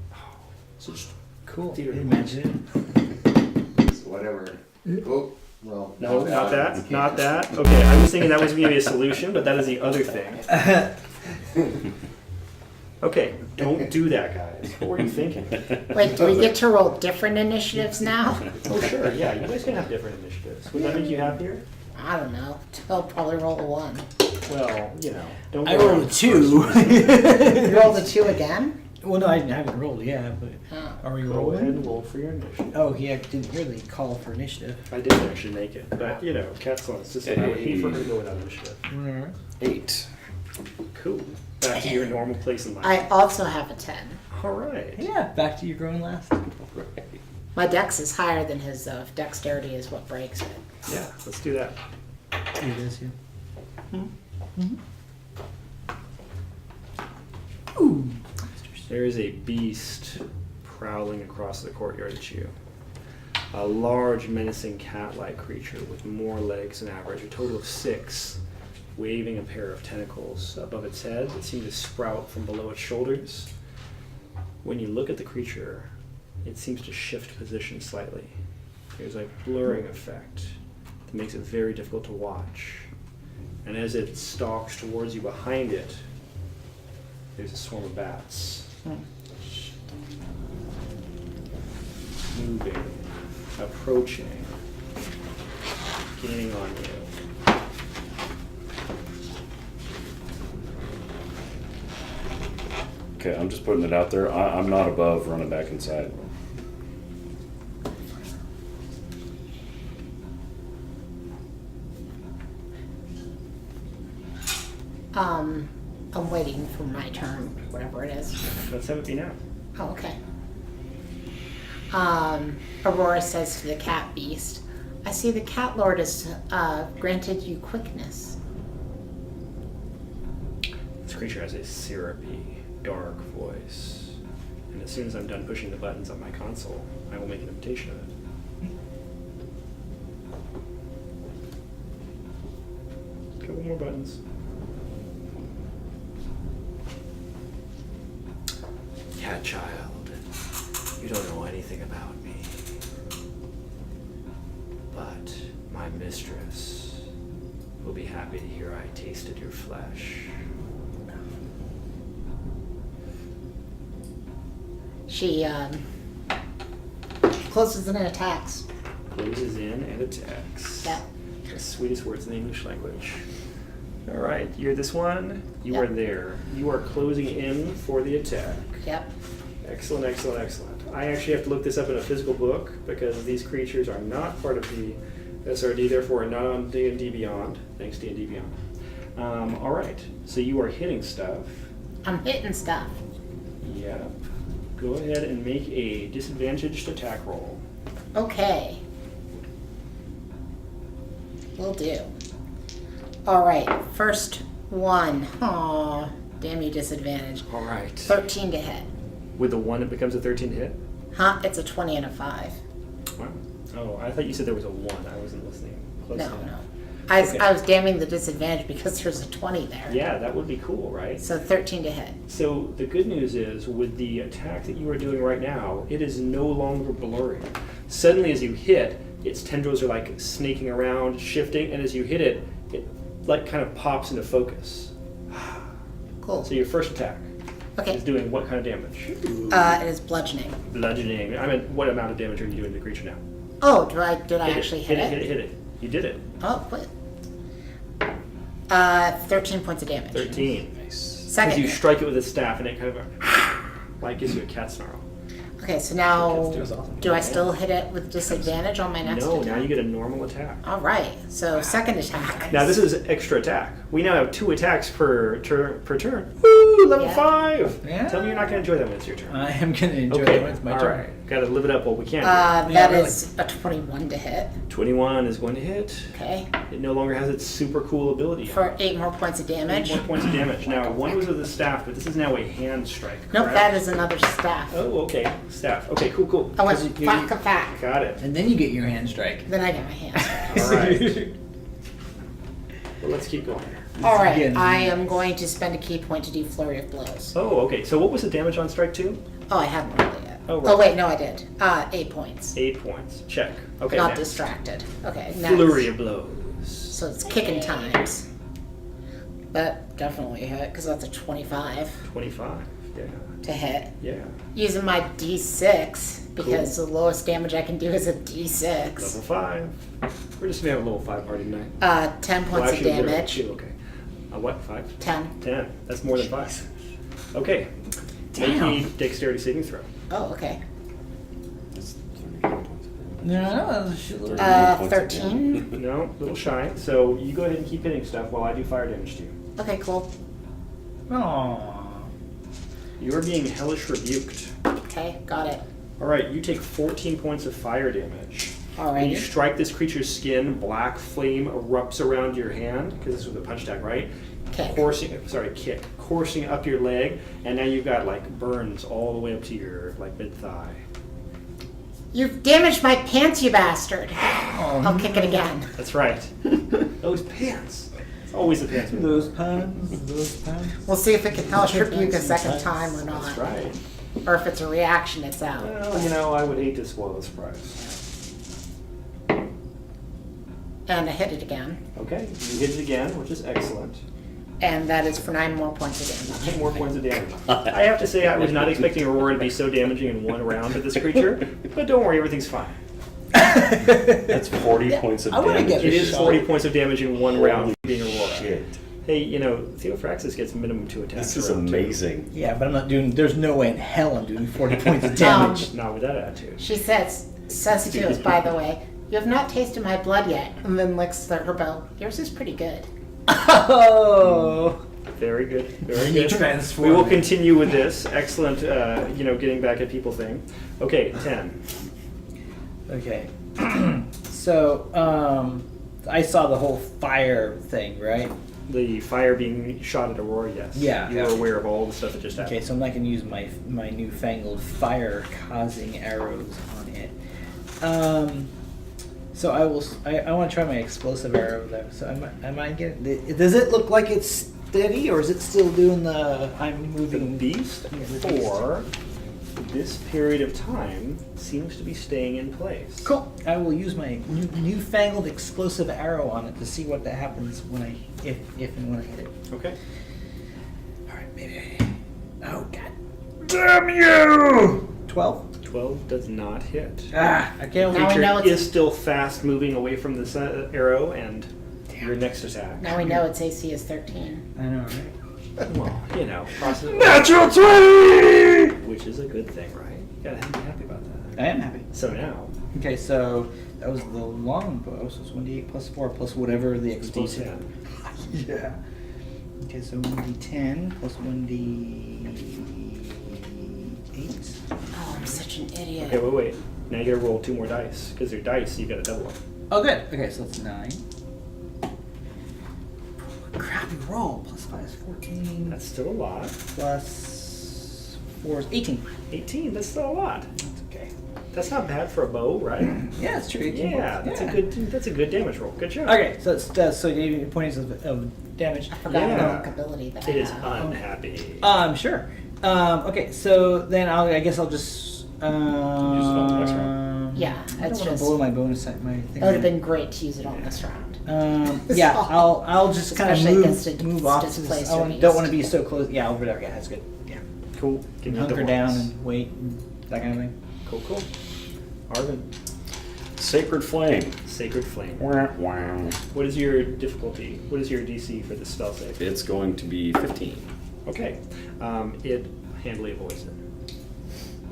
So just Cool. Theater. Imagine it. So whatever. Oh, well. no, not that, not that. Okay, I was thinking that was going to be a solution, but that is the other thing. Okay, don't do that, guys. What were you thinking? Wait, do we get to roll different initiatives now? Oh, sure, yeah, you guys can have different initiatives. Would that make you happier? I don't know. I'll probably roll a 1. Well, you know, don't I go rolled around a 2. You rolled a 2 again? Well, no, I haven't rolled yet, but Oh. are we Go rolling? ahead and roll for your initiative. Oh, yeah, I didn't hear the call for initiative. I did actually make it, but you know, Cat's just I would hate for her to go without initiative. Alright. 8. Cool. Back to your normal place in life. I also have a 10. All right. Yeah, back to your growing last. Right. My dex is higher than his, though. If dexterity is what breaks it. Yeah, let's do that. It is, yeah. Ooh. There is a beast prowling across the courtyard at you. A large, menacing cat-like creature with more legs than average, a total of 6, waving a pair of tentacles above its head that seem to sprout from below its shoulders. When you look at the creature, it seems to shift position slightly. There's a blurring effect that makes it very difficult to watch. And as it stalks towards you behind it, there's a swarm of bats. Moving, approaching, gaining on you. Okay, I'm just putting it out there. I'm not above running back inside. I'm waiting for my turn, whatever it is. Let's have it be now. Oh, okay. Aurora says to the cat beast, I see the cat lord has granted you quickness. This creature has a syrupy, dark voice. And as soon as I'm done pushing the buttons on my console, I will make an imitation of it. A couple more buttons. Cat child, you don't know anything about me. But my mistress will be happy to hear I tasted your flesh. She closes in and attacks. Closes in and attacks. Yep. The sweetest words in the English language. All right, you're this one. You Yep. are there. You are closing in for the attack. Yep. Excellent, excellent, excellent. I actually have to look this up in a physical book because these creatures are not part of the SRD, therefore not on D&D Beyond. Thanks, D&D Beyond. All right, so you are hitting stuff. I'm hitting stuff. Yep. Go ahead and make a disadvantaged attack roll. Okay. Will do. All right, first one. Aw, damn you, disadvantage. All right. 13 to hit. With the 1, it becomes a 13 to hit? Huh? It's a 20 and a 5. Wow. Oh, I thought you said there was a 1. I wasn't listening close No, enough. no. Okay. I was damning the disadvantage because there's a 20 there. Yeah, that would be cool, right? So 13 to hit. So the good news is, with the attack that you are doing right now, it is no longer blurring. Suddenly, as you hit, its tendrils are like snaking around, shifting, and as you hit it, it like kind of pops into focus. Cool. So your first attack Okay. is doing what kind of damage? It is bludgeoning. Bludgeoning. I mean, what amount of damage are you doing to the creature now? Oh, did I actually hit it? Hit it. You did it. Oh, quit. 13 points of damage. 13. Nice. Second. Because you hit. strike it with a staff and it kind of like gives you a cat snarl. Okay, so now That's awesome. do I still hit it with disadvantage on my next No, attack? now you get a normal attack. All right, so second attack. Now this is extra attack. We now have 2 attacks per turn. Woo! Level Yeah. 5. Yeah. Tell me you're not going to enjoy that when it's your turn. I am gonna enjoy Okay. it when it's my All turn. right. Got to live it up while we can. That really. is a 21 to hit. 21 is going to hit. Okay, It no longer has its super cool ability. for 8 more points of 8 damage. more points of damage. Now, one was with a staff, but this is now a hand strike. Nope, correct? that is another staff. Oh, okay. Staff. Okay, cool. I went 'Cause you- fack a fack. Got it. And then you get your hand strike. Then I get my hand. All right. Well, let's keep going. All right, Again. I am going to spend a key point to do flurry of blows. Oh, okay. So what was the damage on strike 2? Oh, I haven't rolled it yet. Oh, Oh, right. wait, no, I did. 8 points. 8 points. Check. Okay, Not next. distracted. Okay, next. Flurry of blows. So it's kicking times. But definitely hit, because that's a 25 25. Yeah. to hit. Yeah. Using my D6, because the lowest damage I can do is a Level D6. 5. We're just gonna have a level 5 party tonight. 10 Well, points of actually, zero. damage. 2, okay. What? 5? 10. 10. That's more than 5. Okay. Damn. Make a dexterity saving throw. Oh, okay. That's 30 points. No, that was a shitload. 13. No, a little shy. So you go ahead and keep hitting stuff while I do fire damage to you. Okay, cool. Aww. You are being hellish rebuked. Okay, got it. All right, you take 14 points of fire damage. When you Alrighty. strike this creature's skin, black flame erupts around your hand, because this was a punch attack, right? Kick. Coursing up your leg, and now you've got like burns all the way up to your like mid thigh. You've damaged my pants, you bastard. I'll kick it again. That's right. Those pants. It's always the pants. Those puns, those puns. We'll see if it can hellish rebuke a second time or not. That's right. Or if it's a reaction, it's out. Well, I would hate to spoil the surprise. And I hit it again. Okay, you hit it again, which is excellent. And that is for 9 more points of damage. 10 more points of damage. I have to say, I was not expecting Aurora to be so damaging in one round to this creature, but don't worry, everything's fine. That's 40 points of I wanna damage. get It is shot. 40 points of damage in one round Holy being Aurora. shit. Hey, Theophraxis gets minimum 2 attacks. This is per round, too. amazing. Yeah, but I'm not doing. There's no way in hell I'm doing 40 points of damage. Not with that attitude. She says to us, by the way, you have not tasted my blood yet. And then licks her bow. Yours is pretty good. Oh. Very good. Very You good. transform We will it. continue with this. Excellent, getting back at people thing. Okay, 10. Okay. So, I saw the whole fire thing, right? The fire being shot at Aurora, yes. Yeah. You are aware of all the stuff that just happened. Okay, so I'm not going to use my newfangled fire-causing arrows on it. So I will. I want to try my explosive arrow though. So am I getting? Does it look like it's steady, or is it still doing the? I'm The moving. beast Yeah, the beast. for this period of time seems to be staying in place. Cool. I will use my newfangled explosive arrow on it to see what that happens when if and when I hit it. Okay. All right, maybe. Oh God! Damn you! 12. 12 does not hit. Ah, I can't. Now we know Creature it's- is still fast moving away from this arrow and your next attack. Now we know its AC is 13. I know, right? Well, process Natural 20! which is a good thing, right? You gotta be happy about that. I am happy. So now, Okay, so that was the long bow, so it's 1d8 plus 4 plus whatever the explosive. D10. Yeah. Okay, so 1d10 plus 1d8. Oh, I'm such an idiot. Okay, wait. Now you gotta roll 2 more dice because they're dice. You gotta double them. Oh, good. Okay, so that's 9. Crappy roll. Plus 5 is 14. That's still a lot. Plus 4 is 18. 18. That's still a lot. That's okay. That's not bad for a bow, right? Yeah, it's true. 18 Yeah, points. that's a good damage roll. Good job. Okay, so it's so you gave me points of damage. I forgot Yeah. the milk ability that It I is have. unhappy. Sure. Okay, so then I guess I'll just Use it on the next round. Yeah, I don't it's want just. to blow It my bonus my thing. would have been great to use it on this round. Yeah, I'll just kind of Especially against a move off. To displaced this. I beast. don't want to be so close. Yeah, over there. Yeah, that's good. Yeah, Cool. Give me hunker the down ones. and wait, and that kind of thing. Cool. Arvin, Sacred Flame. Sacred Flame. Wah, wah. What is your difficulty? What is your DC for this spell save? It's going to be 15. Okay. It handily avoids it.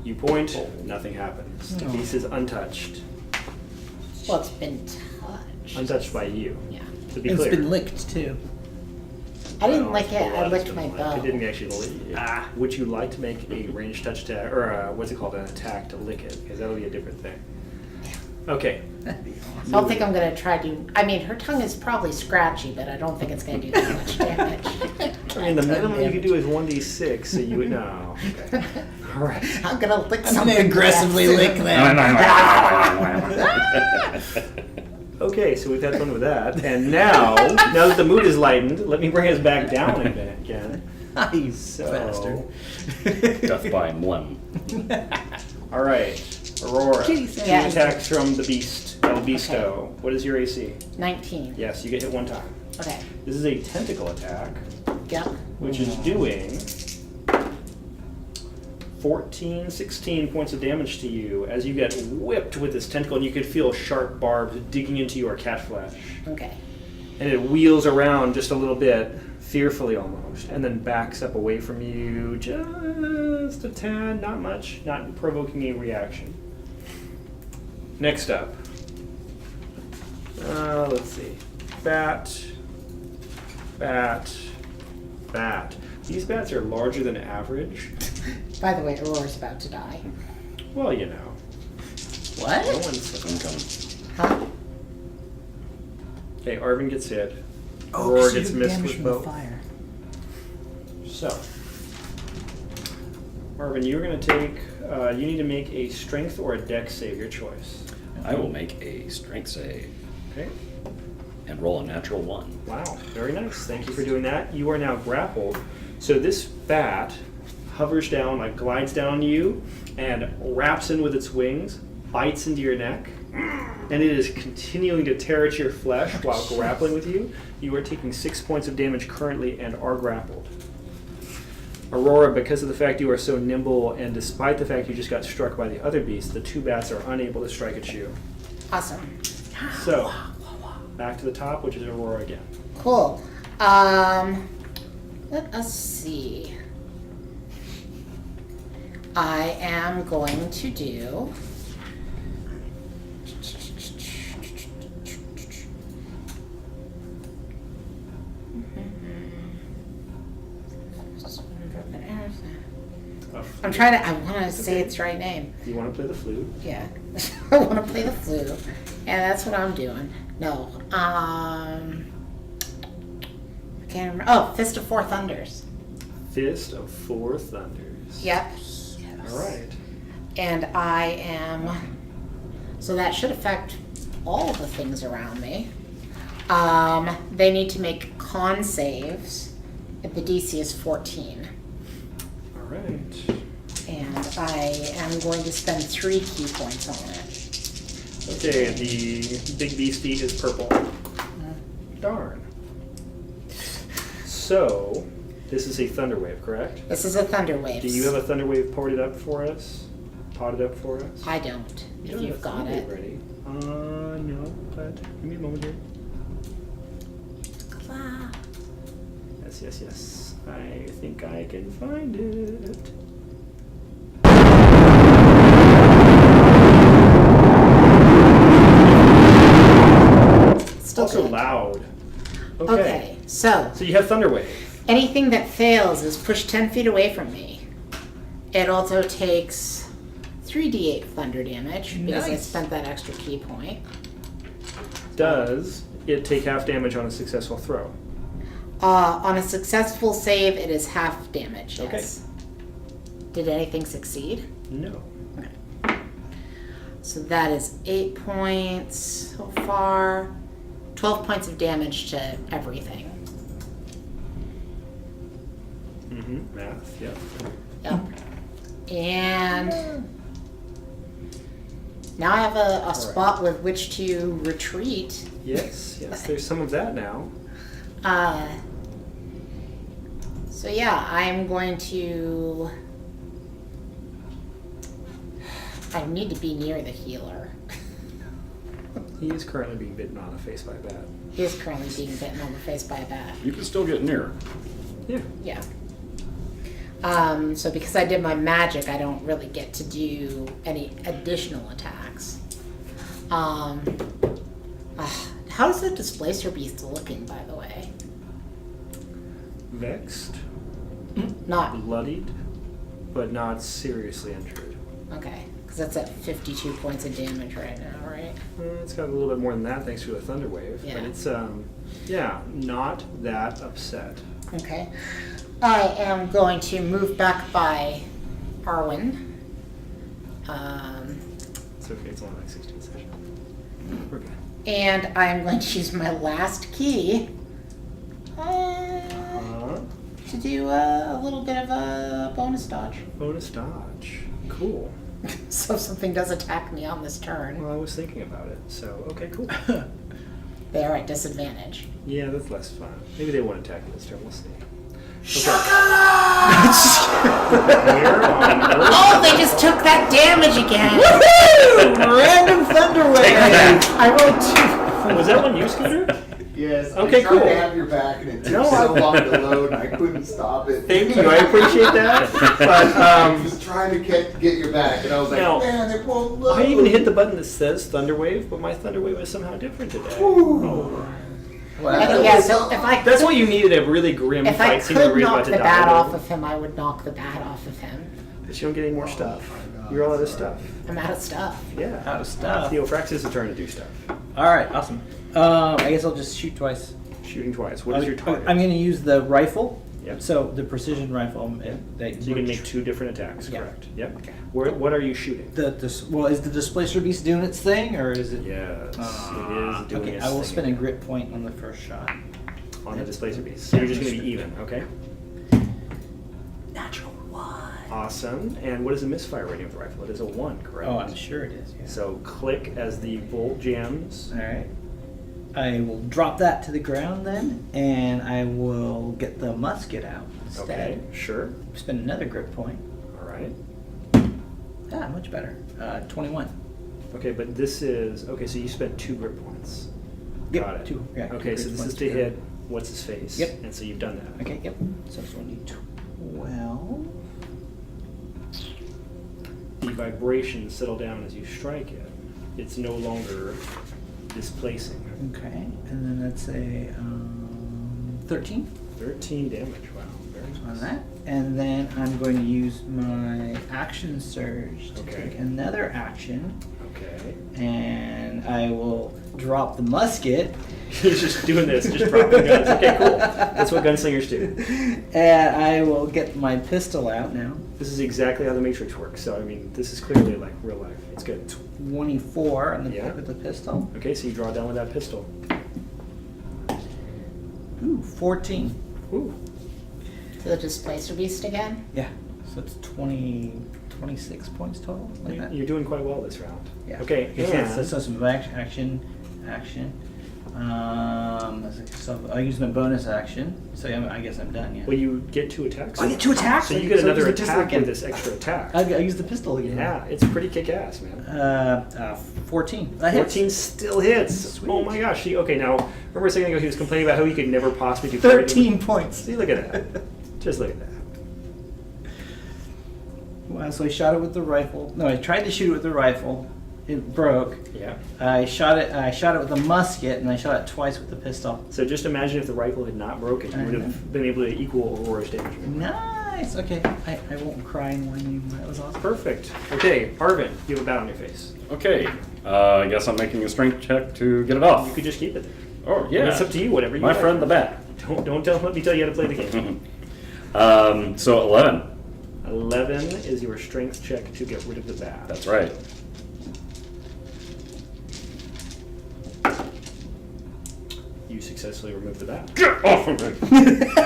You point, nothing happens. The Oh. beast is untouched. Well, it's been touched. Untouched by you. Yeah. To be It's clear. been licked too. I didn't Well, lick it. I blood has licked been my licked. bow. It didn't actually lick it. Would you like to make a ranged touch attack, or what's it called, an attack to lick it? Because that would be a different thing. Okay. That'd be I awesome. don't think I'm gonna try to. I mean, her tongue is probably scratchy, but I don't think it's gonna do that much damage. I mean, the minimum you could do is 1d6, so you would know. Okay. All right. I'm gonna lick I'm something. gonna aggressively lick them. Okay, so we've had fun with that, and now that the mood is lightened, let me bring us back down again. You So- bastard. Death by Mlem. All right, Aurora. Kitty Two said- Yeah. attacks from the beast, El Beasto. What is your AC? 19. Yes, you get hit 1 time. Okay. This is a tentacle attack, Yep. which is doing 16 points of damage to you as you get whipped with this tentacle, and you could feel sharp barbs digging into your cat flesh. Okay. And it wheels around just a little bit, fearfully almost, and then backs up away from you just a tad, not much, not provoking a reaction. Next up. Let's see. Bat. These bats are larger than average. By the way, Aurora's about to die. Well, you know. No What? one's... Incoming. Huh? Okay, Arvin gets hit. Oh, Aurora 'cause you gets took missed damage with from the both. fire. So, Marvin, you're going to take, you need to make a strength or a dex save, your choice. I will make a strength save Okay? and roll a natural 1. Wow, very nice. Thank you for doing that. You are now grappled. So this bat hovers down, like glides down on you, and wraps in with its wings, bites into your neck, and it is continuing to tear at your flesh while grappling with you. You are taking 6 points of damage currently and are grappled. Aurora, because of the fact you are so nimble, and despite the fact you just got struck by the other beast, the two bats are unable to strike at you. Awesome. So, back to the top, which is Aurora again. Cool. Let us see. I am going to do. I'm trying to. I want to say its right name. Do you want to play the flute? Yeah, I want to play the flute, and that's what I'm doing. No, I can't remember. Oh, Fist of Four Thunders. Fist of Four Thunders. Yep. All right. And I am. So that should affect all of the things around me. They need to make con saves. If the DC is 14. All right. And I am going to spend 3 key points on it. Okay, the big beastie is purple. Darn. So, this is a thunder wave, correct? This is a Thunder Wave. Do you have a thunder wave potted up for us? Potted up for us? I don't. You If don't you've have a got thunder it. wave ready. No, but give me a moment here. Yes. I think I can find it. Still Also good. loud. Okay, so So you have thunder wave. anything that fails is pushed 10 feet away from me. It also takes 3d8 thunder damage because I Nice. spent that extra key point. Does it take half damage on a successful throw? On a successful save, it is half damage. Okay. Yes. Did anything succeed? No. So that is 8 points so far. 12 points of damage to everything. Mm-hmm. Math. Yep. Yep. And now I have a spot with which to retreat. Yes. There's some of that now. So yeah, I'm going to. I need to be near the healer. He is currently being bitten on the face by a bat. He is currently being bitten on the face by a bat. You can still get near. Yeah. Yeah. So because I did my magic, I don't really get to do any additional attacks. How is the Displacer Beast looking, by the way? Vexed, Not bloodied, but not seriously injured. okay, because that's at 52 points of damage right now, right? It's got a little bit more than that thanks to a thunder wave, Yeah. but it's not that upset. Okay. I am going to move back by Arwen. It's okay. It's only like 16 sessions. We're good. And I am going to use my last key to do a little bit of a bonus dodge. Bonus dodge. Cool. So if something does attack me on this turn, Well, I was thinking about it. So okay, cool. they are at disadvantage. Yeah, that's less fun. Maybe they won't attack you this turn. We'll see. Where on earth? Oh, they just took that damage again! Random thunder wave. I rolled 2. Was that one you, Scooter? Yes. Okay, I tried cool. to have your back, and it took No, so long to load, and I couldn't stop it. Thank you. I appreciate that. But I was trying to get your back, and I was like, No. man, it won't load. I even hit the button that says thunder wave, but my thunder wave is somehow different today. Oh. Yeah, so if I That's why you needed a really grim if I fight scene where could we're knock about to the die. bat though. off of him, I would knock the bat off of him. But you don't get any more stuff. You're all out of stuff. I'm out of stuff. Yeah. Out of stuff. Theophrax is a turn to do stuff. All right, awesome. I guess I'll just shoot twice. Shooting twice. What is your target? I'm going to use the rifle. Yep. So the precision rifle. That So you can make 2 different attacks, Yeah. correct? Yep. What are you shooting? Well, is the Displacer Beast doing its thing, or is it? Yes, it is doing Okay, its I will thing spend a again. grit point on the first shot. On the displacer beast. So you're just going to be even, okay? Natural 1. Awesome. And what is the misfire rating of the rifle? It is a 1, correct? Oh, I'm sure it is. Yeah. So click as the bolt jams. All right. I will drop that to the ground then, and I will get the musket out instead. Okay, sure. Spend another grip point. All right. Ah, much better. 21. Okay, but this is okay. So you spent 2 grip points. Yep, Got it. 2. Yeah, 2 Okay, so grip this points is to go. hit what's his face. Yep. And so you've done that. Okay, yep. So it's only 12. The vibrations settle down as you strike it. It's no longer displacing. Okay, and then that's a 13 13 damage. Wow, very on nice. that. And then I'm going to use my action surge to Okay. take another action, Okay. and I will drop the musket. He's just doing this, just dropping guns. Okay, cool. That's what gunslingers do. And I will get my pistol out now. This is exactly how the Matrix works. So I mean, this is clearly like real life. It's good. 24 on the Yeah. with the pistol. Okay, so you draw down with that pistol. Ooh, 14. Ooh. To the displacer beast again. Yeah, so it's 26 points total, like that. You're doing quite well this round. Yeah. Okay, So and some action. So I use my bonus action. So I guess I'm done. Yeah. well, you get 2 attacks. Oh, I get 2 attacks. So you get So I another use the pistol attack again. with this extra attack. I use the pistol again. Yeah, it's pretty kick-ass, man. 14. That hits. 14 still hits. Sweet. Oh my gosh. Okay, now remember a second ago he was complaining about how he could never possibly do 13 points. See, look at that. Just look at that. Wow, so I shot it with the rifle. No, I tried to shoot it with the rifle. It broke. Yeah. I shot it with a musket, and I shot it twice with the pistol. So just imagine if the rifle had not broken, you would have been able to equal Aurora's damage. Nice. Okay, I won't cry and whine anymore. That was awesome. Perfect. Okay, Arvin, you have a bat on your face. Okay, I guess I'm making a strength check to get it off. You could just keep it there. Oh yeah, It's up to you, whatever you My like. friend the bat. Don't let me tell you how to play the game. So 11. 11 is your strength check to get rid of the bat. That's right. You successfully remove the bat. Get off of me!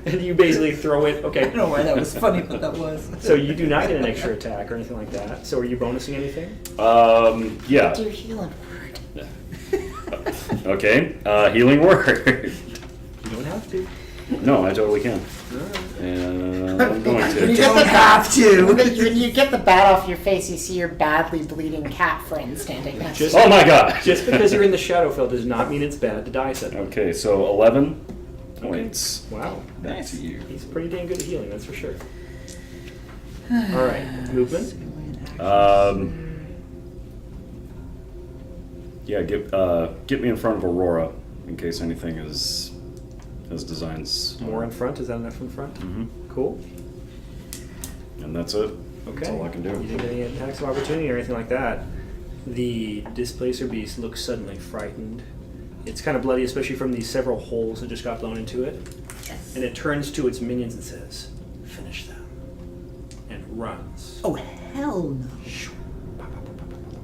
And you basically throw it. I Okay. don't know why that was funny, but that was. So you do not get an extra attack or anything like that. So are you bonusing anything? Yeah. Do your healing word. Okay. Healing word. You don't have to. No, I totally can. And I'm going You to. don't have to. When you get the bat off your face, you see your badly bleeding cat friend standing next to you. Just- Oh my god! Just because you're in the Shadowfell does not mean it's bad to die suddenly. Okay, so 11 points. Wow. Back to you. He's pretty dang good at healing, that's for sure. All right, movement. Yeah, get me in front of Aurora in case anything is designs. More in front. Is that enough in front? Hmm. Cool. And that's it. Okay. That's all I can do. You didn't get any attacks of opportunity or anything like that. The Displacer Beast looks suddenly frightened. It's kind of bloody, especially from these several holes that just got blown into it. Yes. And it turns to its minions and says, "Finish them," and runs. Oh hell no!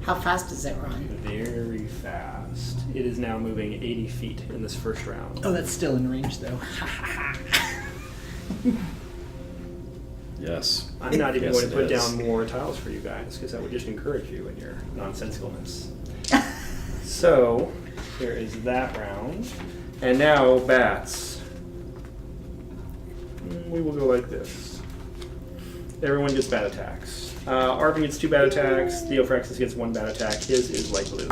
How fast does it run? Very fast. It is now moving 80 feet in this first round. Oh, that's still in range though. Yes. I'm not even Yes, going to it put is. down more tiles for you guys because that would just encourage you in your nonsensicalness. So, there is that round. And now, bats. We will go like this. Everyone gets bat attacks. Arvin gets 2 bat attacks. Theophraxis gets 1 bat attack. His is light blue.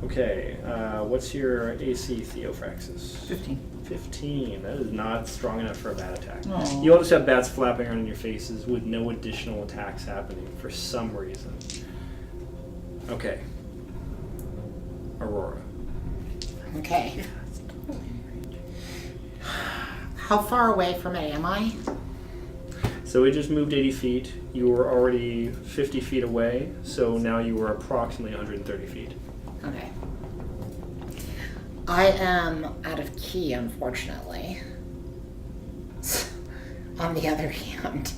Okay, what's your AC, Theophraxis? 15. 15. That is not strong enough for a bat attack. Aw. You all just have bats flapping around in your faces with no additional attacks happening for some reason. Okay. Aurora. Okay. How far away from it am I? So it just moved 80 feet. You were already 50 feet away, so now you are approximately 130 feet. Okay. I am out of key, unfortunately. On the other hand,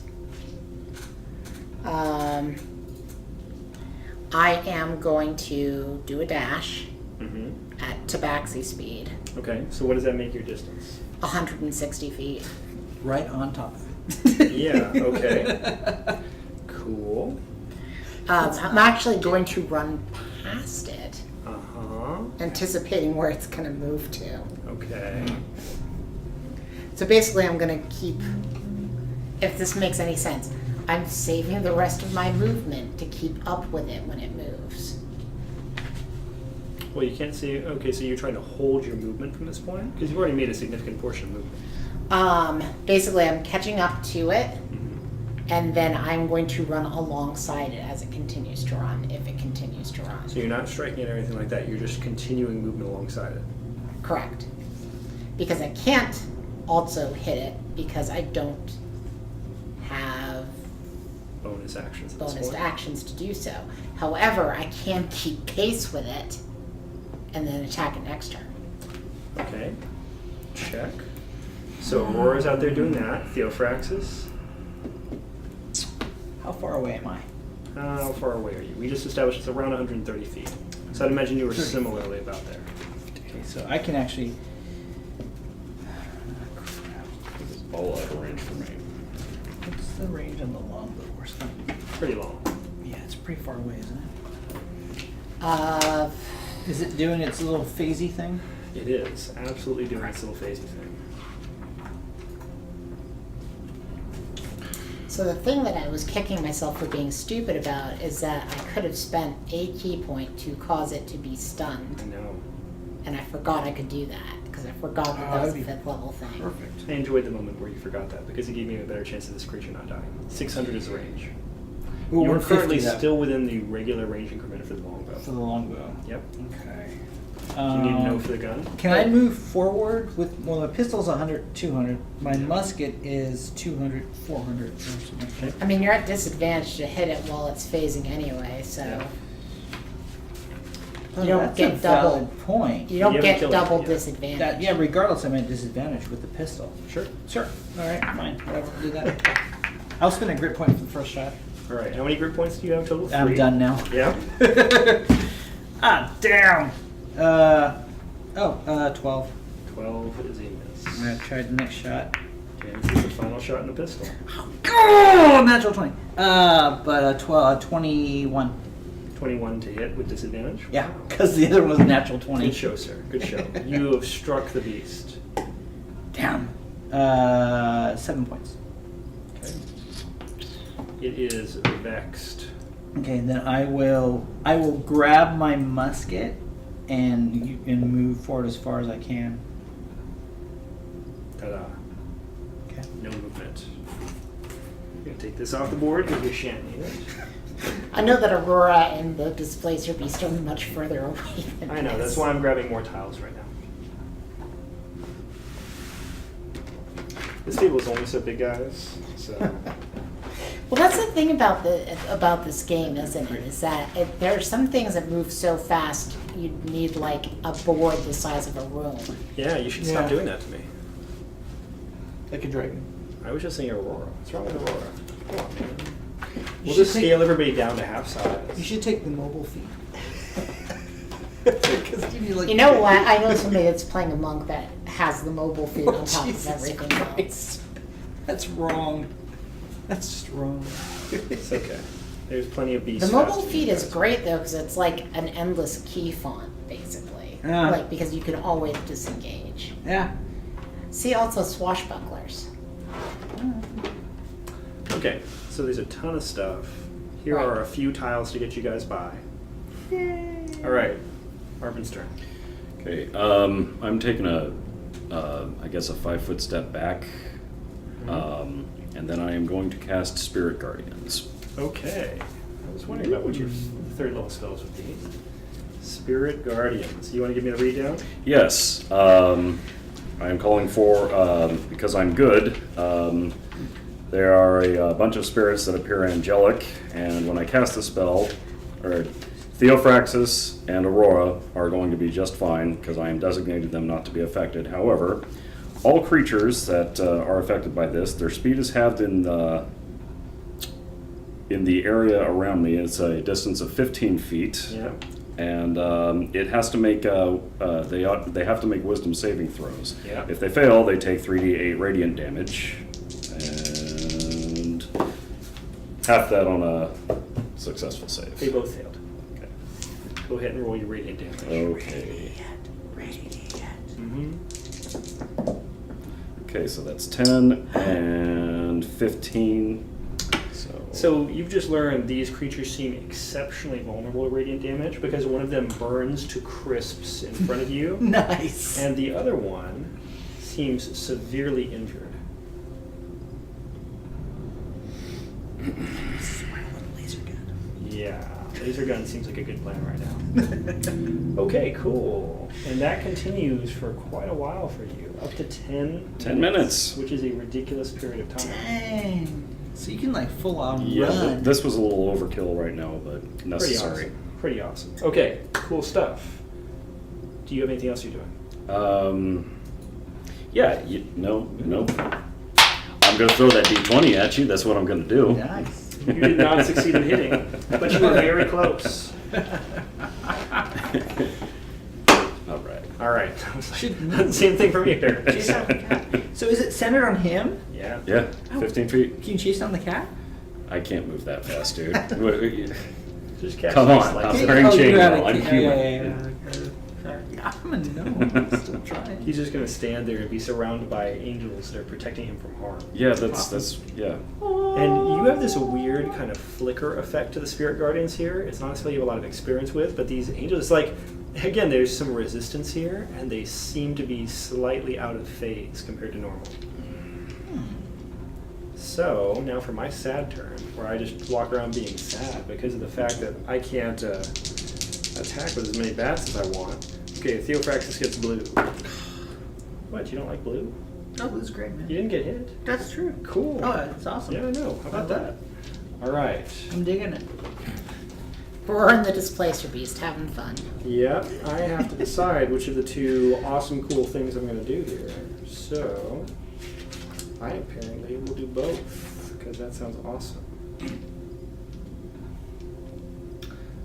I am going to do a dash Mm-hmm. at tabaxi speed, Okay, so what does that make your distance? 160 feet. Right on top of it. Yeah, okay. Cool. I'm actually going to run past it, Uh-huh. anticipating where it's going to move to. Okay. So basically, I'm going to keep, if this makes any sense, I'm saving the rest of my movement to keep up with it when it moves. Well, you can't see. Okay, so you're trying to hold your movement from this point? Because you've already made a significant portion of movement. Basically, I'm catching up to it, Mm-hmm. and then I'm going to run alongside it as it continues to run, if it continues to run. So you're not striking it or anything like that. You're just continuing movement alongside it. Correct. Because I can't also hit it because I don't have Bonus actions at this bonus point. actions to do so. However, I can keep pace with it and then attack it next turn. Okay. Check. So Aurora's out there doing that. Theophraxis. How far away am I? How far away are you? We just established it's around 130 feet. So I'd imagine you were similarly about there. Okay, so I can actually. It's all out of range for me. What's the range on the longbow? Or something? Pretty long. Yeah, it's pretty far away, isn't it? Uh, Is it doing its little phasey thing? It is. Absolutely doing its little phasey thing. so the thing that I was kicking myself for being stupid about is that I could have spent a key point to cause it to be I stunned, know. and I forgot I could do that because I forgot that that was a 5th level thing. Perfect. I enjoyed the moment where you forgot that because it gave me a better chance of this creature not dying. 600 is the range. Ooh, You're 150 currently though, still within the regular range increment for the longbow. for the longbow. Yep. Okay. Do you need to know for the gun? Can I move forward with, well, the pistol's 100, 200. My musket is 200, 400 or something like that. I mean, you're at disadvantage to hit it while it's phasing anyway, so Yeah. you don't That's get a double. valid point. You don't You haven't get killed it double yet. disadvantage. That, yeah, regardless, I'm at disadvantage with the pistol. Sure. Sure. All right, fine. Whatever. Do that. I'll spend a grit point for the first shot. All right. How many group points do you have total? I'm 3? done now. Yeah. Ah, damn. 12. 12 is a miss. I'm gonna try the next shot. And this is the final shot in the pistol. Oh, natural 20. But 21. 21 to hit with disadvantage. Yeah, because the other one was a natural 20. Good show, sir. Good show. You have struck the beast. Damn. 7 points. Okay. It is vexed. Okay, then I will grab my musket and move forward as far as I can. Ta-da. Okay. No movement. I'm going to take this off the board because we shan't need it. I know that Aurora and the Displacer Beast are much further away than I know, this. that's why I'm grabbing more tiles right now. This table is only so big, guys, so... Well, that's the thing about this game, isn't it? Is that there are some things that move so fast you need like a board the size of a room. Yeah, you should Yeah. stop doing that to me. Like a dragon. I was just saying Aurora. What's wrong with Aurora? Come on, man. We'll should just take- scale everybody down to half size. You should take the mobile feat. Because you need like. You know what? I know somebody that's playing a monk that has the mobile feat on top Jesus of everything Christ. else. That's wrong. That's just wrong. It's okay. There's plenty of beasts. The mobile faster feat than is you guys. great though because it's like an endless key font basically. Yeah. Like because you can always disengage. Yeah. See also swashbucklers. Okay, so there's a ton of stuff. Here Right. are a few tiles to get you guys by. All right, Arvin's turn. Okay, I'm taking I guess a 5-foot step back, and then I am going to cast Spirit Guardians. Okay, I was wondering about what your third level spells would be. Spirit Guardians. You want to give me the read down? Yes, I am calling for, because I'm good, there are a bunch of spirits that appear angelic, and when I cast the spell, or Theophraxis and Aurora are going to be just fine, because I am designated them not to be affected. However, all creatures that are affected by this, their speed is halved in the area around me. It's a distance of 15 feet. Yeah. And it has to make they have to make wisdom saving throws. Yeah. If they fail, they take 3d8 radiant damage. And half that on a successful save. They both failed. Okay. Go ahead and roll your radiant damage. Okay. Mm-hmm. Okay, so that's 10 and 15. So you've just learned these creatures seem exceptionally vulnerable to radiant damage because one of them burns to crisps in front of you, Nice. and the other one seems severely injured. Yeah, laser gun seems like a good plan right now. Okay, cool. And that continues for quite a while for you, up to 10 minutes. which is a ridiculous period of time. Dang. So you can like full on Yeah, run. this was a little overkill right now, but Pretty necessary. awesome. Pretty awesome. Okay, cool stuff. Do you have anything else you're doing? Yeah, no. I'm gonna throw that D20 at you. That's what I'm gonna do. Nice. You did not succeed in hitting, but you were very close. All right. All right. Same thing from here. Chase down the cat. So is it centered on him? Yeah. Yeah, 15 feet. Can you chase down the cat? I can't move that fast, dude. Just catch Come this on, like I'm this. wearing Oh, you got chainmail. it. I'm Yeah, human. yeah. I'm a gnome. I'm still trying. He's just gonna stand there and be surrounded by angels that are protecting him from harm. Yeah, that's yeah. And you have this weird kind of flicker effect to the spirit guardians here. It's not something you have a lot of experience with, but these angels, it's like, again, there's some resistance here, and they seem to be slightly out of phase compared to normal. So, now for my sad turn, where I just walk around being sad because of the fact that I can't attack with as many bats as I want. Okay, Theophraxis gets blue. What, you don't like blue? Oh, this is great, man. You didn't get hit? That's true. Cool. Oh, that's awesome. Yeah, I know. How about that? All right. I'm digging it. Burn the displacer beast, having fun. Yep, I have to decide which of the two awesome, cool things I'm going to do here. So, I apparently will do both, because that sounds awesome.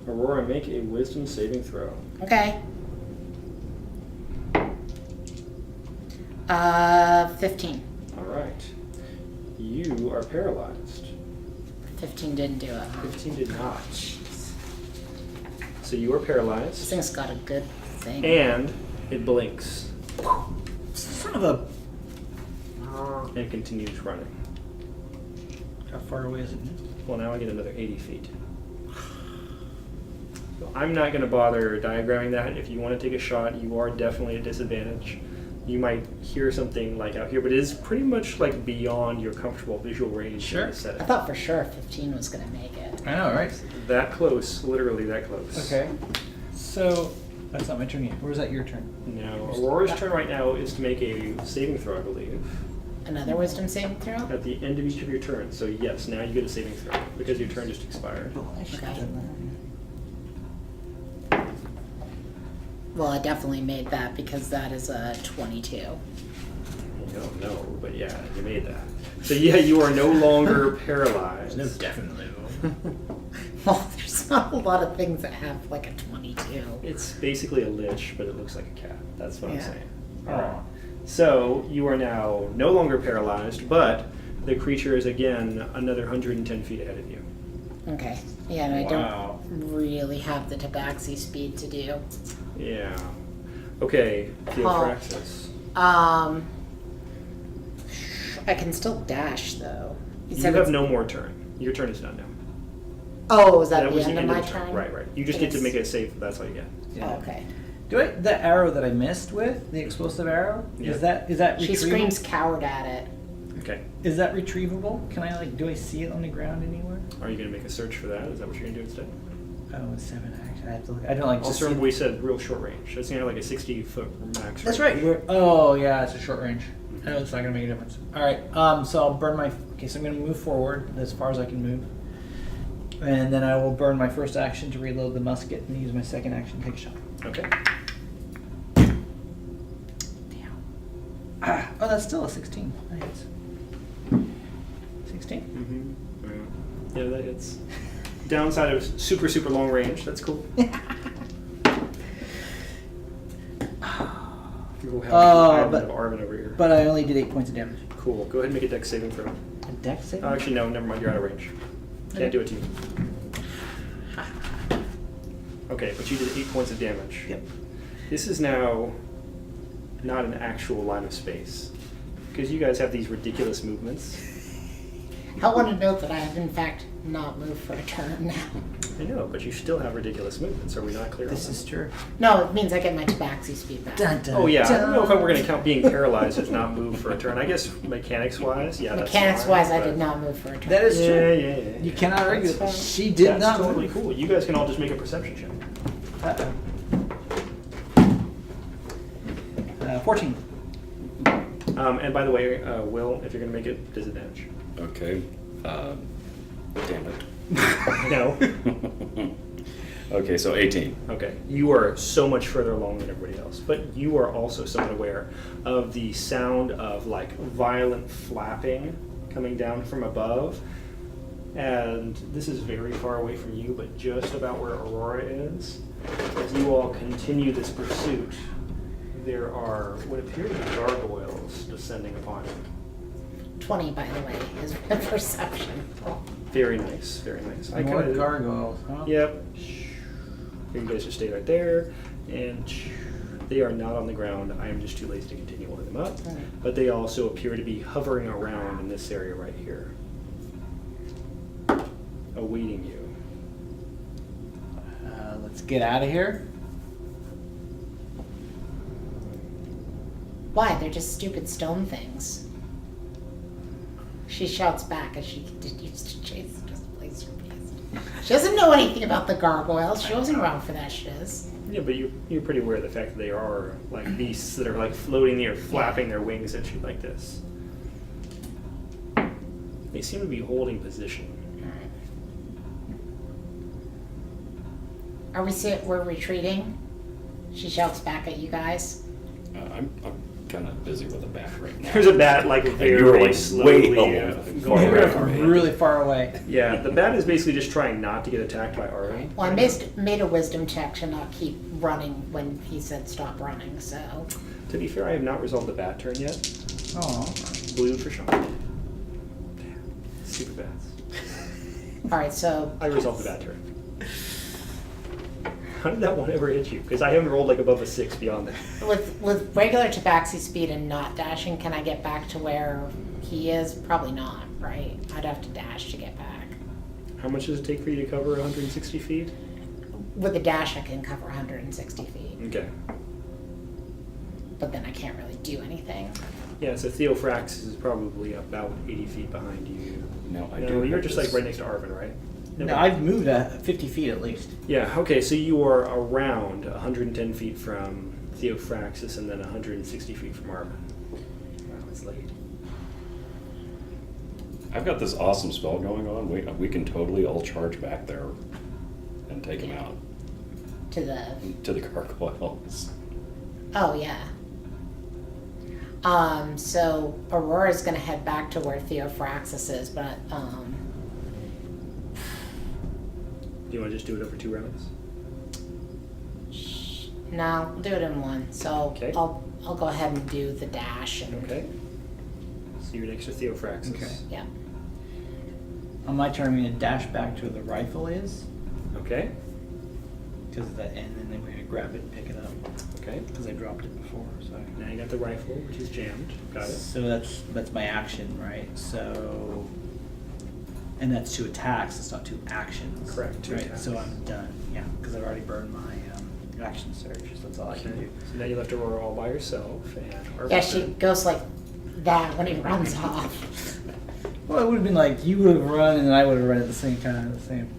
Aurora, make a wisdom saving throw. Okay. 15. All right. You are paralyzed. 15 didn't do it. 15 did not. So you are paralyzed, This thing's got a good thing. and it blinks, Son of a. and it continues running. How far away is it? Well, now I get another 80 feet. So I'm not going to bother diagramming that. If you want to take a shot, you are definitely at a disadvantage. You might hear something like out here, but it is pretty much like beyond your comfortable visual range. Sure. In the setting. I thought for sure 15 was going to make it. I know, right? That close, literally that close. Okay. So that's not my turn yet. Or is that your turn? Now, Aurora's turn right now is to make a saving throw, I believe, Another wisdom saving throw? at the end of each of your turns. So yes, now you get a saving throw because your turn just expired. Oh, I should Okay. have done Well, I definitely made that because that is a 22. You don't know, but yeah, you made that. So yeah, you are no longer paralyzed. that. Definitely. Well, there's not a lot of things that have like a 22. It's basically a lich, but it looks like a cat. That's what I'm Yeah. saying. All right. So you are now no longer paralyzed, but the creature is again another 110 feet ahead of you. Okay. Yeah, and I Wow. don't really have the tabaxi speed to do. Yeah. Okay, Theophraxis. I can still dash though. You said have it's- no more turn. Your turn is done now. Oh, is that the was end the of end my of the turn? Right, right. You just get to Yes. make a save. That's all you get. Yeah. Oh, okay. Do I the arrow that I missed with the explosive arrow? Yeah. Is that She retrievable? screams coward at it. Okay. Is that retrievable? Can I do I see it on the ground anywhere? Are you going to make a search for that? Is that what you're going to do instead? Oh, it's 7 actually. I have to look. I don't like. Also, just see- we said real short range. That's going to have like a 60-foot max. That's range. right. Oh yeah, it's a short range. I know it's not gonna make a difference. All right. So I'll burn my. Okay, so I'm gonna move forward as far as I can move, and then I will burn my first action to reload the musket and use my second action to take a shot. Okay. Damn. Ah, oh, that's still a 16. That hits. 16. Mm-hmm. Yeah, that hits. Downside of super, super long range. That's cool. We'll have Oh, the island but- of Arvin over here. But I only did 8 points of damage. Cool. Go ahead and make a dex saving throw. A dex save? Oh, actually, no. Never mind. You're out of range. Can't do it to you. Okay, but you did 8 points of damage. Yep. This is now not an actual line of space. Because you guys have these ridiculous movements. I want to note that I have in fact not moved for a turn now. I know, but you still have ridiculous movements. Are we not clear This on is true. No, it means I get my tabaxi speed back. Dun, that? dun, Oh yeah, I don't know if dun. we're going to count being paralyzed as not moved for a turn. I guess mechanics-wise, yeah, that's Mechanics-wise, fine, I did but- not move for a turn. That is Yeah, true. yeah. You cannot argue That's that. fine. She did That's not totally move. cool. You guys can all just make a perception check. 14. And by the way, Will, if you're going to make it, disadvantage. Okay. Damn it. No. Okay, so 18. Okay. You are so much further along than everybody else, but you are also somewhat aware of the sound of like violent flapping coming down from above. And this is very far away from you, but just about where Aurora is. As you all continue this pursuit, there are what appear to be gargoyles descending upon you. 20, by the way, is my perception. Very nice, very nice. More gargoyles, huh? Yep. You guys just stay right there, and they are not on the ground. I am just too lazy to continue holding them up. But they also appear to be hovering around in this area right here, awaiting you. Let's get out of here. Why? They're just stupid stone things. She shouts back as she continues to chase this place for peace. She doesn't know anything about the gargoyles. She wasn't around for that shiz. Yeah, but you're pretty aware of the fact that they are like beasts that are like floating in the air, flapping their wings at you like this. They seem to be holding position. Are we're retreating? She shouts back at you guys. I'm kind of busy with a bat right now. There's a bat like you were, very like, slowly way going far We're away around. from me. really far away. Yeah, the bat is basically just trying not to get attacked by Ari. Well, I made a wisdom check to not keep running when he said stop running, so. To be fair, I have not resolved the bat turn yet. Oh. Blue for Sean. Damn. Stupid bats. Alright, so I resolved the bat turn. How did that one ever hit you? Because I haven't rolled like above a 6 beyond that. with regular tabaxi speed and not dashing, can I get back to where he is? Probably not, right? I'd have to dash to get back. How much does it take for you to cover 160 feet? With a dash, I can cover 160 feet, Okay. but then I can't really do anything. Yeah, so Theophrax is probably about 80 feet behind you. No, I No, do. you're have just this- like right next to Arvin, right? No, I've moved 50 feet at least. Yeah, okay, so you are around 110 feet from Theophraxis and then 160 feet from Arvin. Wow, it's late. I've got this awesome spell going on. We can totally all charge back there and take him out To the to the gargoyles. oh yeah. So Aurora's gonna head back to where Theophraxis is, but Do you want to just do it over 2 rounds? no, we'll do it in one. So Okay. I'll go ahead and do the dash and Okay. So you're next to Theophraxis. Okay. yeah. On my turn, I'm going to dash back to where the rifle is. Okay. Because of that end, and then we're going to grab it and pick it up. Okay. Because I dropped it before, so. Now you got the rifle, which is jammed. Got it. So that's my action, right? So, and that's 2 attacks. It's not 2 actions. Correct, 2 right? attacks. So I'm done. Yeah, because I've already burned my action surge. So that's all I can do. So now you left Aurora all by yourself, and Arvin. Yeah, she goes like that when he runs off. Well, it would have been like you would have run and I would have run at the same time. The same.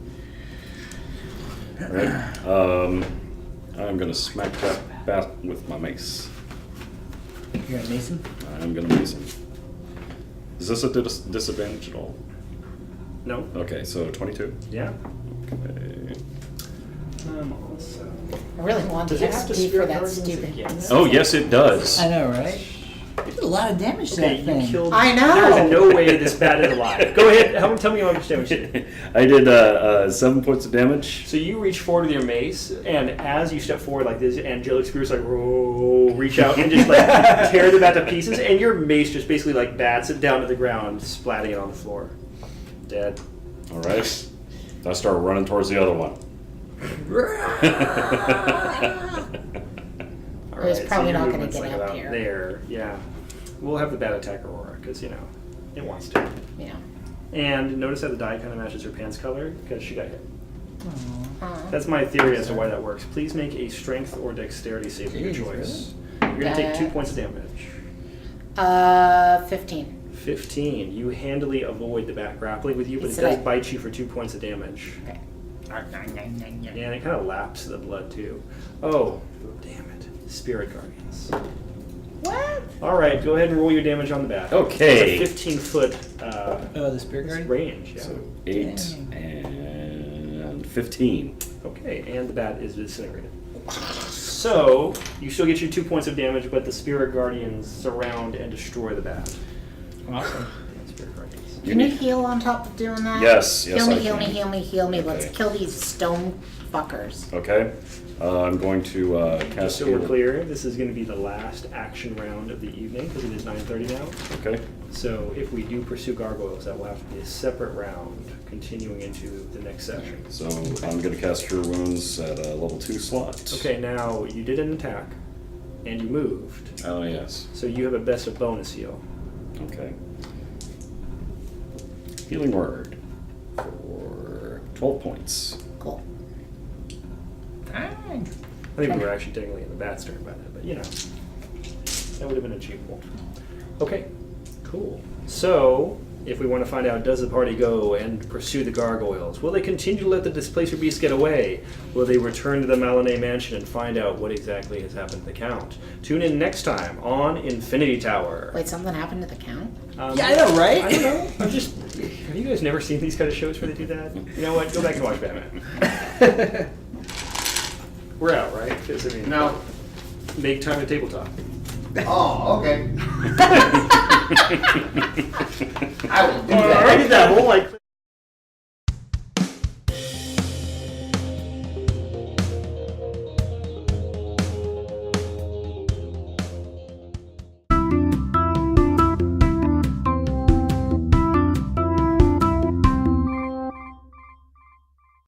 Right. I'm gonna smack that bat with my mace. You're a Mason. I'm gonna mace him. Is this a disadvantage at all? No. Okay, so 22. Yeah. Okay. Also. I really want Does the it have to XP for Spirit that Guardians stupid. again? Oh yes, it does. I know, right? You did a lot of damage to Okay, that you thing. killed. I know! There's no way this bat is alive. Go ahead. Tell me how much damage you did. I did 7 points of damage. So you reach forward with your mace, and as you step forward like this, angelic spirits like whoa, reach out and just like tear the bat to pieces, and your mace just basically like bats it down to the ground, splatting it on the floor. Dead. All right. I start running towards the other one. All It's probably your not gonna movement's get like up about here. There, yeah. We'll have the bat attack Aurora because it wants to. Yeah. And notice how the die kind of matches her pants color because she got hit. Aw. That's my theory as to why that works. Please make a strength or dexterity save of your Jeez, choice. You're gonna take 2 points of damage. 15. 15. You handily avoid the bat grappling with you, but it So does that- bite you for 2 points of damage. Okay. Yeah, and it kind of laps the blood too. Oh, damn it. Spirit Guardians. What? Alright, go ahead and roll your damage on the bat. Okay. It's a 15-foot Oh, the Spirit Guardian? range, yeah. So 8 and 15. Okay, and the bat is disintegrated. So, you still get your 2 points of damage, but the Spirit Guardians surround and destroy the bat. Awesome. Spirit Guardians. Can you heal on top of doing that? Yes, Heal yes, me, I heal can. me, heal me, heal me. Let's Okay. kill these stone fuckers. Okay. I'm going to Just cast so we're heal. clear, this is going to be the last action round of the evening, because it is 9:30 now. Okay. So if we do pursue gargoyles, that will have to be a separate round, continuing into the next session. So I'm going to cast Cure Wounds at a level 2 slot. Okay, now you did an attack, and you moved, Oh, yes. so you have a best of bonus heal. Okay. Healing Word for 12 points. Cool. I think we were actually technically in the bat's turn by then, but that would have been achievable. Okay, cool. So, if we want to find out, does the party go and pursue the gargoyles? Will they continue to let the displacer beast get away? Will they return to the Malinay mansion and find out what exactly has happened to the Count? Tune in next time on Infinity Tower. Wait, something happened to the count? Yeah, I know, right? I don't know. Have you guys never seen these kind of shows where they do that? You know what? Go back and watch Batman. We're out, right? 'Cause, I mean, No. make time to tabletop. Oh, okay. I will do that. I did that whole like.